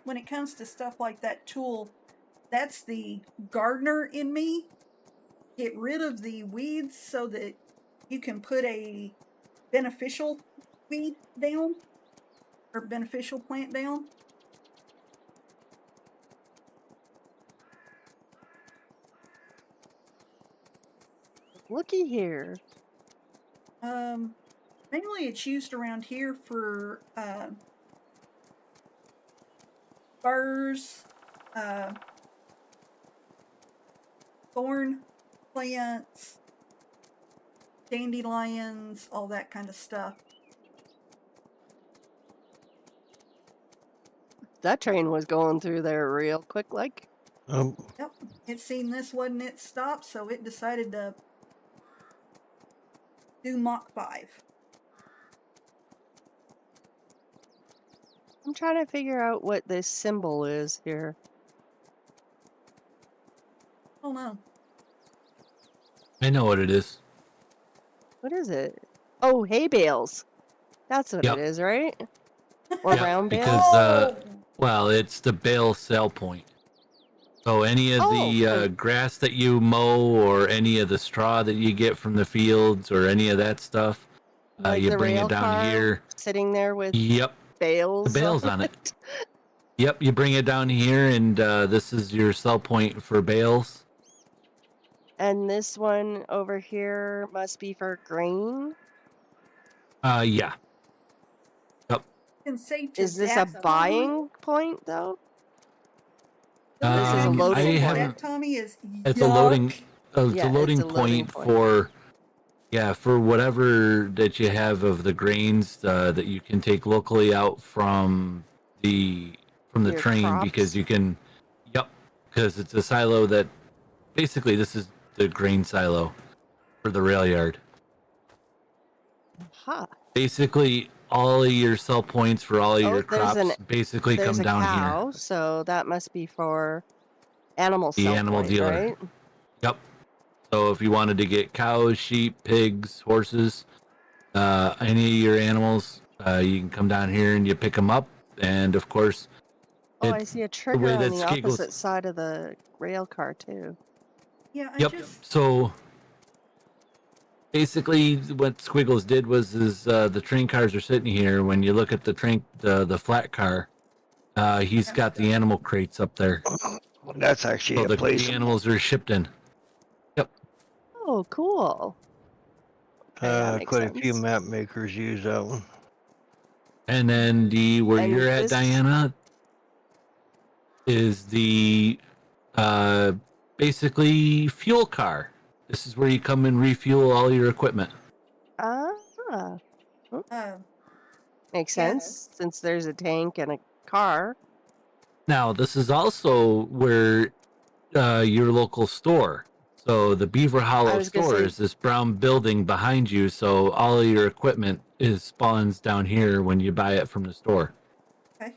when it comes to stuff like that tool, that's the gardener in me. Get rid of the weeds so that you can put a beneficial weed down or beneficial plant down. Looky here. Mainly it's used around here for firs, thorn plants, dandelions, all that kind of stuff. That train was going through there real quick, like. Yep, it seen this wasn't its stop, so it decided to do Mach 5. I'm trying to figure out what this symbol is here. Oh no. I know what it is. What is it? Oh, hay bales. That's what it is, right? Or round bales? Because, well, it's the bale sale point. So any of the grass that you mow or any of the straw that you get from the fields or any of that stuff, Like You the bring rail it down car here. sitting there with Yep, the bales. bales on it. Yep, you bring it down here, and this is your sell point for bales. And this one over here must be for grain. Yeah. Yep. Can say to Is this that, a Tommy, buying point though? the only This is thing a I can loading say to point. that, Tommy, is It's a loading. yuck. It's a Yeah, it's loading a loading point point. for. Yeah, for whatever that you have of the grains that you can take locally out from the Your train, because crops. you can. Yep, because it's a silo that basically this is the grain silo for the rail yard. Huh. Basically, all of your sell points for all of your crops basically there's come a down cow, here. so that must be for animal The sell animal point, dealer. right? Yep. So if you wanted to get cows, sheep, pigs, horses, any of your animals, you can come down here and you pick them up. And of course, Oh, I see a the trigger way on that the Skiggles. opposite side of the rail car too. Yeah, I Yep. just So basically, what Squiggles did was the train cars are sitting here. When you look at the train, the flat car, he's got the animal crates up there. That's actually So a the place. animals are shipped in. Yep. Oh, cool. Okay, that makes Quite a few sense. map makers use that one. And then where And you're at, this- Diana, is the basically fuel car. This is where you come and refuel all your equipment. Ah, makes Yeah. sense since there's a tank and a car. Now, this is also where your local store. So the Beaver Hollow was gonna store say- is this brown building behind you. So all of your equipment is spawns down here when you buy it from the store. okay.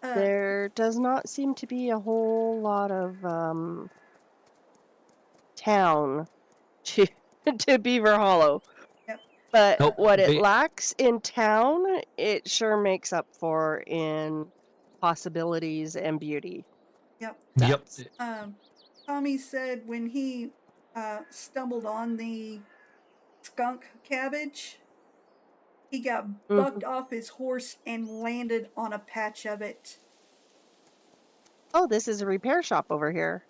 There does not seem to be a whole lot of town to to Beaver Hollow. Yep. But Nope. what it lacks in town, it sure makes up for in possibilities and beauty. Yep. Yep. Tommy said when he stumbled on the skunk cabbage, he got bucked off his horse and landed on a patch of it. Oh, this is a repair shop over here.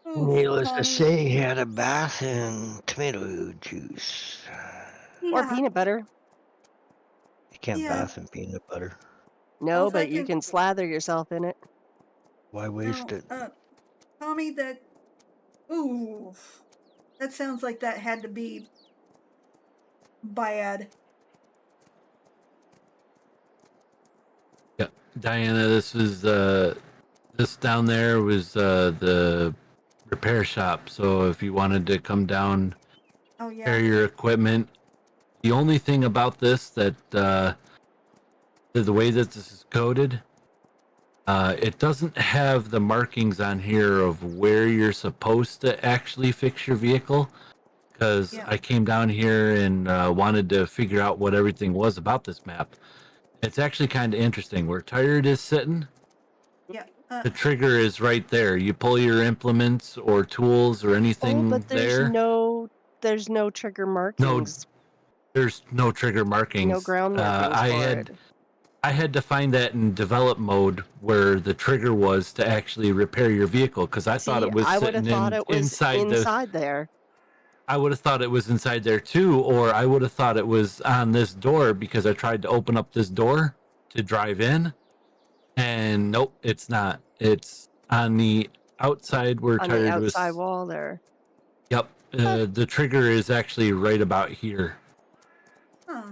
Oof, Needless to Tommy. say, he had a bath in tomato juice. Or Yeah. peanut butter. You can't Yeah. bath in peanut butter. No, Well, if I but you can- can slather yourself in it. Why waste No, it? Tommy, that. Ooh. That sounds like that had to be bad. Yeah, Diana, this was this down there was the repair shop. So if you wanted to come down, Oh, yeah. repair your equipment, the only thing about this that the way that this is coded, it doesn't have the markings on here of where you're supposed to actually fix your vehicle. Because Yeah. I came down here and wanted to figure out what everything was about this map. It's actually kind of interesting. Where tired is sitting, Yeah. the trigger is right there. You pull your implements or tools or anything but there's there. there's no trigger No, markings. there's no trigger markings. No ground markings for I had to find that in develop mode where the trigger was to actually repair your vehicle, because I thought it was I would have sitting thought it was inside there. I would have thought it was inside there too, or I would have thought it was on this door because I tried to open up this door to drive in, and nope, it's not. It's on the outside where On the tired outside was. wall there. Yep, the trigger is actually right about here. Huh.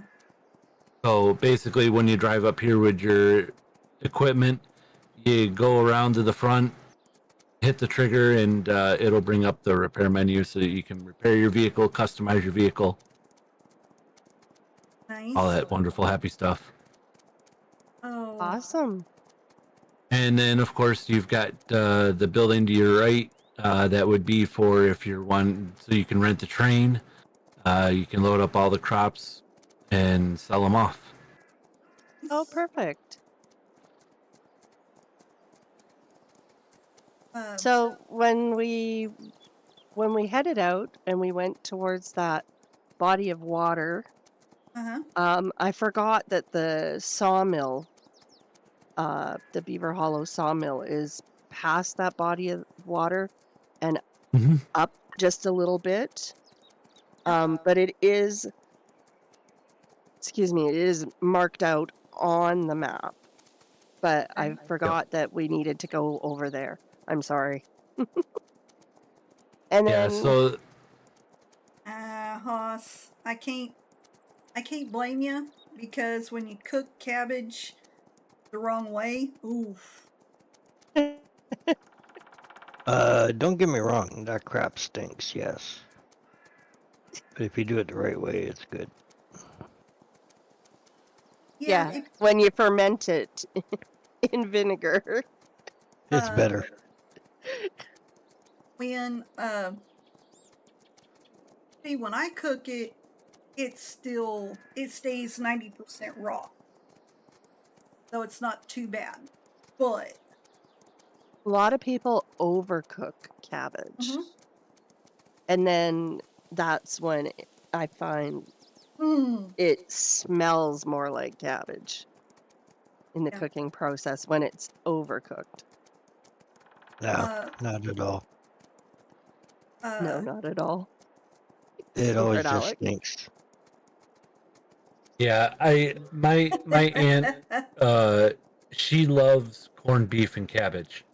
So basically, when you drive up here with your equipment, you go around to the front, hit the trigger, and it'll bring up the repair menu so that you can repair your vehicle, customize your vehicle, Nice. all that wonderful, happy stuff. Oh. Awesome. And then, of course, you've got the building to your right. That would be for if you're one, so you can rent the train. You can load up all the crops and sell them off. Oh, perfect. So when we headed out and we went towards that body of water. Uh-huh. I forgot that the sawmill, the Beaver Hollow sawmill, is past that body of water and Mhm. up just a little bit. But it is, excuse me, it is marked out on the map. But I forgot that we needed to go over there. I'm sorry. And Yeah, then so Hoss, I can't blame you because when you cook cabbage the wrong way, oof. Don't get me wrong, that crap stinks, yes. But if you do it the right way, it's good. yeah, when you ferment it in vinegar. It's better. When see, when I cook it, it stays 90% raw, so it's not too bad. But A lot of people overcook cabbage. Mhm. And then that's when I find it smells more like cabbage in the Yeah. cooking process when it's overcooked. No, not at all. No, not at all. It always Secret just Alec. stinks. yeah, my aunt, she loves corned beef and cabbage.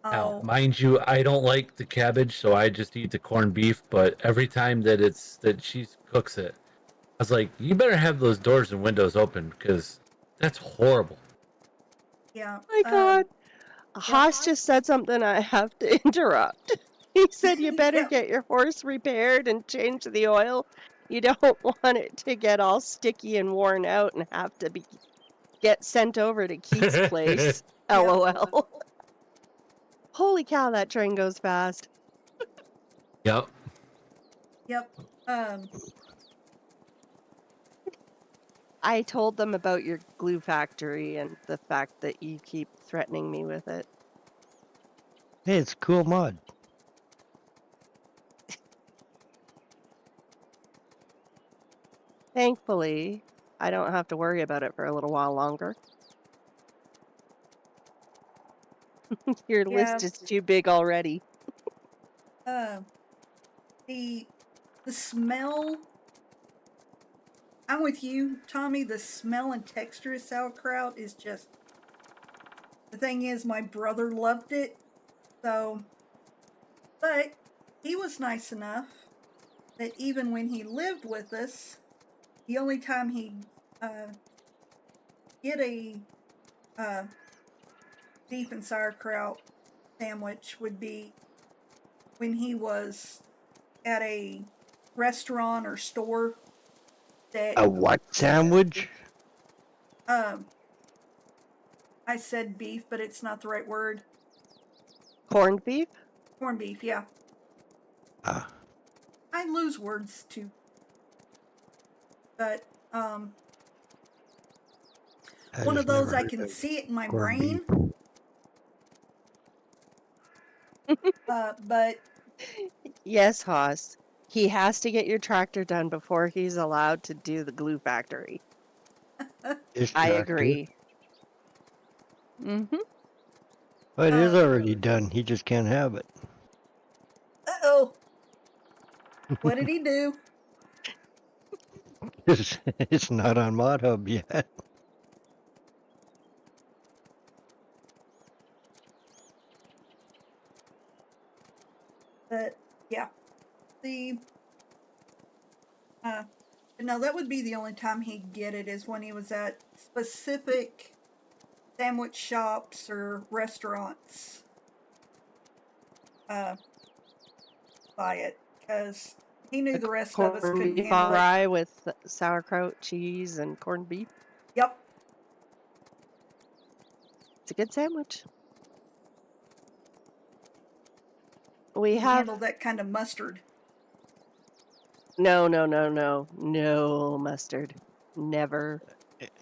Now, Oh, mind you, I don't like the cabbage, so I just eat the corned beef. But every time that she cooks it, I was like, you better have those doors and windows open because that's horrible. yeah. Oh my God. Haas just said something I have to interrupt. He said you better Yep. get your horse repaired and change the oil. You don't want it to get all sticky and worn out and have to get sent over to Keith's place. LOL. Holy cow, that train goes fast. Yep. Yep. I told them about your glue factory and the fact that you keep threatening me with it. Hey, it's a cool mod. Thankfully, I don't have to worry about it for a little while longer. Your list is too big already. The smell. I'm with you, Tommy. The smell and texture of sauerkraut is just. The thing is, my brother loved it, so. But he was nice enough that even when he lived with us, the only time he'd get a beef and sauerkraut sandwich would be when he was at a restaurant or store that A what sandwich? I said beef, but it's not the right word. Corned beef? Corned beef, yeah. I lose words too. But one of those I can see it in my brain. But yes, Haas. He has to get your tractor done before he's allowed to do the glue factory. I agree. Mm-hmm. Well, it is already done. He just can't have it. Uh-oh. What did he do? It's not on Mod Hub yet. But yeah, no, that would be the only time he'd get it is when he was at specific sandwich shops or restaurants. Buy it because he knew the rest of us couldn't handle it. Rye with sauerkraut, cheese, and corned beef. Yep. It's a good sandwich. We handle that kind of mustard. No mustard. Never.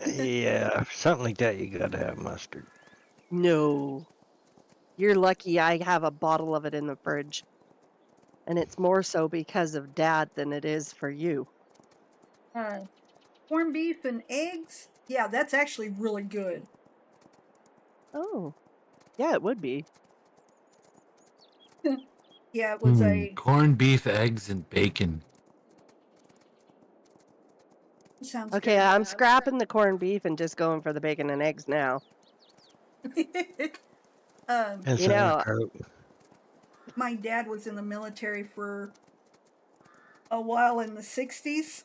Yeah, something like that. You gotta have mustard. No. You're lucky I have a bottle of it in the fridge. And it's more so because of Dad than it is for you. Corned beef and eggs. Yeah, that's actually really good. Oh, yeah, it would be. Yeah, it was a corned beef, eggs, and bacon. sounds Okay, good. I'm scrapping the corned beef and just going for the bacon and eggs now. And You know, sauerkraut. My dad was in the military for a while in the 60s,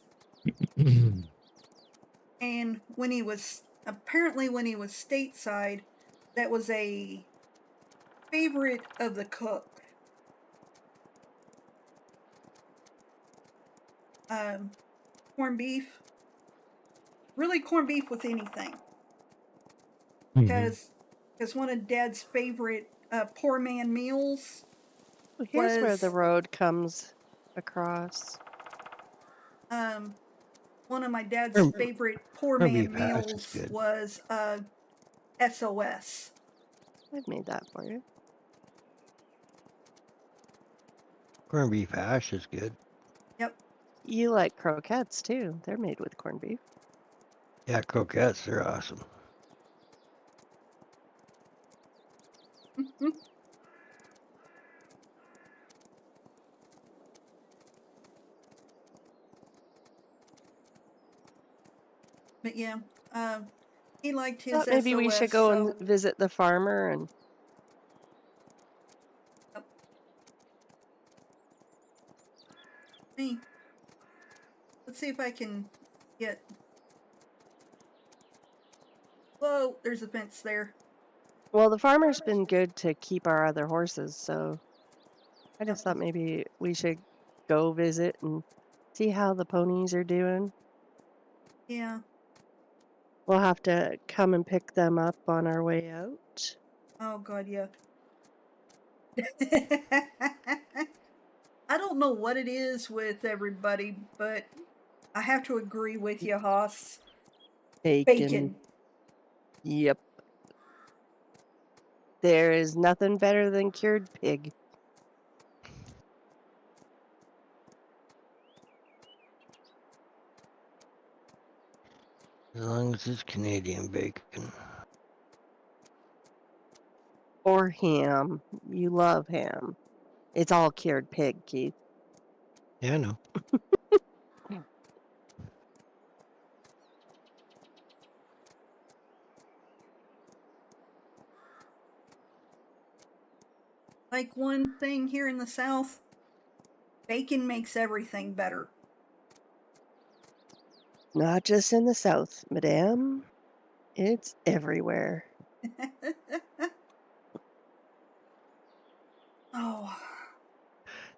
and when he was stateside, that was a favorite of the cook. Corned beef, really corned beef with anything, because one of Dad's favorite poor man meals here's where the was road comes across. one of my dad's Corned favorite poor corned man beef hash is meals good. was SOS. I've made that for you. Corned beef hash is good. Yep. You like croquettes too. They're made with corned beef. Yeah, croquettes, they're awesome. But yeah, he liked his Thought maybe we should SOS, go so and visit the farmer and hey, let's see if I can get. Whoa, there's a fence there. well, the farmer's been good to keep our other horses, so I just thought maybe we should go visit and see how the ponies are doing. Yeah. We'll have to come and pick them up on our way out. Oh god, yeah. I don't know what it is with everybody, but I have to agree with you, Haas. Bacon. Yep. There is nothing better than cured pig. As long as it's Canadian bacon. Or ham. You love ham. It's all cured pig, Keith. Yeah, I know. Like one thing here in the South, bacon makes everything better. Not just in the South, madame. It's everywhere. Oh.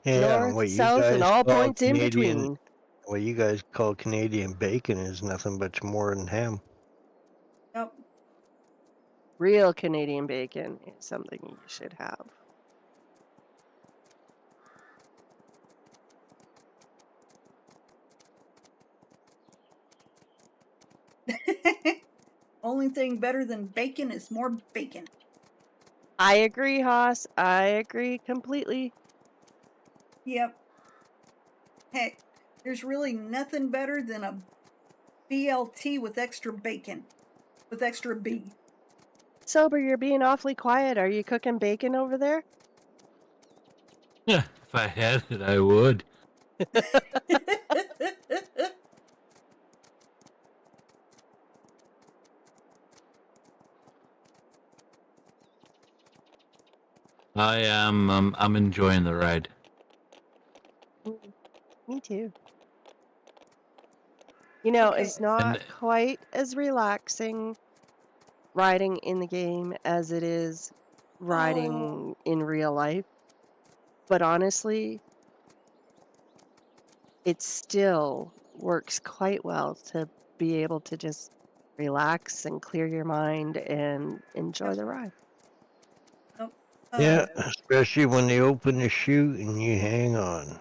Yeah, North, what you south, and guys all call points in Canadian, between. what you guys call Canadian bacon is nothing but more than ham. Yep. Real Canadian bacon is something you should have. Only thing better than bacon is more bacon. I agree, Haas. I agree completely. Yep. Heck, there's really nothing better than a BLT with extra bacon. With extra B. Sober, you're being awfully quiet. Are you cooking bacon over there? Yeah, if I had it, I would. I am. I'm enjoying the ride. Me too. You know, Okay. it's not And quite as relaxing riding in the game as it is riding in real life. But honestly, it still works quite well to be able to just relax and clear your mind and enjoy the ride. Oh, Yeah, especially when they open the chute and you hang on.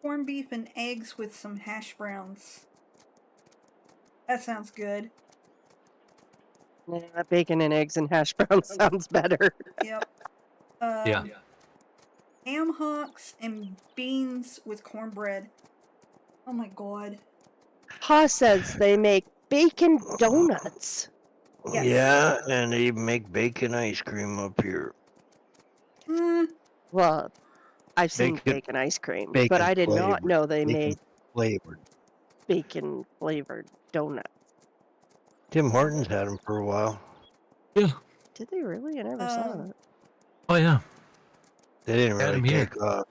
Corned beef and eggs with some hash browns. That sounds good. Yeah, bacon and eggs and hash browns sounds better. Yep. yeah, ham hocks and beans with cornbread. Oh my god. Pa says they make bacon donuts. Yes. Yeah, and they even make bacon ice cream up here. Well, I've seen Bacon- bacon ice cream, but bacon I did not flavored. know they Bacon made flavored. bacon flavored donuts. Tim Hortons had them for a while. Yeah. Did they really? I never saw that. Oh yeah. They didn't Had really 'em here. take off.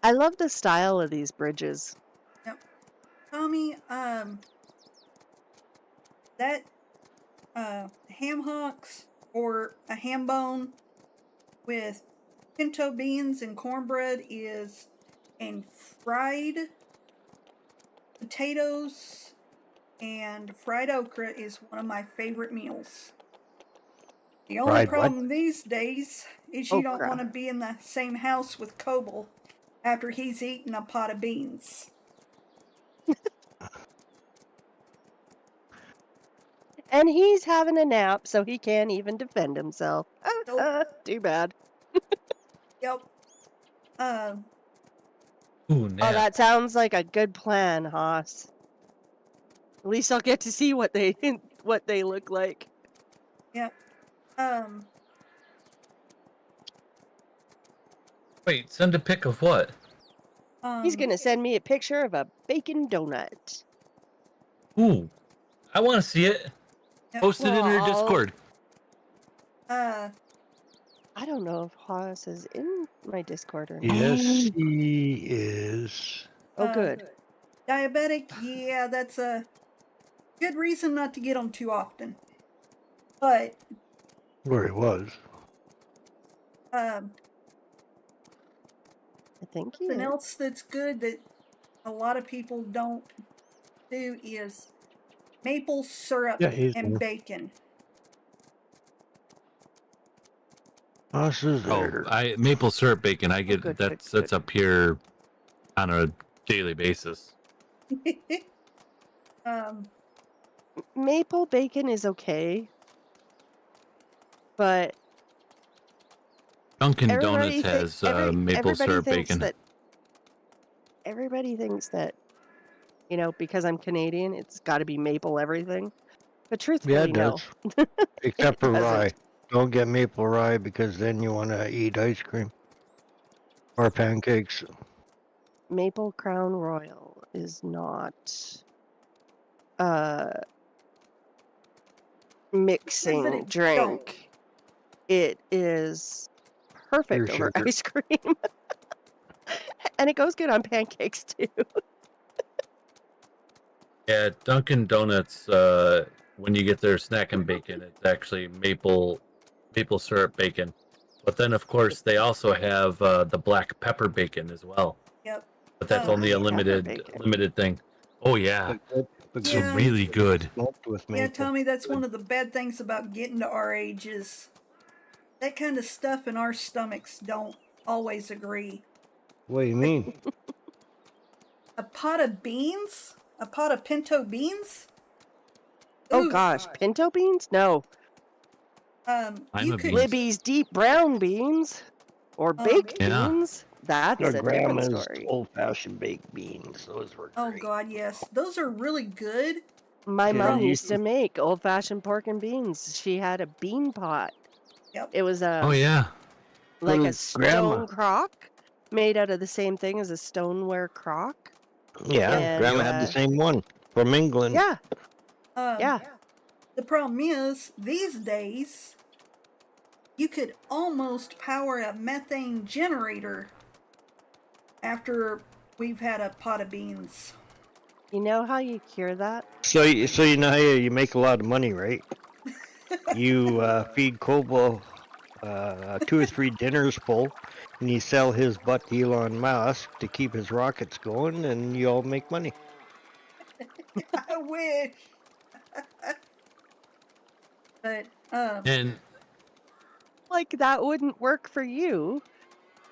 I love the style of these bridges. Tommy, that ham hocks or a ham bone with pinto beans and cornbread is, and fried potatoes and fried okra is one of my favorite meals. The only Fried what? problem these days is you don't Okra. want to be in the same house with Coble after he's eaten a pot of beans. And he's having a nap, so he can't even defend himself. Nope. Too bad. Yep. Ooh, Oh, nap. that sounds like a good plan, Haas. At least I'll get to see what they look like. Yep. Wait, send a pic of what? He's gonna send me a picture of a bacon donut. Ooh, I want to see it. Yep. Post it in your Well, Discord. I don't know if Haas is in my Discord or not. Yes, he is. Oh, good. Diabetic, yeah, that's a good reason not to get them too often. But Where he was. I think he something is. else that's good that a lot of people don't do is maple syrup Yeah, he's and in. bacon. Us is Oh, there. maple syrup bacon. I get good, that's good, that's up here on a daily basis. Maple bacon is okay, but Dunkin' everybody Donuts thi- has every- maple everybody syrup thinks bacon. that everybody thinks that, you know, because I'm Canadian, it's got to be maple everything. But truthfully, Yeah, it no. does. Except for doesn't. rye. Don't get maple rye because then you want to eat ice cream. Or pancakes. Maple Crown Royal is not mixing it drink. It is perfect Pure over sugar. ice cream. And it goes good on pancakes too. Yeah, Dunkin' Donuts. When you get their snack and bacon, it's actually maple syrup bacon. But then, of course, they also have the black pepper bacon as well. Yep. But that's only a Black pepper limited bacon. thing. Oh yeah, But it's Yeah. really good. Smoked with maple. Yeah, Tommy, that's one of the bad things about getting to our age is that kind of stuff in our stomachs don't always agree. What do you mean? A pot of beans? A pot of pinto beans? Oh Oof. gosh, pinto beans? No. I'm You a could beans. Libby's deep brown beans or baked Yeah. beans. That's Our a different grandma's story. old-fashioned baked beans. Those were Oh great. god, yes. Those are really good. My Yeah, mom you- used to make old-fashioned pork and beans. She had a bean pot. Yep. It was Oh yeah. like Little a stone grandma. crock made out of the same thing as a stoneware crock. Yeah, And, grandma had the same one from England. Yeah, Um, yeah. The problem is, these days, you could almost power a methane generator after we've had a pot of beans. You know how you cure that? So you know how you make a lot of money, right? You feed Kobo 2 or 3 dinners full, and you sell his butt to Elon Musk to keep his rockets going, and you all make money. I wish. But, And Like, that wouldn't work for you.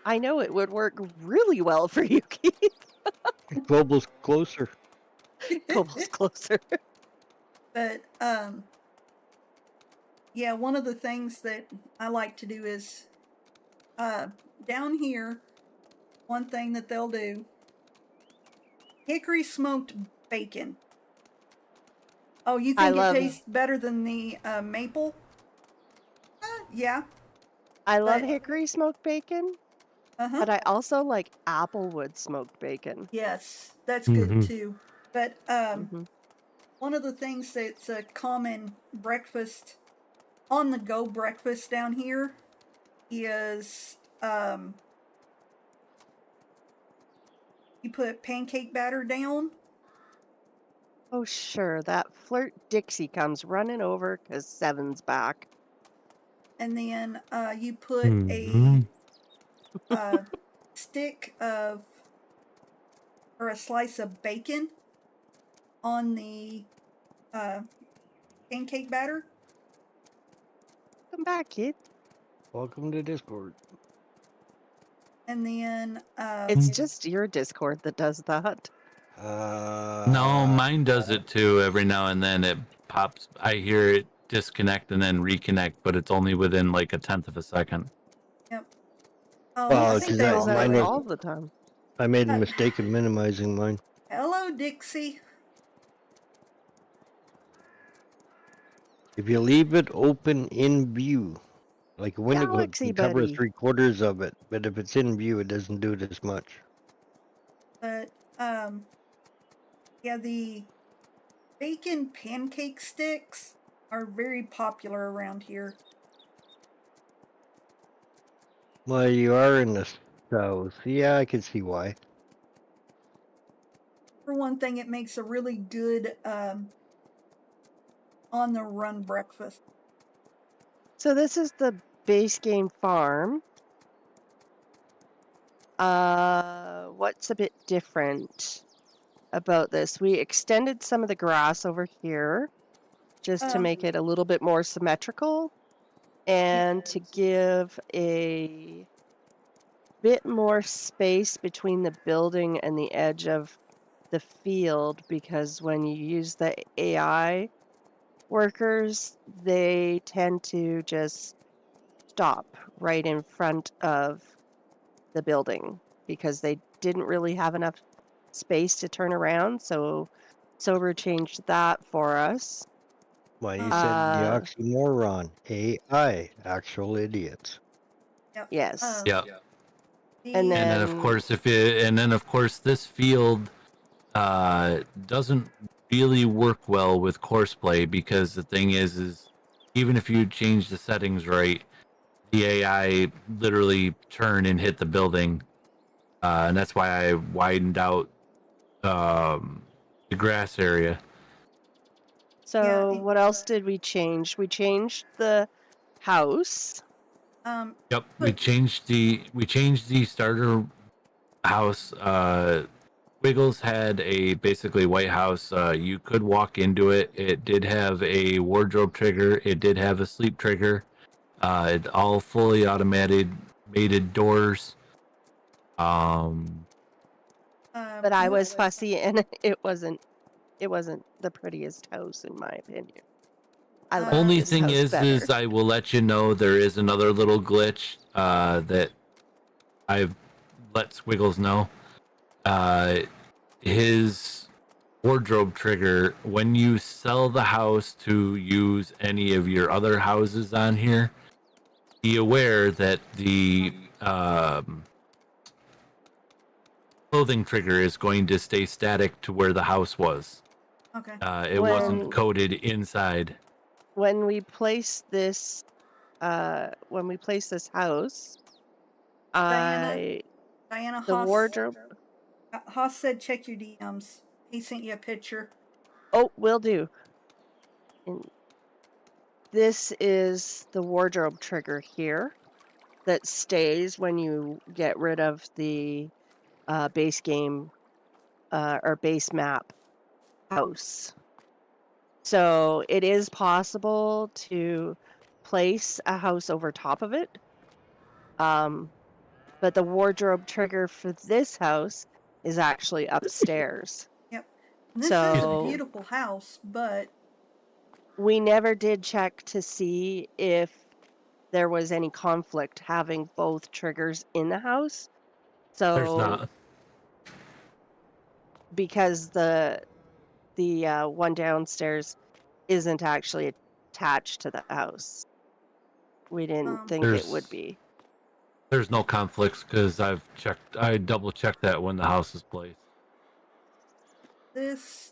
I know it would work really well for you, Keith. Global's closer. Cobal's closer. but, yeah, one of the things that I like to do is, down here, one thing that they'll do, hickory smoked bacon. Oh, you I think it love tastes better than the maple? Yeah, I love but hickory smoked bacon, uh-huh. but I also like applewood smoked bacon. Yes, that's good Mhm. too. But Hmm. one of the things that's a common breakfast, on the go breakfast down here is you put pancake batter down, Oh, sure. That flirt Dixie comes running over 'cause Seven's back. and then you put Mhm. a stick of or a slice of bacon on the uh, pancake batter, Come back, kid. Welcome to Discord. and then It's just your Discord that does that. No, mine does it too. Every now and then it pops. I hear it disconnect and then reconnect, but it's only within like a tenth of a second. yep. Oh, Well, I This think because they plays all out do mine it. was, all the time. I made a mistake of minimizing mine. Hello, Dixie. If you leave it open in view, like a window clip Galaxy can cover buddy. 3/4 of it, but if it's in view, it doesn't do it as much. But yeah, the bacon pancake sticks are very popular around here. Well, you are in the south. Yeah, I can see why. For one thing, it makes a really good on the run breakfast. So this is the base game farm. What's a bit different about this? We extended some of the grass over here just to make it a little bit more symmetrical and to give a bit more space between the building and the edge of the field, because when you use the AI workers, they tend to just stop right in front of the building because they didn't really have enough space to turn around. So Sober changed that for us. Why you said the Uh, oxymoron. AI, actual idiots. Yep. yes. Yeah. And The And then of then course this field doesn't really work well with courseplay, because the thing is even if you change the settings right, the AI literally turn and hit the building, and that's why I widened out the grass area. so what else did we change? We changed the house. Yep, we changed the starter house. Wiggles had a basically white house. You could walk into it. It did have a wardrobe trigger. It did have a sleep trigger. It all fully automated doors. But I was fussy and it wasn't the prettiest house in my opinion. I like Only this thing house better. is I will let you know there is another little glitch that I've let Squiggles know. His wardrobe trigger, when you sell the house to use any of your other houses on here, be aware that the clothing trigger is going to stay static to where the house was. okay. It wasn't coded inside. When we place this house, Diana the Haas. wardrobe. Haas said check your DMs. He sent you a picture. Oh, will do. And this is the wardrobe trigger here that stays when you get rid of the base game or base map house. So it is possible to place a house over top of it. But the wardrobe trigger for this house is actually upstairs. Yep. And this is a So beautiful house, but we never did check to see if there was any conflict having both triggers in the house. There's So not. because the one downstairs isn't actually attached to the house. We didn't think it would be. There's no conflicts because I double checked that when the house is placed. This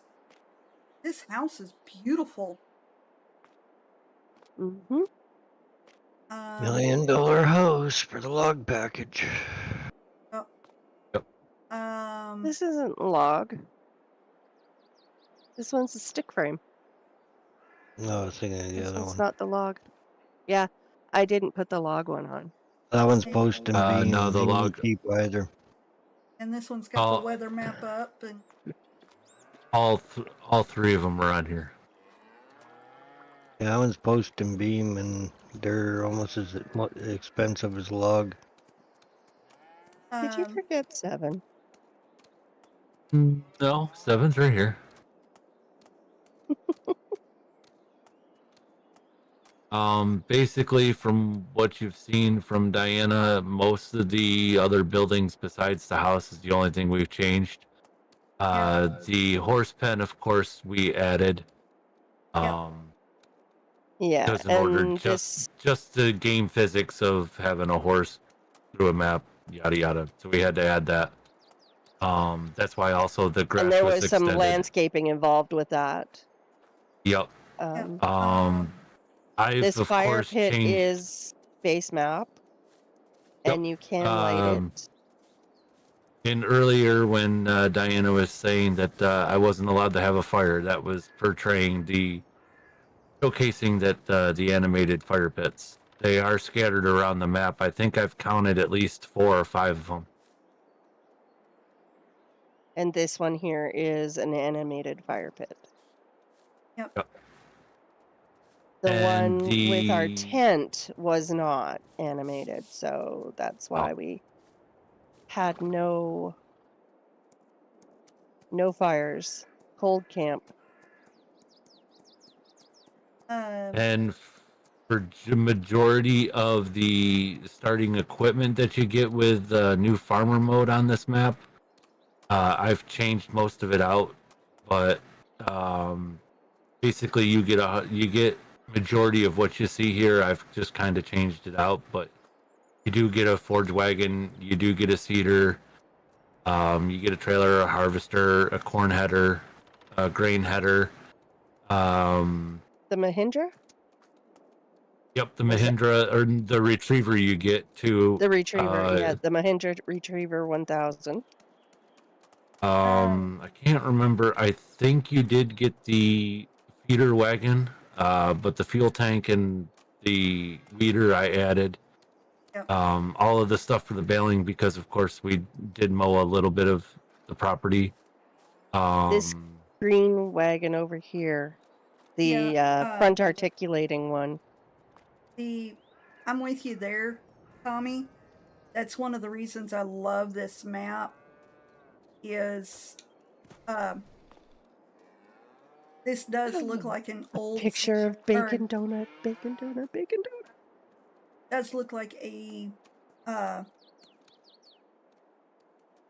house is beautiful. Mm-hmm. Um, $1 million house for the log package. oh, Yep. This isn't log. This one's a stick frame. No, I was thinking of the This other one's one. not the log. Yeah, I didn't put the log one on. That one's post and beam. No, the He won't log. keep either. and this one's got Oh. the weather map up, and All three of them are on here. Yeah, that one's post and beam, and they're almost as expensive as log. Did you forget 7? No, 7's right here. Basically, from what you've seen from Diana, most of the other buildings besides the house is the only thing we've changed. The horse pen, of course, we added. Yeah, Because in order and just the game physics of having a horse through a map, yada yada. So we had to add that. That's why also the grass and there was extended. some landscaping involved with that. Yep. I've This of fire course pit changed. is base map, Yep. and you can light it. And earlier, when Diana was saying that I wasn't allowed to have a fire, that was portraying showcasing that the animated fire pits. They are scattered around the map. I think I've counted at least 4 or 5 of them. And this one here is an animated fire pit. Yep. The And one with our tent was not animated, so that's why we had no fires. Cold camp. And for majority of the starting equipment that you get with new farmer mode on this map, I've changed most of it out, but basically you get majority of what you see here. I've just kind of changed it out, but you do get a forge wagon, you do get a seeder, you get a trailer, a harvester, a corn header, a grain header. The Mahindra? Yep, the Mahindra or the retriever you get to the retriever. The Mahindra Retriever 1000. I can't remember. I think you did get the feeder wagon, but the fuel tank and the weeder I added. Yep. All of the stuff for the baling because, of course, we did mow a little bit of the property. This green wagon over here, the front articulating one. I'm with you there, Tommy. That's one of the reasons I love this map. Is this does look like an old picture of bacon donut. Does look like a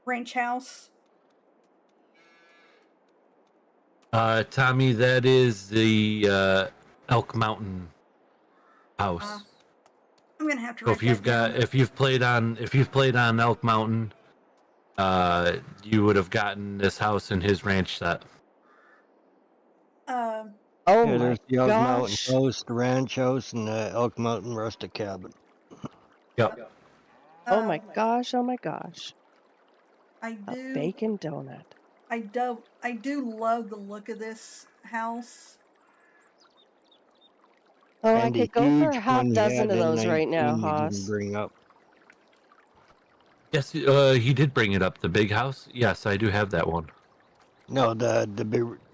ranch house. Tommy, that is the Elk Mountain house. I'm gonna have to. So if you've played on Elk Mountain, you would have gotten this house in his ranch set. Oh there's the Elk Mountain gosh. house, the ranch house, and the Elk Mountain rustic cabin. Yep. Oh my gosh. I do. A bacon donut. I do love the look of this house. Oh, and I could go for a half dozen of those right now, Haas. Bring up. Yes, he did bring it up. The big house. Yes, I do have that one. No, the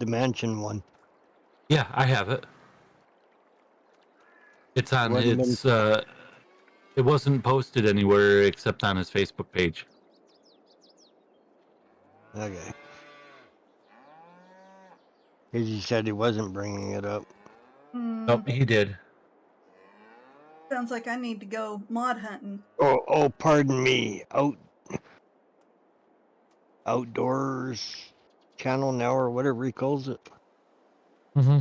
mansion one. Yeah, I have it. It's on. It wasn't posted anywhere except on his Facebook page. Okay. He said he wasn't bringing it up. Nope, he did. Sounds like I need to go mod hunting. Oh, pardon me. Outdoors channel now, or whatever he calls it. Mm-hmm.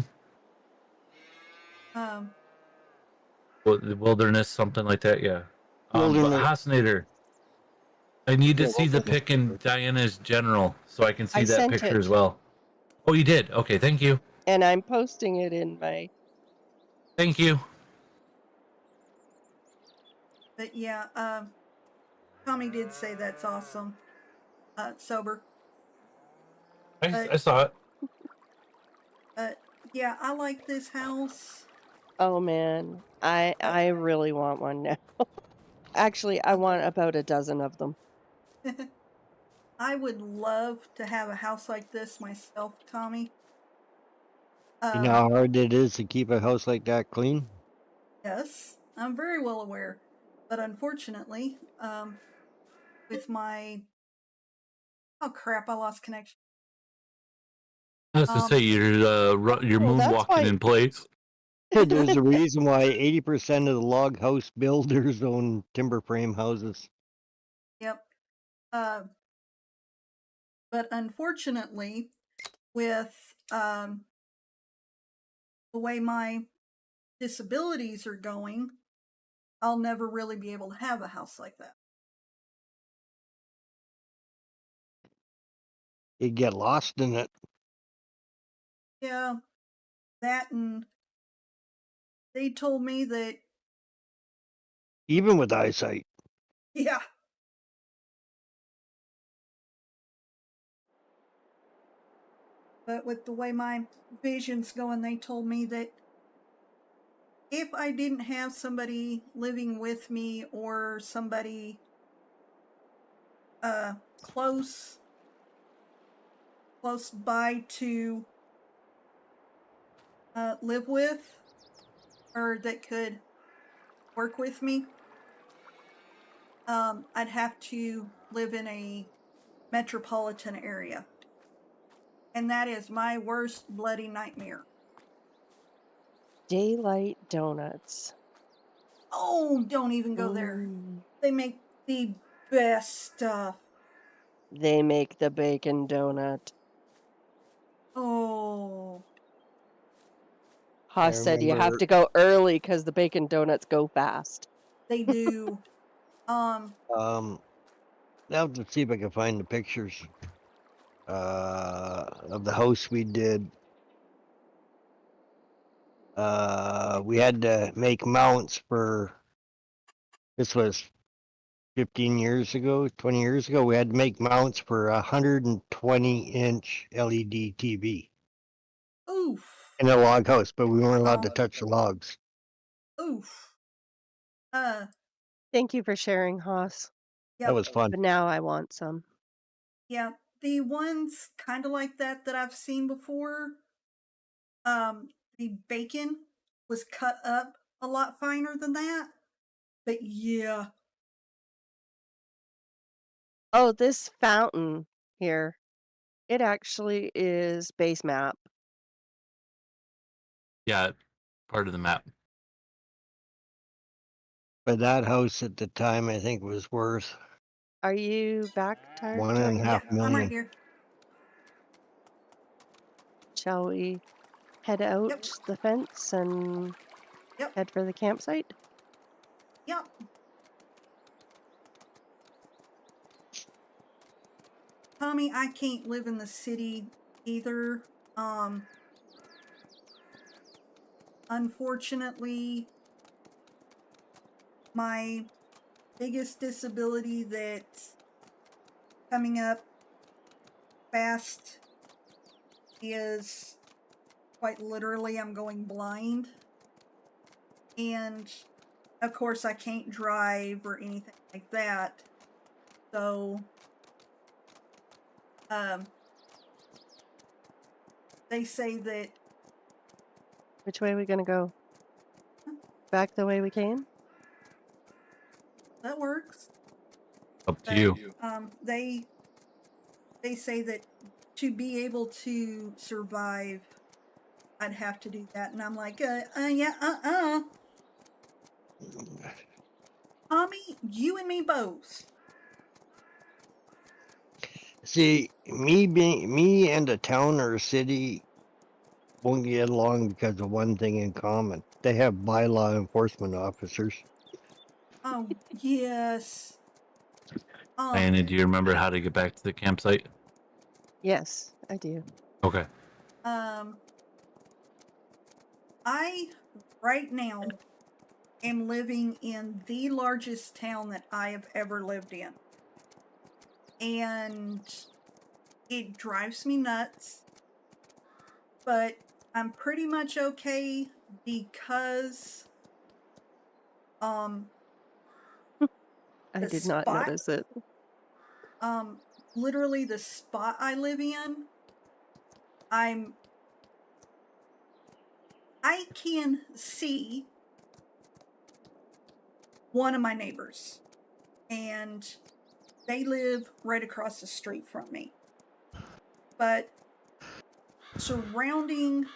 Um, The wilderness, something like that. Yeah. But Wilderness. Hasnator, I need to Yeah, see the wilderness. pic in Diana's general so I can see I that sent picture it. as well. Oh, you did? Okay, thank you. And I'm posting it in my. Thank you. but yeah, Tommy did say that's awesome. Sober. I saw it. Yeah, I like this house. Oh man, I really want one now. Actually, I want about a dozen of them. I would love to have a house like this myself, Tommy. You know how hard it is to keep a house like that clean? Yes, I'm very well aware. But unfortunately, with my... Oh crap, I lost connection. I was to say you're Well, that's moonwalking why. in place. There's a reason why 80% of the log house builders own timber frame houses. Yep. But unfortunately, with the way my disabilities are going, I'll never really be able to have a house like that. You get lost in it. Yeah, that, and they told me that, Even with eyesight. yeah. But with the way my vision's going, they told me that if I didn't have somebody living with me or somebody close by to live with, or that could work with me, I'd have to live in a metropolitan area. And that is my worst bloody nightmare. Daylight donuts. Oh, don't even go there. Mm. They make the best stuff. They make the bacon donut. Oh, Haas said you have to go early because the bacon donuts go fast. they do. I'll have to see if I can find the pictures of the house we did. We had to make mounts for, this was 15 years ago, 20 years ago. We had to make mounts for a 120-inch LED TV Oof. in a log house, but we weren't allowed to touch the logs. Oof. Thank you for sharing, Haas. Yep. That was fun. But now I want some. Yeah, the ones kind of like that I've seen before, the bacon was cut up a lot finer than that. But yeah. Oh, this fountain here, it actually is base map. Yeah, part of the map. But that house at the time, I think, was worth Are you back, Tired? $1.5 million. I'm right here. Shall we head out Yep. the fence and head for the campsite? Yep. Tommy, I can't live in the city either. Unfortunately, my biggest disability that's coming up fast is quite literally I'm going blind. And of course I can't drive or anything like that. So they say that... Which way are we gonna go? Back the way we came? That works. Up to you. They say that to be able to survive, I'd have to do that, and I'm like, yeah. Tommy, you and me both. See, me and a town or a city won't get along because of one thing in common. They have bylaw enforcement officers. Oh, yes. Diana, do you remember how to get back to the campsite? Yes, I do. Okay. I right now am living in the largest town that I have ever lived in. And it drives me nuts. But I'm pretty much okay because I the did not spot notice it. literally the spot I live in, I can see one of my neighbors, and they live right across the street from me. But surrounding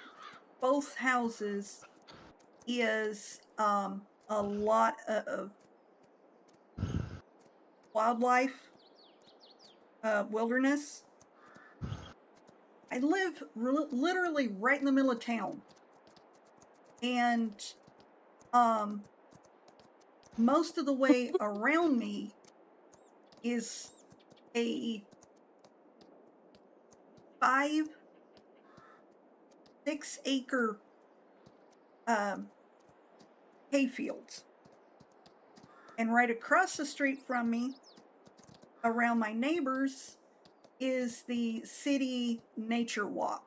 both houses is a lot of wildlife, wilderness. I live literally right in the middle of town, and most of the way around me is a 5-6 acre hayfields, and right across the street from me, around my neighbors, is the city nature walk.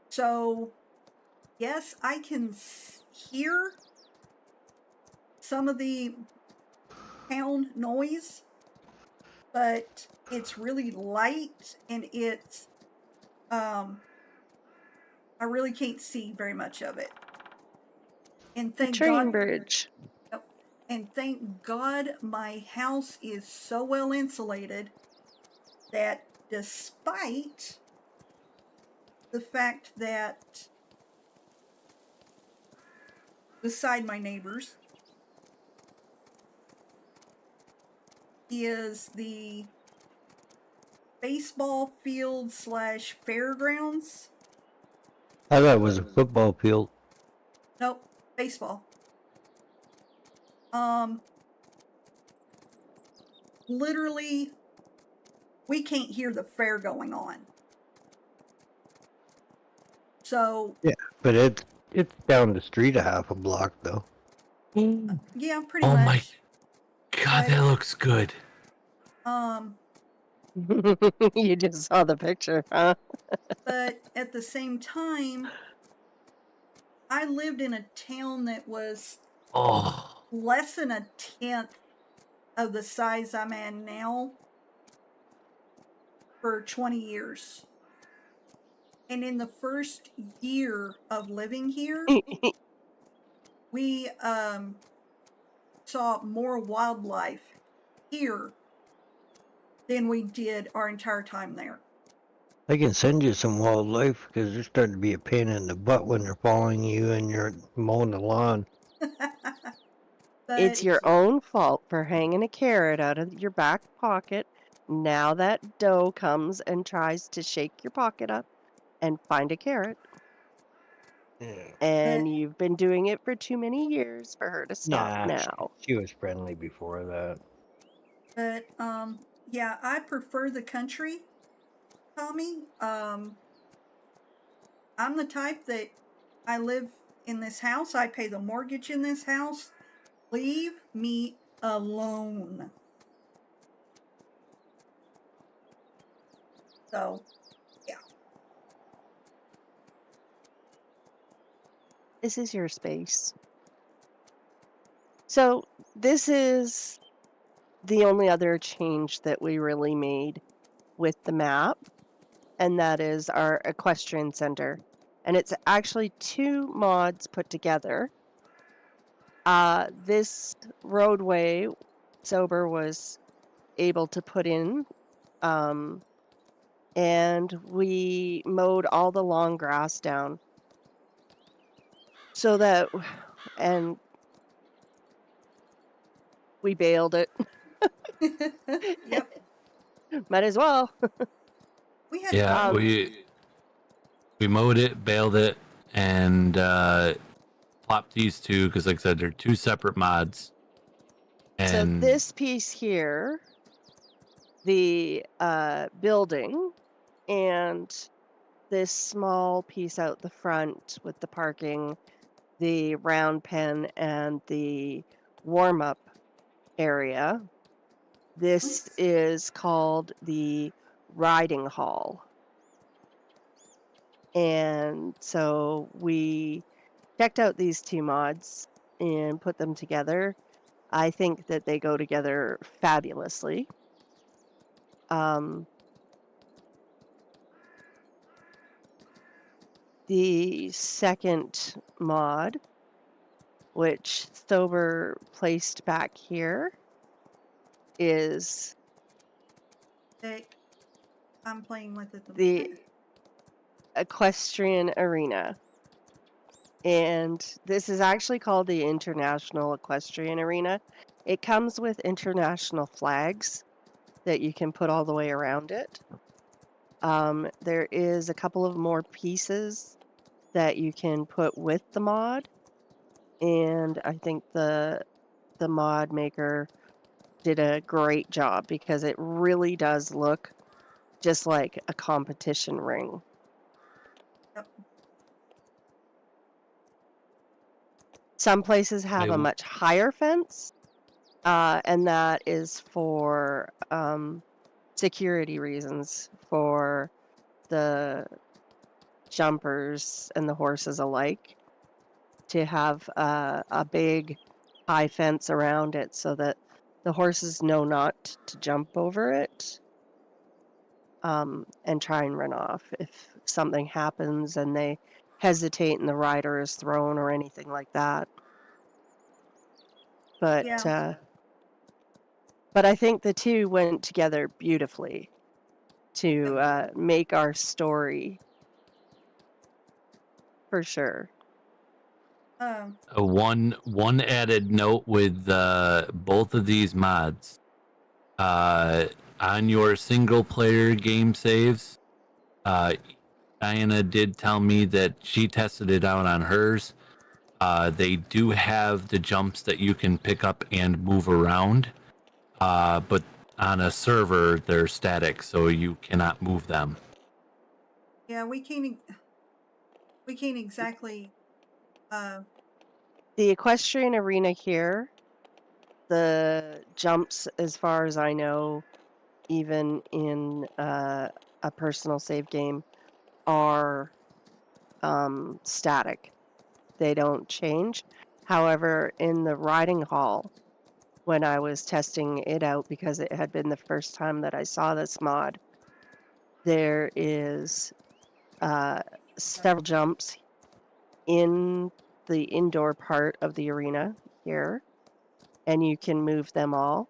So yes, I can hear some of the town noise, but it's really light, and it's I really can't see very much of it. And The thank train God, bridge. and thank God my house is so well insulated that despite the fact that beside my neighbors is the baseball field / fairgrounds. I thought it was a football field. Nope, baseball. Literally, we can't hear the fair going on. So Yeah, but it's down the street a half a block though. yeah, pretty Oh my much. God, that looks good. You just saw the picture, huh? But at the same time, I lived in a town that was Oh, less than a tenth of the size I'm in now for 20 years. And in the first year of living here, we saw more wildlife here than we did our entire time there. I can send you some wildlife because they're starting to be a pain in the butt when they're following you and you're mowing the lawn. It's But your own fault for hanging a carrot out of your back pocket. Now that doe comes and tries to shake your pocket up and find a carrot. Yeah. And you've been doing it for too many years for her to stop Nah, now. she was friendly before that. but yeah, I prefer the country, Tommy. I'm the type that I live in this house, I pay the mortgage in this house. Leave me alone. So, yeah. This is your space. So this is the only other change that we really made with the map, and that is our equestrian center. And it's actually 2 mods put together. This roadway Sober was able to put in, and we mowed all the long grass down so that and we baled it. Yep. Might as well. We had Yeah, fun. we mowed it, baled it, and plopped these two because, like I said, they're two separate mods. So And this piece here, the building, and this small piece out the front with the parking, the round pen, and the warm-up area. This is called the riding hall. And so we checked out these two mods and put them together. I think that they go together fabulously. The second mod, which Thober placed back here, is I'm playing with it. the Equestrian Arena. And this is actually called the International Equestrian Arena. It comes with international flags that you can put all the way around it. There is a couple of more pieces that you can put with the mod, and I think the mod maker did a great job because it really does look just like a competition ring. Yep. Some places have a much higher fence, and that is for security reasons for the jumpers and the horses alike, to have a big high fence around it so that the horses know not to jump over it, and try and run off if something happens and they hesitate and the rider is thrown or anything like that. But Yeah. but I think the two went together beautifully to make our story, for sure. One added note with both of these mods. On your single player game saves, Diana did tell me that she tested it out on hers. They do have the jumps that you can pick up and move around, but on a server they're static, so you cannot move them. Yeah, we can't exactly. The equestrian arena here, the jumps, as far as I know, even in a personal save game, are static. They don't change. However, in the riding hall, when I was testing it out, because it had been the first time that I saw this mod, there is several jumps in the indoor part of the arena here, and you can move them all.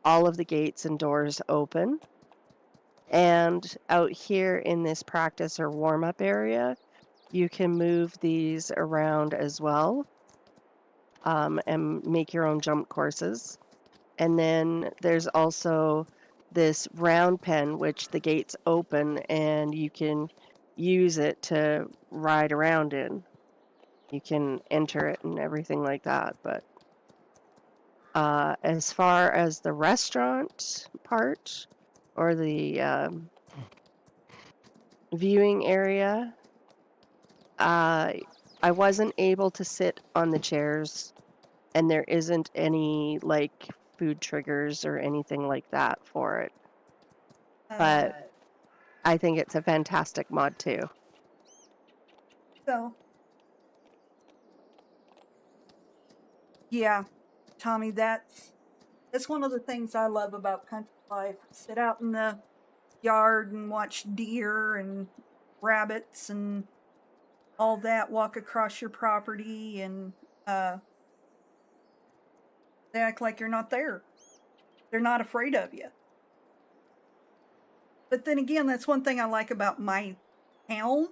All of the gates and doors open. And out here in this practice or warm-up area, you can move these around as well, and make your own jump courses. And then there's also this round pen, which the gates open and you can use it to ride around in. You can enter it and everything like that. But as far as the restaurant part or the viewing area, I wasn't able to sit on the chairs, and there isn't any like food triggers or anything like that for it. But I think it's a fantastic mod too. So, yeah, Tommy, that's one of the things I love about country life. Sit out in the yard and watch deer and rabbits and all that walk across your property, and they act like you're not there. They're not afraid of you. But then again, that's one thing I like about my town.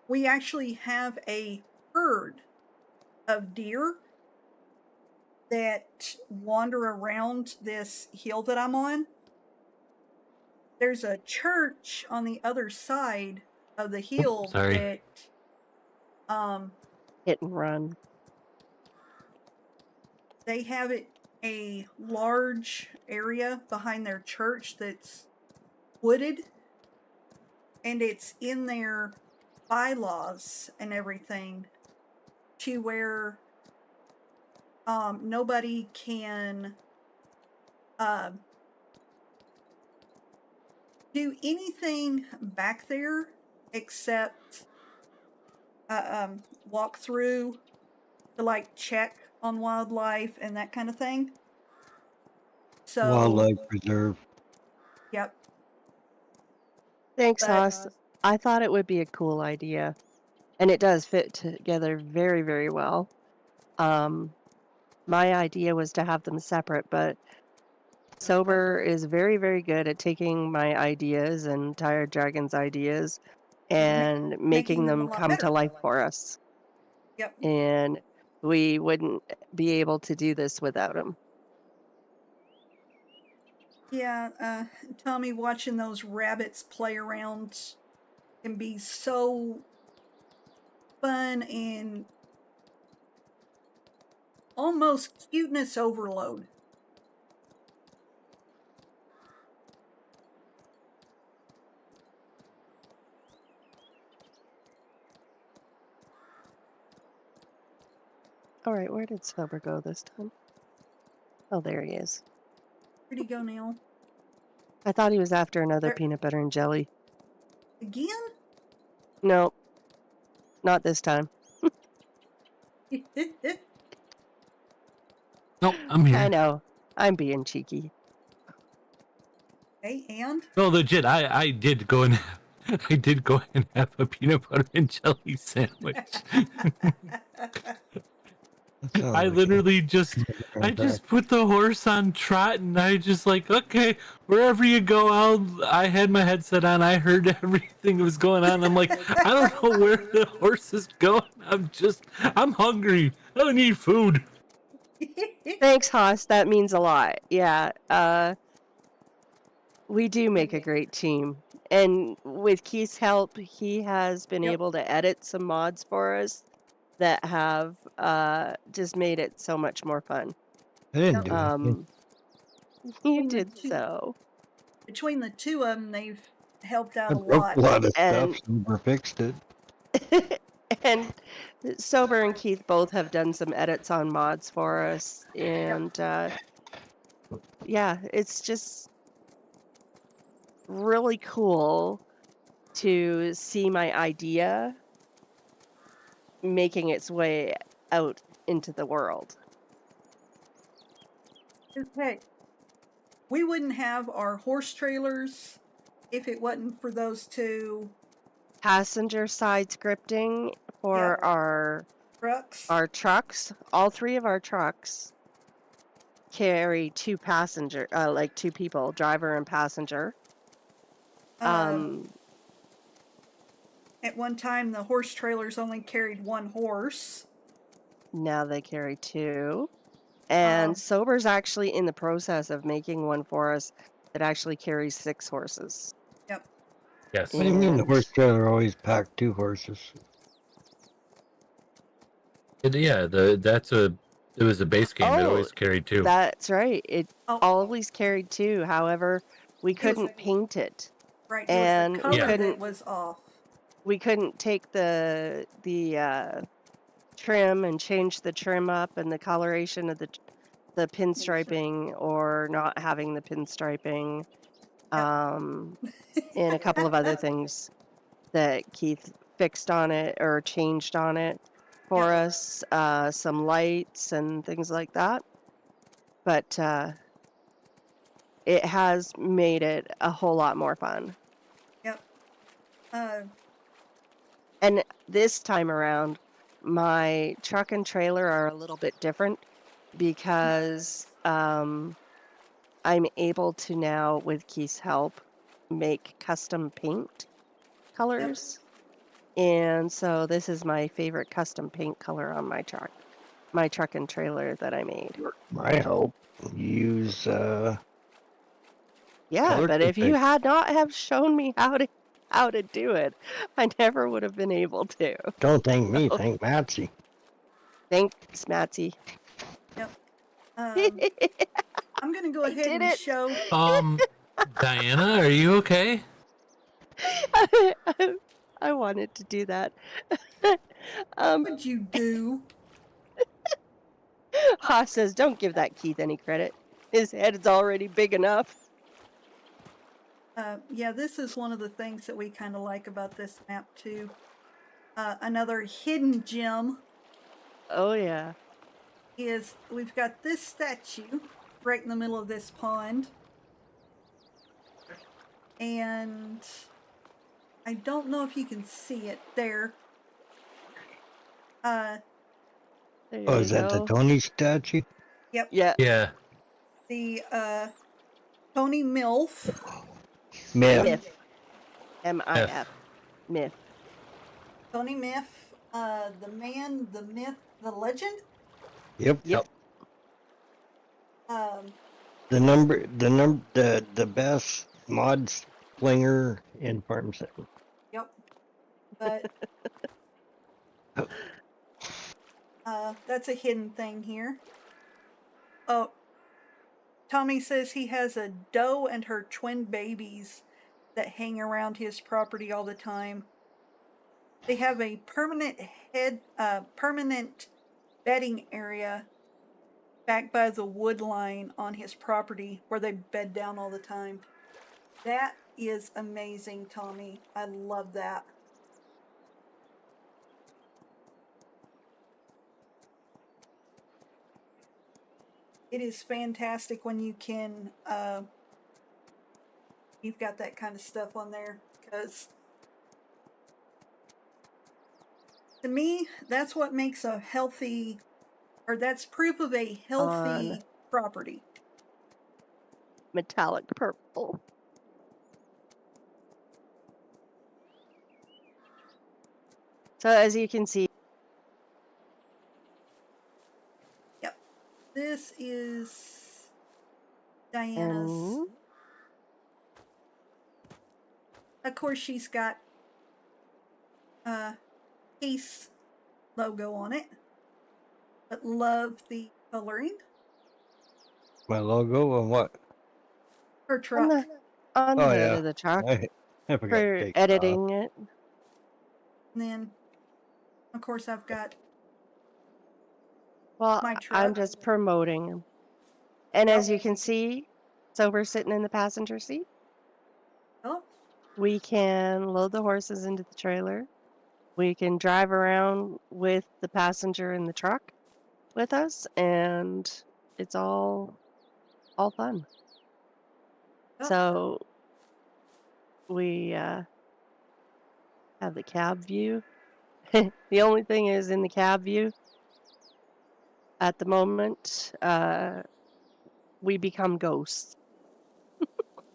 we actually have a herd of deer that wander around this hill that I'm on. There's a church on the other side of the hill sorry. that Hit and run. they have a large area behind their church that's wooded, and it's in their bylaws and everything to where nobody can do anything back there except walk through to like check on wildlife and that kind of thing. So Wildlife preserve. yep. Thanks, But Hoss. I thought it would be a cool idea, and it does fit together very, very well. My idea was to have them separate, but Sober is very, very good at taking my ideas and Tired Dragon's ideas and making them a them lot come to better. life for us. Yep. And we wouldn't be able to do this without him. Yeah, Tommy, watching those rabbits play around can be so fun and almost cuteness overload. All right, where did Sober go this time? Oh, there he is. Where'd he go now? I thought he was after another There- peanut butter and jelly. Again? Nope, not this time. Nope, I'm here. I know. I'm being cheeky. Hey, and? No, legit. I did go and I did go and have a peanut butter and jelly sandwich. I literally I just put the horse on trot, and I just like, okay, wherever you go, I had my headset on. I heard everything that was going on. I'm like, I don't know where the horse is going. I'm hungry. I need food. Thanks, Haas. That means a lot. Yeah. We do make a great team. And with Keith's help, he has been Yep. able to edit some mods for us that have just made it so much more fun. I didn't do anything. You Between the did two- so. Between the two of them, they've helped out I a broke lot. a lot of And- stuff. Sober fixed it. And Sober and Keith both have done some edits on mods for us. And yeah, it's just really cool to see my idea making its way out into the world. Okay. We wouldn't have our horse trailers if it wasn't for those two Passenger side scripting for trucks. our trucks. All three of our trucks carry two people, driver and passenger. At one time, the horse trailers only carried one horse. Now they carry two. And Sober's actually in the process of making one for us that actually carries 6 horses. Yep. Yes. What do you mean the And- horse trailer always packed 2 horses? Yeah, it was a base game. It Oh, always carried two. That's right. It Oh, always carried 2. However, we couldn't paint it. right. and It was we the color couldn't- that was off. We couldn't take the trim and change the trim up and the coloration of the pinstriping or not having the pinstriping. And a couple of other things that Keith fixed on it or changed on it for us, some lights and things like that. But it has made it a whole lot more fun. Yep. And this time around, my truck and trailer are a little bit different because I'm able to now, with Keith's help, make custom paint colors. And so this is my favorite custom paint color on my truck and trailer that I made. I hope you use Yeah, color but if you correct. had not have shown me how to do it, I never would have been able to. Don't thank me, So thank Matsy. thanks, Matsy. Yep. I I'm going to go ahead did and it. show. Diana, are you okay? I wanted to do that. What'd you do? Haas says, don't give that Keith any credit. His head is already big enough. Yeah, this is one of the things that we kind of like about this map too. Another hidden gem Oh, yeah. is we've got this statue right in the middle of this pond. And I don't know if you can see it there. There Oh, you is that the go. Tony statue? Yep. Yeah. Yeah. The Tony MILF. Myth. Myth. M-I-F. Myth. Tony Miff, the man, the myth, the legend. Yep. Yep. The best mod slinger in Farm Sim. Yep. But that's a hidden thing here. Oh, Tommy says he has a doe and her twin babies that hang around his property all the time. They have a permanent bedding area back by the wood line on his property where they bed down all the time. That is amazing, Tommy. I love that. It is fantastic when you can, you've got that kind of stuff on there, because to me, that's what makes a healthy, or that's proof of a healthy property. Metallic purple. So as you can see, Yep. This is Diana's. and Of course, she's got Ace logo on it, but love the coloring. My logo on what? Her on truck. the Oh, hood yeah. of the truck I forgot to for take it off. editing it. And then, of course, I've got Well, my I'm truck. just promoting them. And as you can see, so we're sitting in the passenger seat. Oh, We can load the horses into the trailer. We can drive around with the passenger in the truck with us, and it's all fun. oh. So we have the cab view. The only thing is in the cab view at the moment, we become ghosts.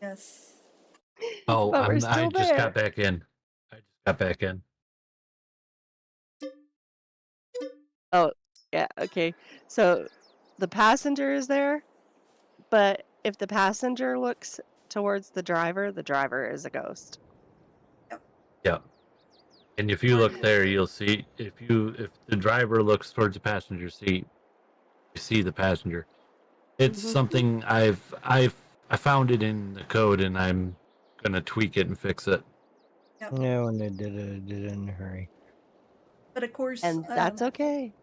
Yes. Oh, But we're I still just there. got back in. I just got back in. Oh, yeah, okay. So the passenger is there, but if the passenger looks towards the driver is a ghost. Yep. And if you look there, you'll see if the driver looks towards the passenger seat, you see the passenger. It's Mhm. something I found it in the code, and I'm gonna tweak it and fix it. Yep. Yeah, when they did it, I did it in a hurry. But of course, And that's okay.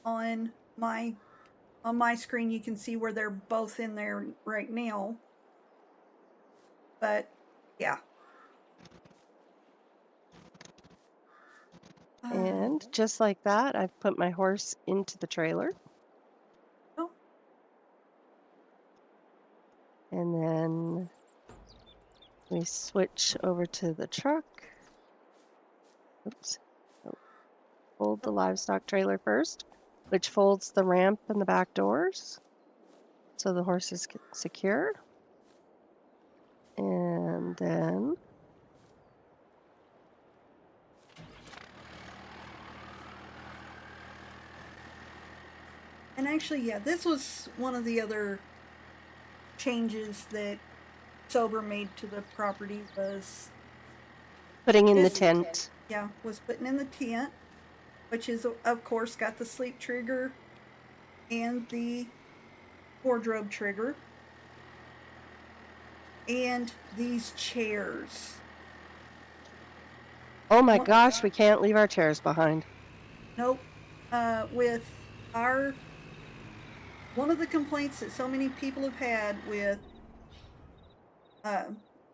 on my screen, you can see where they're both in there right now. But yeah. And just like that, I've put my horse into the trailer. Oh. And then we switch over to the truck. Oops. Oh, fold the livestock trailer first, which folds the ramp and the back doors so the horse is secure. And then And actually, yeah, this was one of the other changes that Sober made to the property was Putting in the This- tent. was putting in the tent, which is of course got the sleep trigger and the wardrobe trigger and these chairs. Oh my What- gosh, we can't leave our chairs behind. Nope. With our one of the complaints that so many people have had with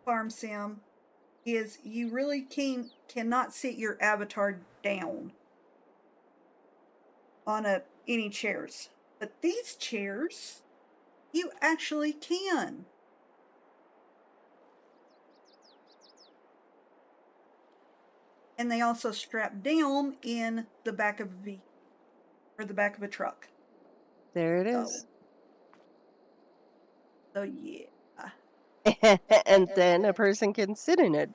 Farm Sim is you really cannot sit your avatar down on any chairs. But these chairs, you actually can. And they also strap down in the back of the back of a truck. There it is. So yeah. And then a person can sit in it.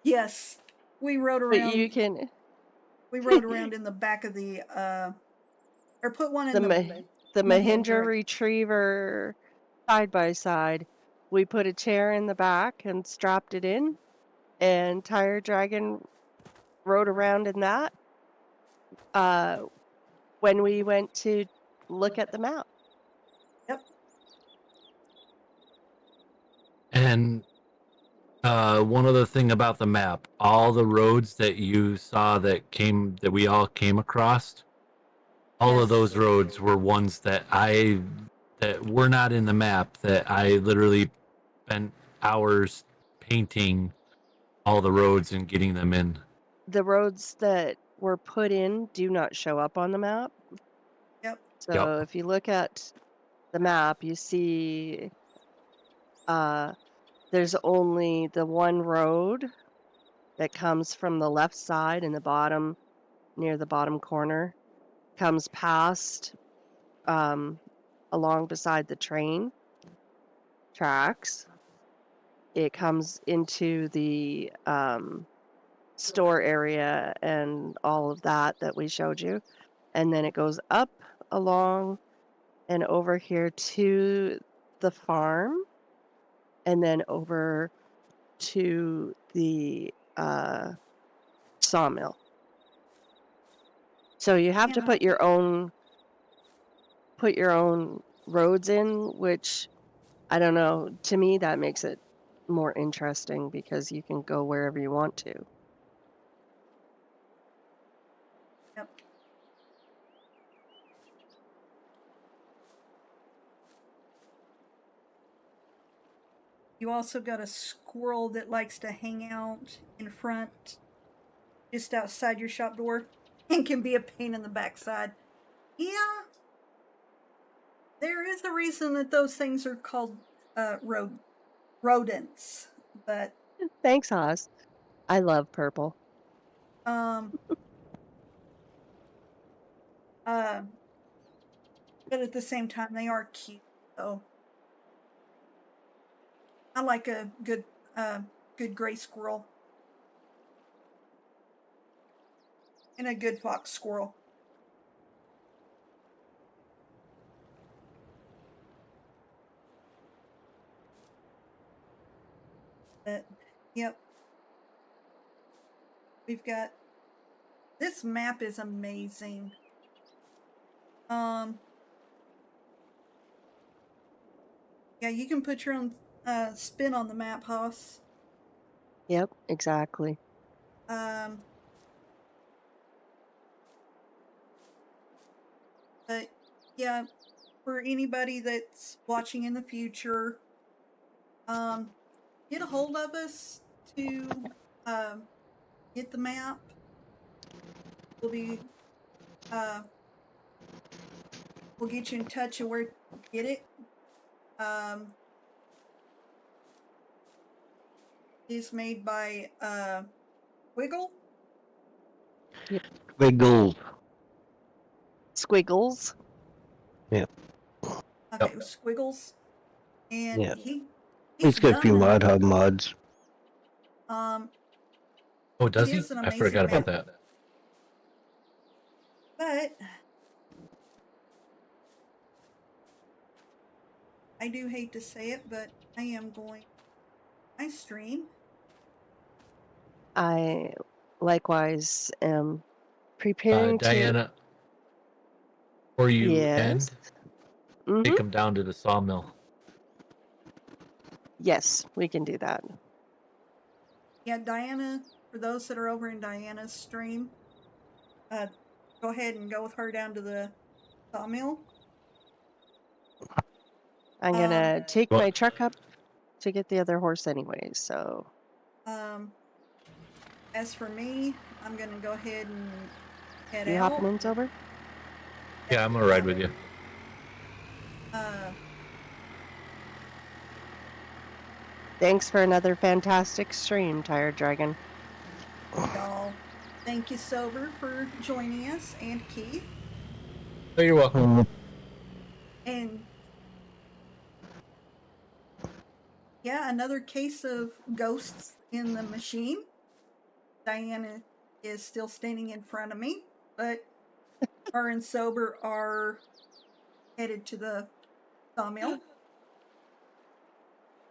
Yes. We rode But around you can we rode around in the back of the or put one in the Mahindra Retriever side by side. We put a chair in the back and strapped it in, and Tire Dragon rode around in that when we went to look at the map. Yep. And one other thing about the map, all the roads that you saw that we all came across, all of those roads were ones that were not in the map, that I literally spent hours painting all the roads and getting them in. The roads that were put in do not show up on the map. Yep. So if you look at the map, you see there's only the one road that comes from the left side in the bottom, near the bottom corner, comes past along beside the train tracks. It comes into the store area and all of that we showed you. And then it goes up along and over here to the farm, and then over to the sawmill. So you have to put your own roads in, which I don't know, to me that makes it more interesting because you can go wherever you want to. Yep. You also got a squirrel that likes to hang out in front, just outside your shop door, and can be a pain in the backside. Yeah. There is a reason that those things are called rodents, but Thanks, Haas. I love purple. But at the same time they are cute, so I like a good gray squirrel and a good fox squirrel. But yep, we've got this map is amazing. Yeah, you can put your own spin on the map, Haas. Yep, exactly. But yeah, for anybody that's watching in the future, get a hold of us to get the map. We'll be we'll get you in touch of where to get it. It's made by Wiggle. Wiggle. Squiggles. Yeah. Okay, Squiggles. And Yeah. he's He's got a few done Mod Hub mods. Oh, does It he? is an I amazing forgot about map. that. But I do hate to say it, but I am going I stream. I likewise am preparing to. Diana, before you Yes. end, Mm-hmm. take them down to the sawmill. Yes, we can do that. Yeah, Diana, for those that are over in Diana's stream, go ahead and go with her down to the sawmill. I'm gonna take What? my truck up to get the other horse anyway, so. As for me, I'm gonna go ahead and head You out. hopping in, Sober? Yeah, I'm gonna ride with you. Thanks for another fantastic stream, Tired Dragon. Y'all, thank you, Sober, for joining us, and Keith. Oh, you're welcome. And yeah, another case of ghosts in the machine. Diana is still standing in front of me, but her and Sober are headed to the sawmill.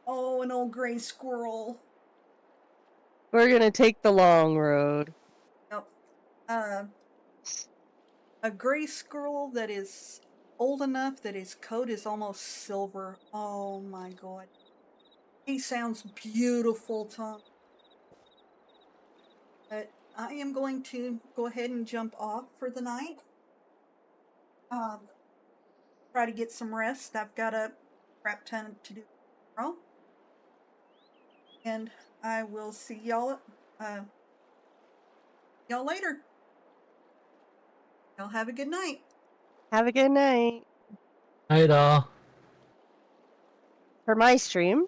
Oh, an old gray squirrel. We're gonna take the long road. Nope. A gray squirrel that is old enough that his coat is almost silver. Oh my god. He sounds beautiful, Tom. But I am going to go ahead and jump off for the night. Try to get some rest. I've got a crap ton to do tomorrow. And I will see y'all later. Y'all have a good night. Have a good night. Night all. For my stream,